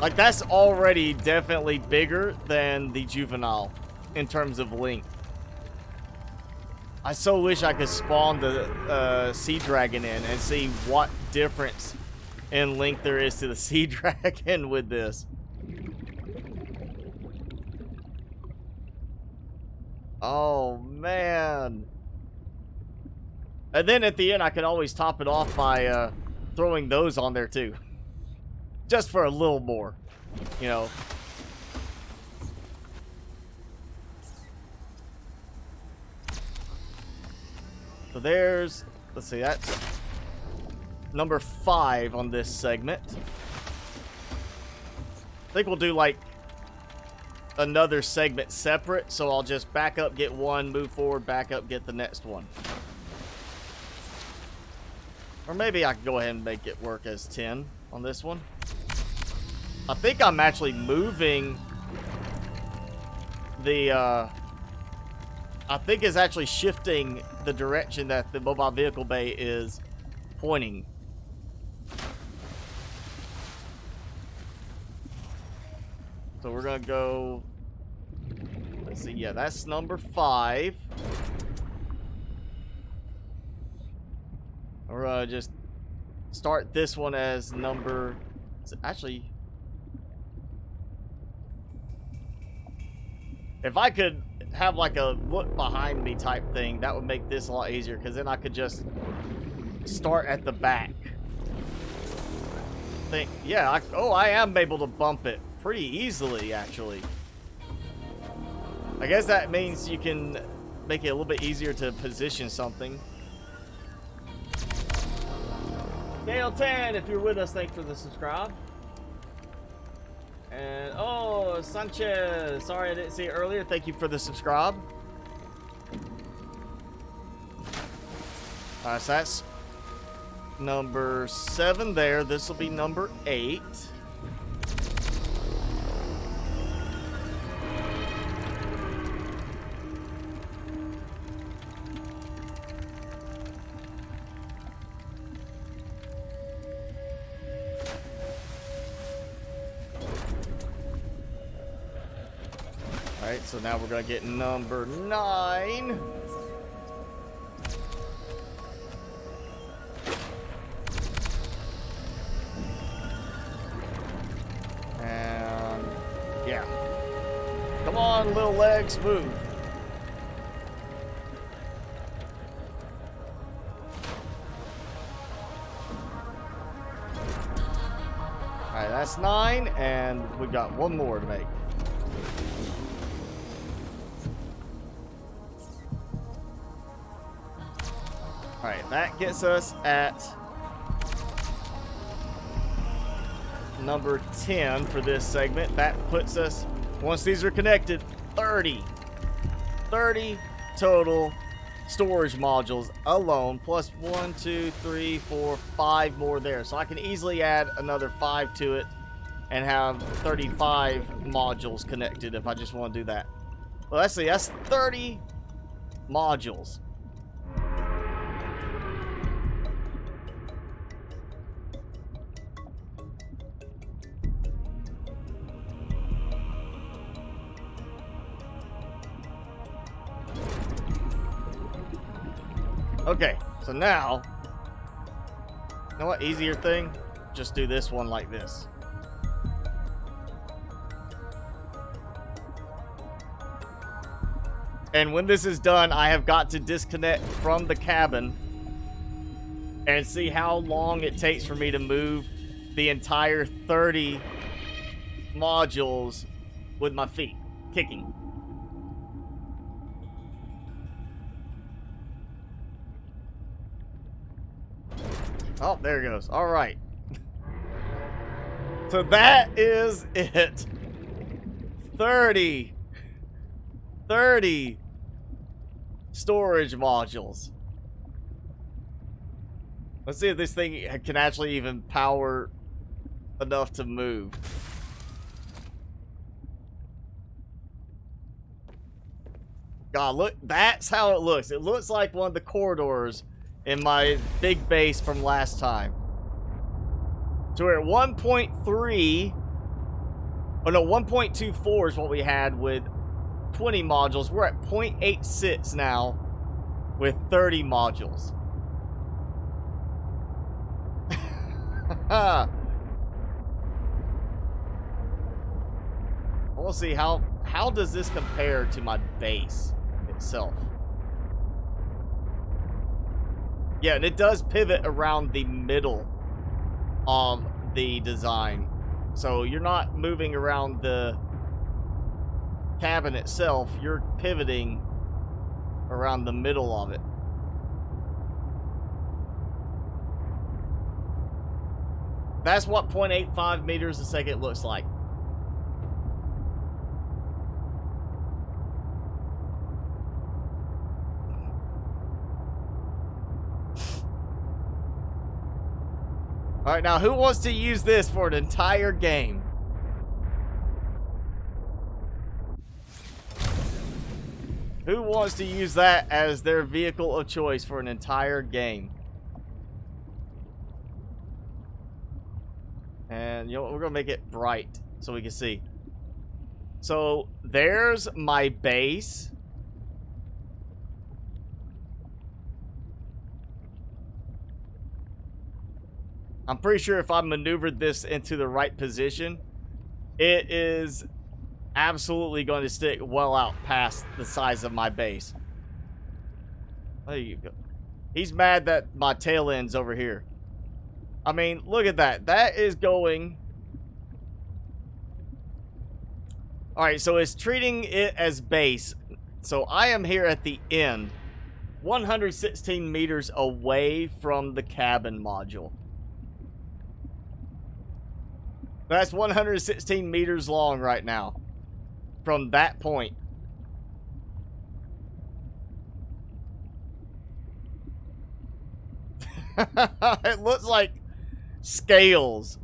Like, that's already definitely bigger than the juvenile in terms of length. I so wish I could spawn the sea dragon in and see what difference in length there is to the sea dragon with this. Oh man. And then at the end I could always top it off by throwing those on there too. Just for a little more, you know. So there's, let's see, that's number 5 on this segment. I think we'll do like another segment separate, so I'll just back up, get one, move forward, back up, get the next one. Or maybe I can go ahead and make it work as 10 on this one. I think I'm actually moving the, I think it's actually shifting the direction that the mobile vehicle bay is pointing. So we're gonna go, let's see, yeah, that's number 5. We're gonna just start this one as number, actually, if I could have like a look behind me type thing, that would make this a lot easier, because then I could just start at the back. Think, yeah, I am able to bump it pretty easily, actually. I guess that means you can make it a little bit easier to position something. Dale 10, if you're with us, thanks for the subscribe. And oh, Sanchez, sorry I didn't see it earlier. Thank you for the subscribe. Alright, so that's number 7 there. This will be number 8. Alright, so now we're gonna get number 9. And yeah. Come on, little legs, move. Alright, that's 9, and we've got one more to make. Alright, that gets us at number 10 for this segment. That puts us, once these are connected, 30 total storage modules alone, plus 1, 2, 3, 4, 5 more there. So I can easily add another 5 to it and have 35 modules connected if I just want to do that. Well, let's see, that's 30 modules. Okay, so now, you know what, easier thing? Just do this one like this. And when this is done, I have got to disconnect from the cabin and see how long it takes for me to move the entire 30 modules with my feet, kicking. Oh, there it goes. All right. So that is it. 30 storage modules. Let's see if this thing can actually even power enough to move. God, look, that's how it looks. It looks like one of the corridors in my big base from last time. So we're at 1.3. Oh no, 1.24 is what we had with 20 modules. We're at 0.86 now with 30 modules. We'll see how does this compare to my base itself. Yeah, and it does pivot around the middle of the design. So you're not moving around the cabin itself, you're pivoting around the middle of it. That's what 0.85 meters a second looks like. Alright, now who wants to use this for an entire game? Who wants to use that as their vehicle of choice for an entire game? And, you know what, we're going to make it bright so we can see. So, there's my base. I'm pretty sure if I maneuvered this into the right position, it is absolutely going to stick well out past the size of my base. There you go. He's mad that my tail end's over here. I mean, look at that. That is going... Alright, so it's treating it as base. So I am here at the end, 116 meters away from the cabin module. That's 116 meters long right now. From that point. It looks like scales.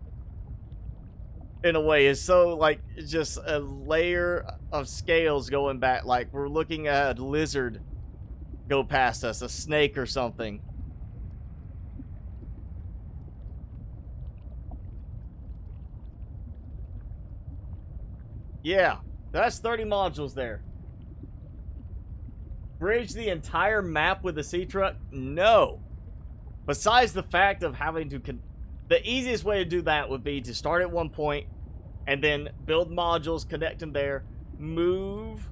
In a way. It's so like just a layer of scales going back. Like we're looking at a lizard go past us. A snake or something. Yeah, that's 30 modules there. Bridge the entire map with the Seatruck? No. Besides the fact of having to... The easiest way to do that would be to start at one point and then build modules, connect them there, move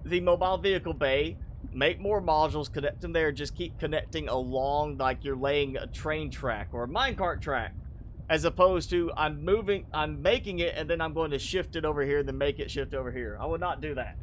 the mobile vehicle bay, make more modules, connect them there, just keep connecting along like you're laying a train track or a minecart track. As opposed to, I'm making it, and then I'm going to shift it over here, then make it shift over here. I would not do that.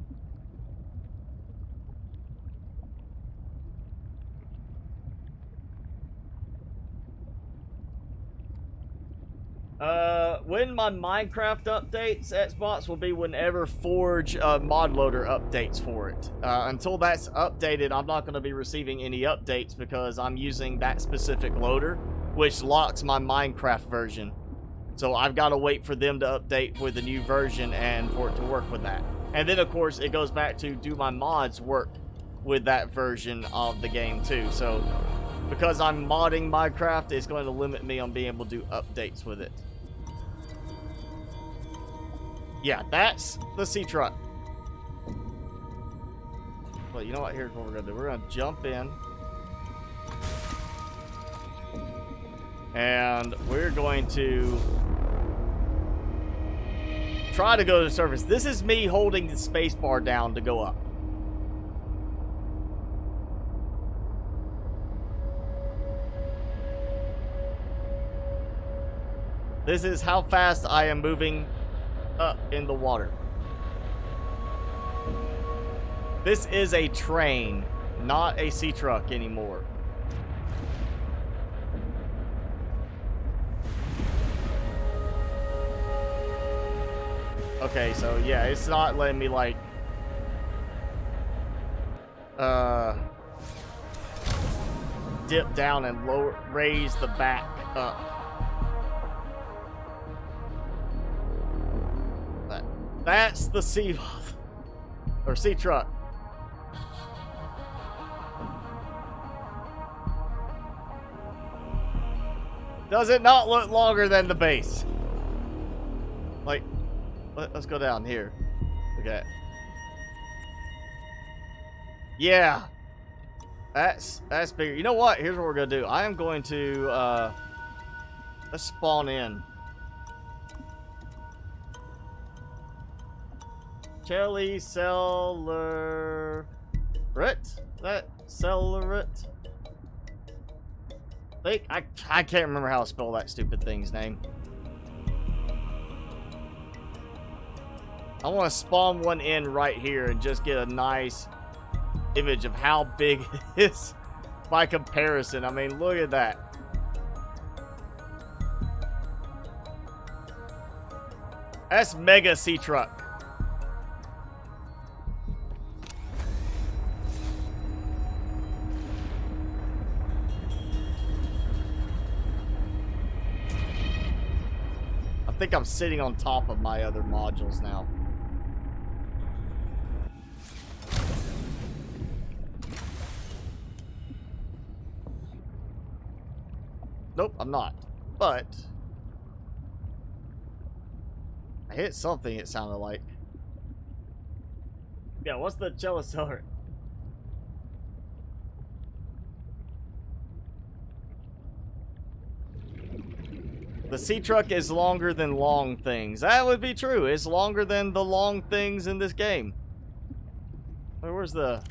When my Minecraft updates, Xbox will be whenever Forge mod loader updates for it. Until that's updated, I'm not going to be receiving any updates because I'm using that specific loader, which locks my Minecraft version. So I've got to wait for them to update with the new version and for it to work with that. And then, of course, it goes back to do my mods work with that version of the game too. So because I'm modding Minecraft, it's going to limit me on being able to do updates with it. Yeah, that's the Seatruck. Well, you know what? Here's what we're going to do. We're going to jump in. And we're going to try to go to the surface. This is me holding the space bar down to go up. This is how fast I am moving up in the water. This is a train, not a Seatruck anymore. Okay, so yeah, it's not letting me like dip down and raise the back up. That's the sea or Seatruck. Does it not look longer than the base? Like, let's go down here. Okay. Yeah. That's bigger. You know what? Here's what we're gonna do. I am going to let's spawn in. Chelly Cellaret? That Cellaret? I can't remember how to spell that stupid thing's name. I want to spawn one in right here and just get a nice image of how big it is by comparison. I mean, look at that. That's mega Seatruck. I think I'm sitting on top of my other modules now. Nope, I'm not. But I hit something, it sounded like. Yeah, what's the Chellisaur? The Seatruck is longer than long things. That would be true. It's longer than the long things in this game. Where's the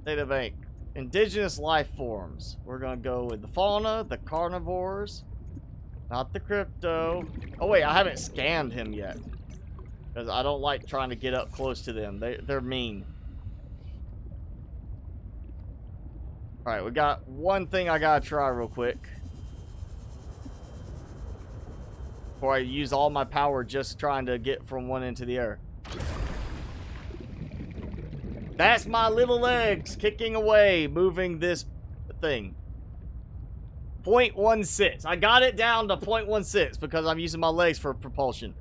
data bank? Indigenous life forms. We're gonna go with the fauna, the carnivores, not the crypto. Oh wait, I haven't scanned him yet because I don't like trying to get up close to them. They're mean. All right, we got one thing I gotta try real quick before I use all my power just trying to get from one into the air. That's my little legs kicking away, moving this thing. 0.16. I got it down to 0.16 because I'm using my legs for propulsion.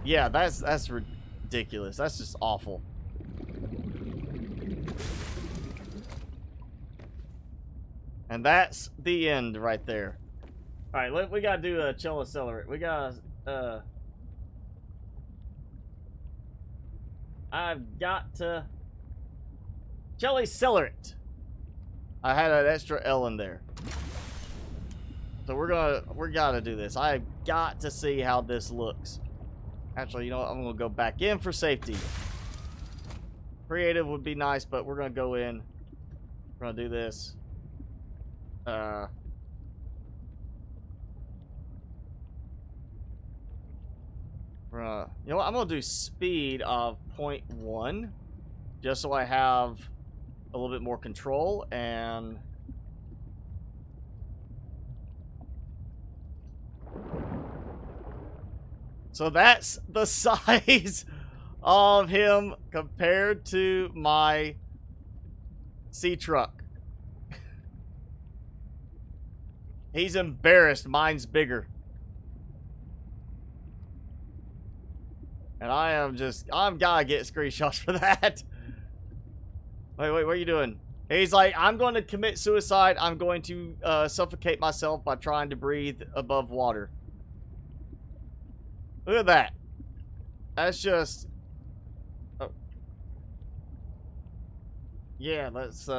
Yeah, that's ridiculous. That's just awful. And that's the end right there. All right, we gotta do a chill accelerate. We gotta I've got to Jelly Cellaret. I had an extra L in there. So we're gotta do this. I've got to see how this looks. Actually, you know what? I'm gonna go back in for safety. Creative would be nice, but we're gonna go in. We're gonna do this. You know what? I'm gonna do speed of 0.1 just so I have a little bit more control. And so that's the size of him compared to my Seatruck. He's embarrassed. Mine's bigger. And I'm gotta get screenshots for that. Wait, what are you doing? He's like, I'm going to commit suicide. I'm going to suffocate myself by trying to breathe above water. Look at that. That's just... Oh. Yeah, let's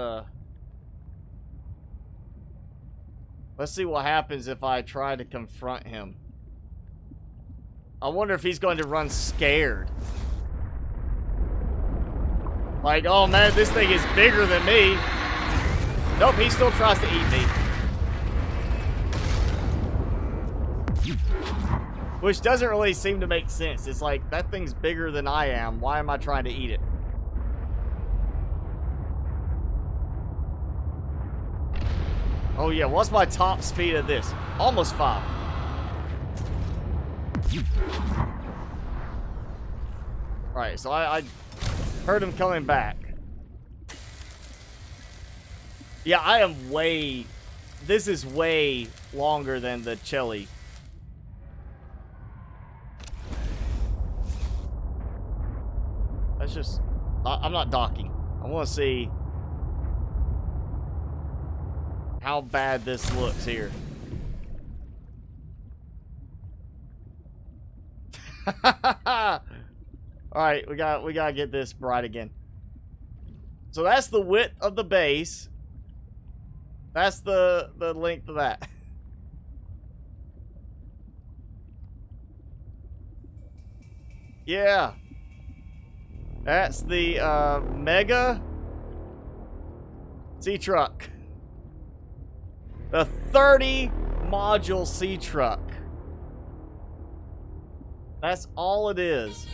see what happens if I try to confront him. I wonder if he's going to run scared. Like, oh man, this thing is bigger than me. Nope, he still tries to eat me. Which doesn't really seem to make sense. It's like, that thing's bigger than I am. Why am I trying to eat it? Oh yeah, what's my top speed of this? Almost 5. Alright, so I heard him coming back. Yeah, I am way... This is way longer than the Chelly. That's just... I'm not docking. I want to see how bad this looks here. Alright, we gotta get this bright again. So that's the width of the base. That's the length of that. Yeah. That's the Mega Seatruck. The 30 module Seatruck. That's all it is.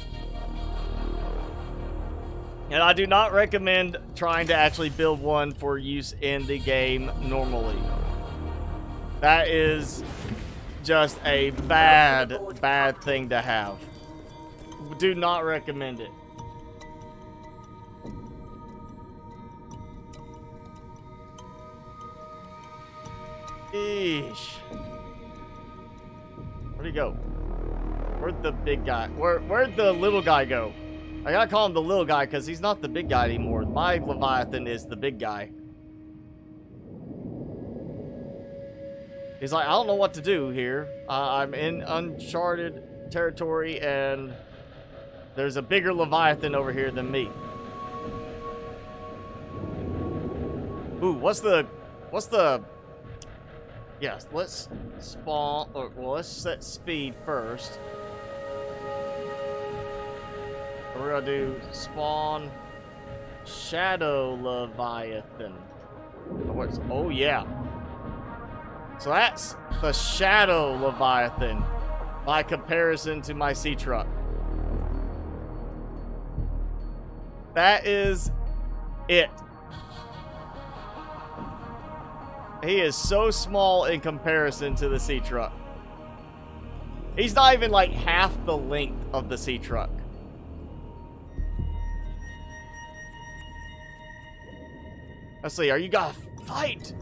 And I do not recommend trying to actually build one for use in the game normally. That is just a bad thing to have. Do not recommend it. Eesh. Where'd he go? Where'd the big guy? Where'd the little guy go? I gotta call him the little guy because he's not the big guy anymore. My Leviathan is the big guy. He's like, I don't know what to do here. I'm in uncharted territory and there's a bigger Leviathan over here than me. Ooh, what's the... Yes, let's spawn... well, let's set speed first. We're gonna do spawn Shadow Leviathan. Oh yeah. So that's the Shadow Leviathan by comparison to my Seatruck. That is it. He is so small in comparison to the Seatruck. He's not even like half the length of the Seatruck. Let's see, are you gonna fight?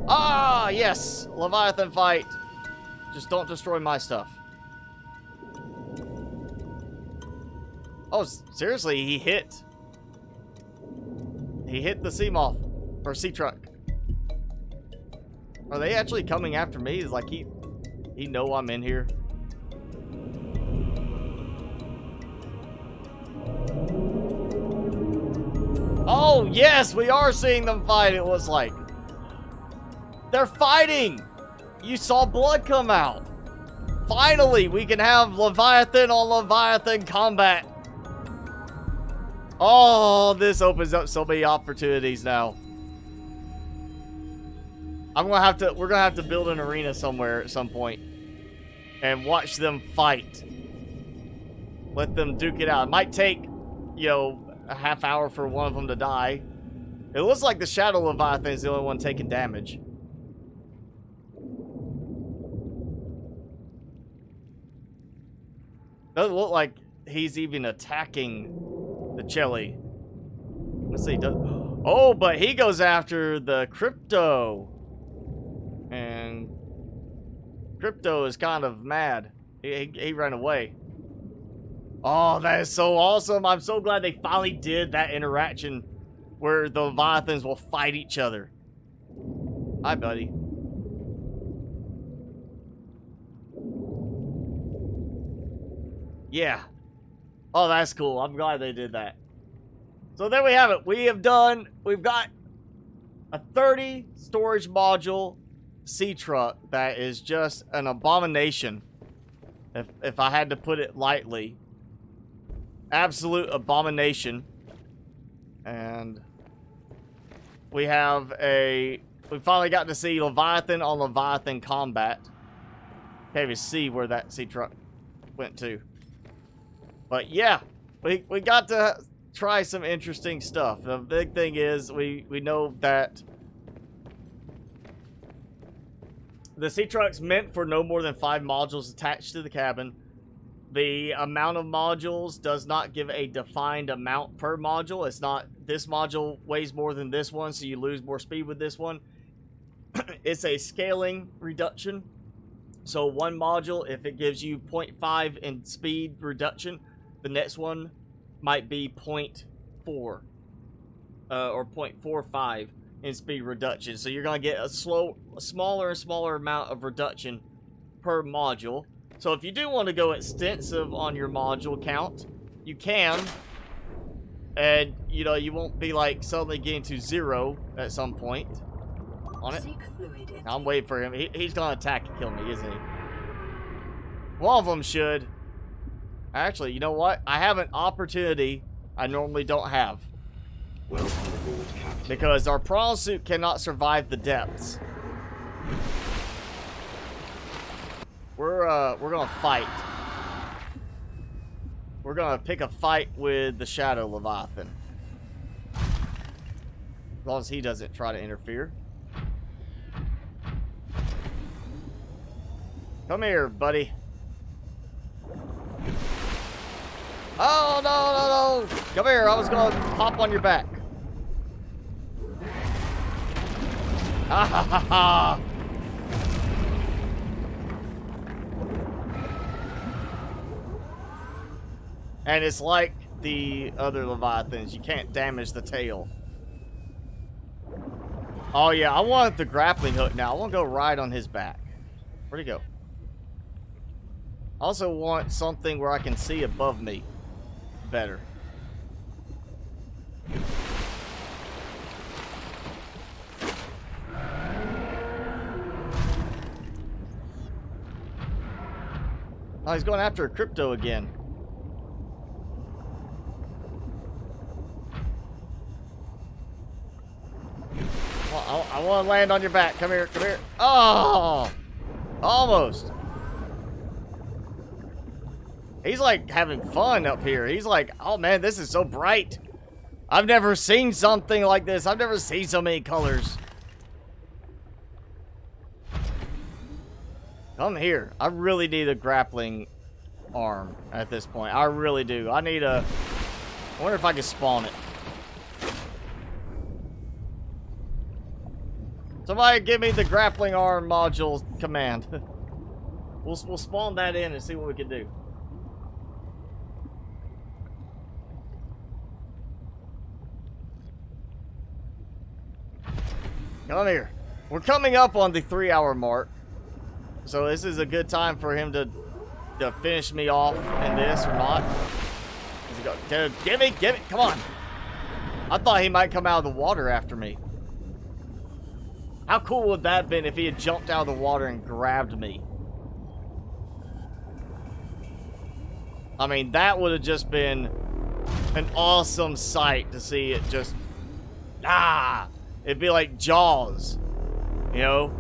Ah, yes! Leviathan fight. Just don't destroy my stuff. Oh, seriously, he hit the Seamoth. Or Seatruck. Are they actually coming after me? Is like he know I'm in here? Oh, yes, we are seeing them fight, it looks like. They're fighting! You saw blood come out. Finally, we can have Leviathan on Leviathan combat. Oh, this opens up so many opportunities now. We're gonna have to build an arena somewhere at some point and watch them fight. Let them duke it out. It might take, you know, a half hour for one of them to die. It looks like the Shadow Leviathan is the only one taking damage. Doesn't look like he's even attacking the Chelly. Let's see. Oh, but he goes after the Crypto. And Crypto is kind of mad. He ran away. Oh, that is so awesome. I'm so glad they finally did that interaction where the Leviathans will fight each other. Hi, buddy. Yeah. Oh, that's cool. I'm glad they did that. So there we have it. We've got a 30 storage module Seatruck that is just an abomination. If I had to put it lightly. Absolute abomination. And we finally got to see Leviathan on Leviathan combat. Can't even see where that Seatruck went to. But yeah, we got to try some interesting stuff. The big thing is we know that The Seatruck's meant for no more than 5 modules attached to the cabin. The amount of modules does not give a defined amount per module. It's not, this module weighs more than this one, so you lose more speed with this one. It's a scaling reduction. So one module, if it gives you 0.5 in speed reduction, the next one might be 0.4 or 0.45 in speed reduction. So you're going to get a smaller and smaller amount of reduction per module. So if you do want to go extensive on your module count, you can. And, you know, you won't be like suddenly getting to 0 at some point on it. I'm waiting for him. He's going to attack and kill me, isn't he? One of them should. Actually, you know what? I have an opportunity I normally don't have. Welcome aboard, Captain. Because our prawn suit cannot survive the depths. We're gonna fight. We're gonna pick a fight with the Shadow Leviathan. As long as he doesn't try to interfere. Come here, buddy. Oh, no, no, no. Come here. I was gonna hop on your back. Ha ha ha ha. And it's like the other Leviathans. You can't damage the tail. Oh, yeah. I want the grappling hook now. I want to go ride on his back. Where'd he go? I also want something where I can see above me better. Oh, he's going after a crypto again. Well, I want to land on your back. Come here, come here. Oh! Almost. He's like having fun up here. He's like, oh man, this is so bright. I've never seen something like this. I've never seen so many colors. Come here. I really need a grappling arm at this point. I really do. I need a... I wonder if I can spawn it. Somebody give me the grappling arm module command. We'll spawn that in and see what we can do. Come here. We're coming up on the 3-hour mark. So this is a good time for him to finish me off in this or not. Give me, come on. I thought he might come out of the water after me. How cool would that have been if he had jumped out of the water and grabbed me? I mean, that would have just been an awesome sight to see it just... Ah! It'd be like Jaws. You know?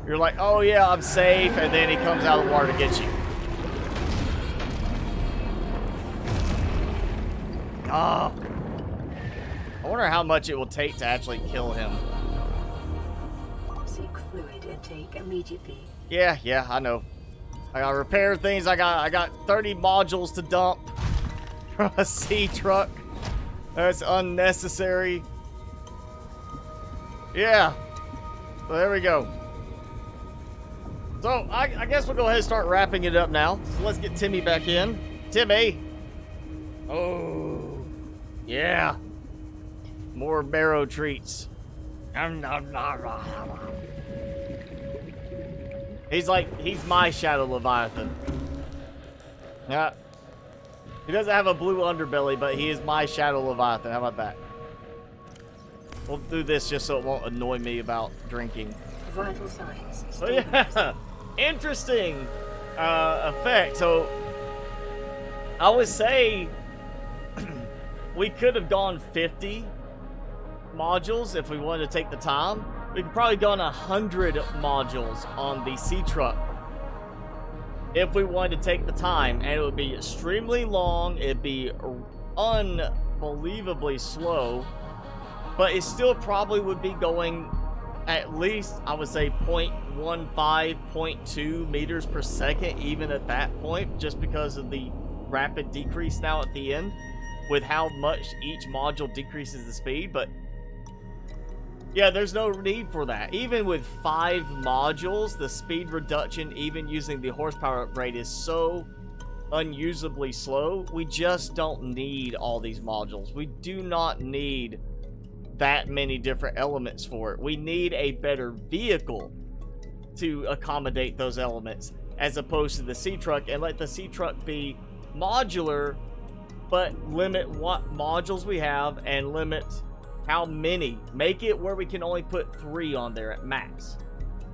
You're like, oh yeah, I'm safe, and then he comes out of the water to get you. Ah! I wonder how much it will take to actually kill him. Seek fluid intake immediately. Yeah, I know. I gotta repair things. I got 30 modules to dump from a Seatruck. That's unnecessary. Yeah. So there we go. So I guess we'll go ahead and start wrapping it up now. So let's get Timmy back in. Timmy. Oh. Yeah. More marrow treats. He's my Shadow Leviathan. Yeah. He doesn't have a blue underbelly, but he is my Shadow Leviathan. How about that? We'll do this just so it won't annoy me about drinking. Vital signs. So yeah, interesting effect. So I would say we could have gone 50 modules if we wanted to take the time. We could probably gone 100 modules on the Seatruck if we wanted to take the time, and it would be extremely long. It'd be unbelievably slow, but it still probably would be going at least, I would say 0.15, 0.2 meters per second, even at that point, just because of the rapid decrease now at the end, with how much each module decreases the speed. But yeah, there's no need for that. Even with 5 modules, the speed reduction, even using the horsepower upgrade, is so unusably slow. We just don't need all these modules. We do not need that many different elements for it. We need a better vehicle to accommodate those elements, as opposed to the Seatruck, and let the Seatruck be modular, but limit what modules we have and limit how many. Make it where we can only put 3 on there at max.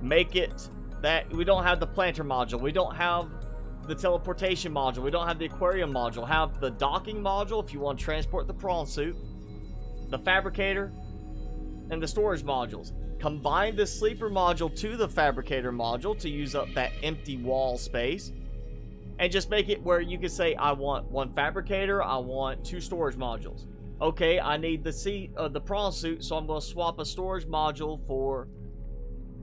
Make it that we don't have the planter module, we don't have the teleportation module, we don't have the aquarium module. Have the docking module if you want to transport the prawn suit, the fabricator, and the storage modules. Combine the sleeper module to the fabricator module to use up that empty wall space, and just make it where you can say, I want 1 fabricator, I want 2 storage modules. Okay, I need the prawn suit, so I'm going to swap a storage module for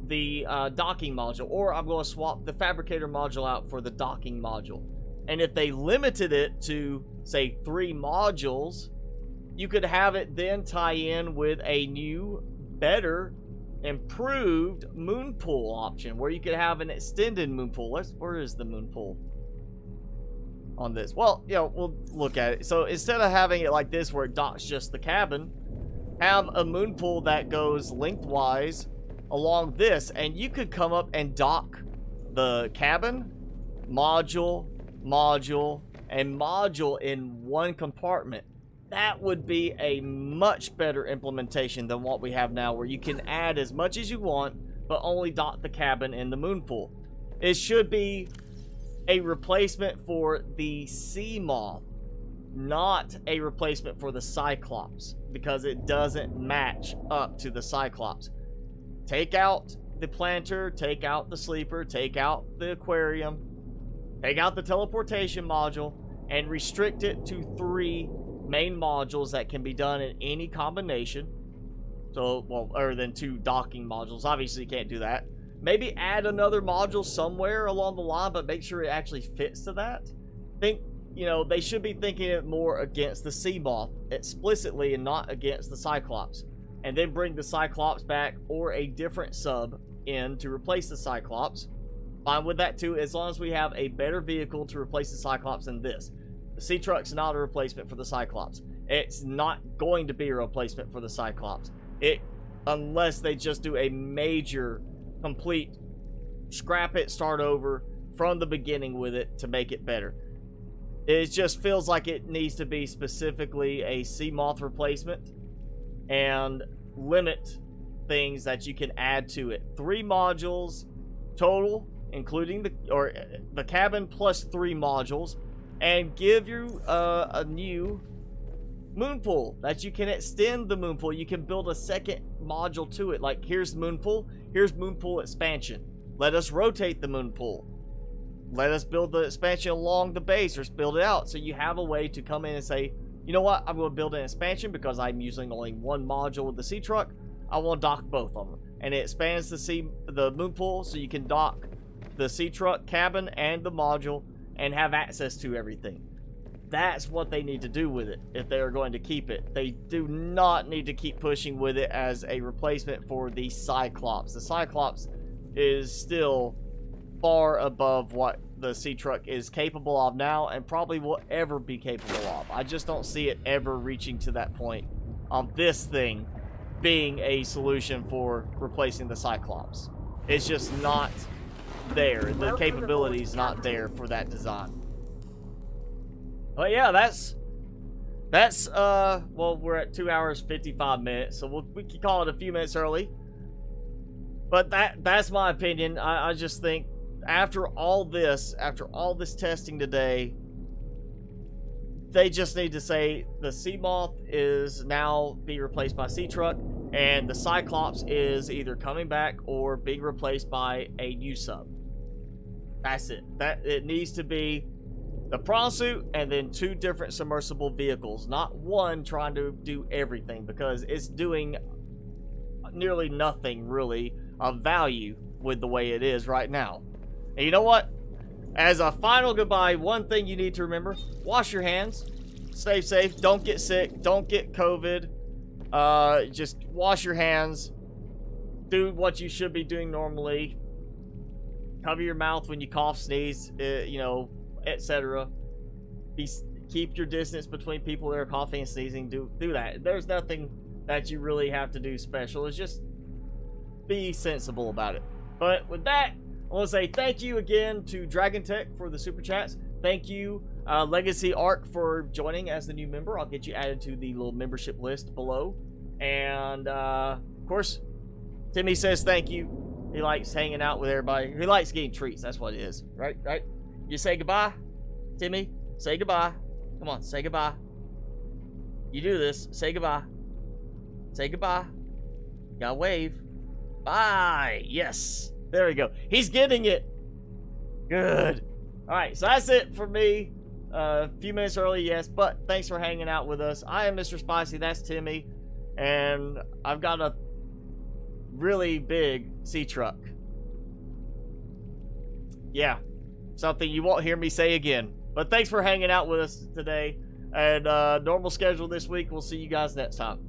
the docking module, or I'm going to swap the fabricator module out for the docking module. And if they limited it to, say, 3 modules, you could have it then tie in with a new, better, improved moon pool option, where you could have an extended moon pool. Where is the moon pool on this? Well, you know, we'll look at it. So instead of having it like this where it docks just the cabin, have a moon pool that goes lengthwise along this, and you could come up and dock the cabin, module, and module in one compartment. That would be a much better implementation than what we have now, where you can add as much as you want, but only dock the cabin and the moon pool. It should be a replacement for the sea moth, not a replacement for the Cyclops, because it doesn't match up to the Cyclops. Take out the planter, take out the sleeper, take out the aquarium, take out the teleportation module, and restrict it to 3 main modules that can be done in any combination. So, well, other than 2 docking modules. Obviously, you can't do that. Maybe add another module somewhere along the line, but make sure it actually fits to that. Think, you know, they should be thinking it more against the sea moth explicitly and not against the Cyclops. And then bring the Cyclops back, or a different sub in to replace the Cyclops. Fine with that too, as long as we have a better vehicle to replace the Cyclops than this. The Seatruck's not a replacement for the Cyclops. It's not going to be a replacement for the Cyclops. Unless they just do a major, complete, scrap it, start over from the beginning with it to make it better. It just feels like it needs to be specifically a sea moth replacement, and limit things that you can add to it. 3 modules total, including the cabin plus 3 modules, and give you a new moon pool that you can extend the moon pool. You can build a second module to it. Like, here's the moon pool, here's moon pool expansion. Let us rotate the moon pool. Let us build the expansion along the base, or build it out, so you have a way to come in and say, you know what, I'm going to build an expansion because I'm using only 1 module with the Seatruck. I want to dock both of them. And it expands the moon pool, so you can dock the Seatruck cabin and the module and have access to everything. That's what they need to do with it if they are going to keep it. They do not need to keep pushing with it as a replacement for the Cyclops. The Cyclops is still far above what the Seatruck is capable of now, and probably will ever be capable of. I just don't see it ever reaching to that point of this thing being a solution for replacing the Cyclops. It's just not there. The capability is not there for that design. But yeah, that's well, we're at 2 hours 55 minutes, so we can call it a few minutes early. But that's my opinion. I just think after all this testing today, they just need to say the Sea Moth is now being replaced by Seatruck, and the Cyclops is either coming back or being replaced by a new sub. That's it. It needs to be the prawn suit and then 2 different submersible vehicles, not one trying to do everything, because it's doing nearly nothing really of value with the way it is right now. And you know what? As a final goodbye, one thing you need to remember: wash your hands, stay safe, don't get sick, don't get COVID. Just wash your hands, do what you should be doing normally, cover your mouth when you cough, sneeze, you know, etc. Keep your distance between people that are coughing and sneezing. Do that. There's nothing that you really have to do special. It's just be sensible about it. But with that, I want to say thank you again to Dragon Tech for the super chats. Thank you, Legacy Arc, for joining as the new member. I'll get you added to the little membership list below. And of course, Timmy says thank you. He likes hanging out with everybody. He likes getting treats. That's what it is, right? Right? You say goodbye, Timmy. Say goodbye. Come on, say goodbye. You do this. Say goodbye. Say goodbye. Gotta wave. Bye. Yes. There we go. He's getting it. Good. Alright, so that's it for me. A few minutes early, yes, but thanks for hanging out with us. I am Mr. Spicy. That's Timmy. And I've got a really big Seatruck. Yeah. Something you won't hear me say again. But thanks for hanging out with us today. And normal schedule this week. We'll see you guys next time.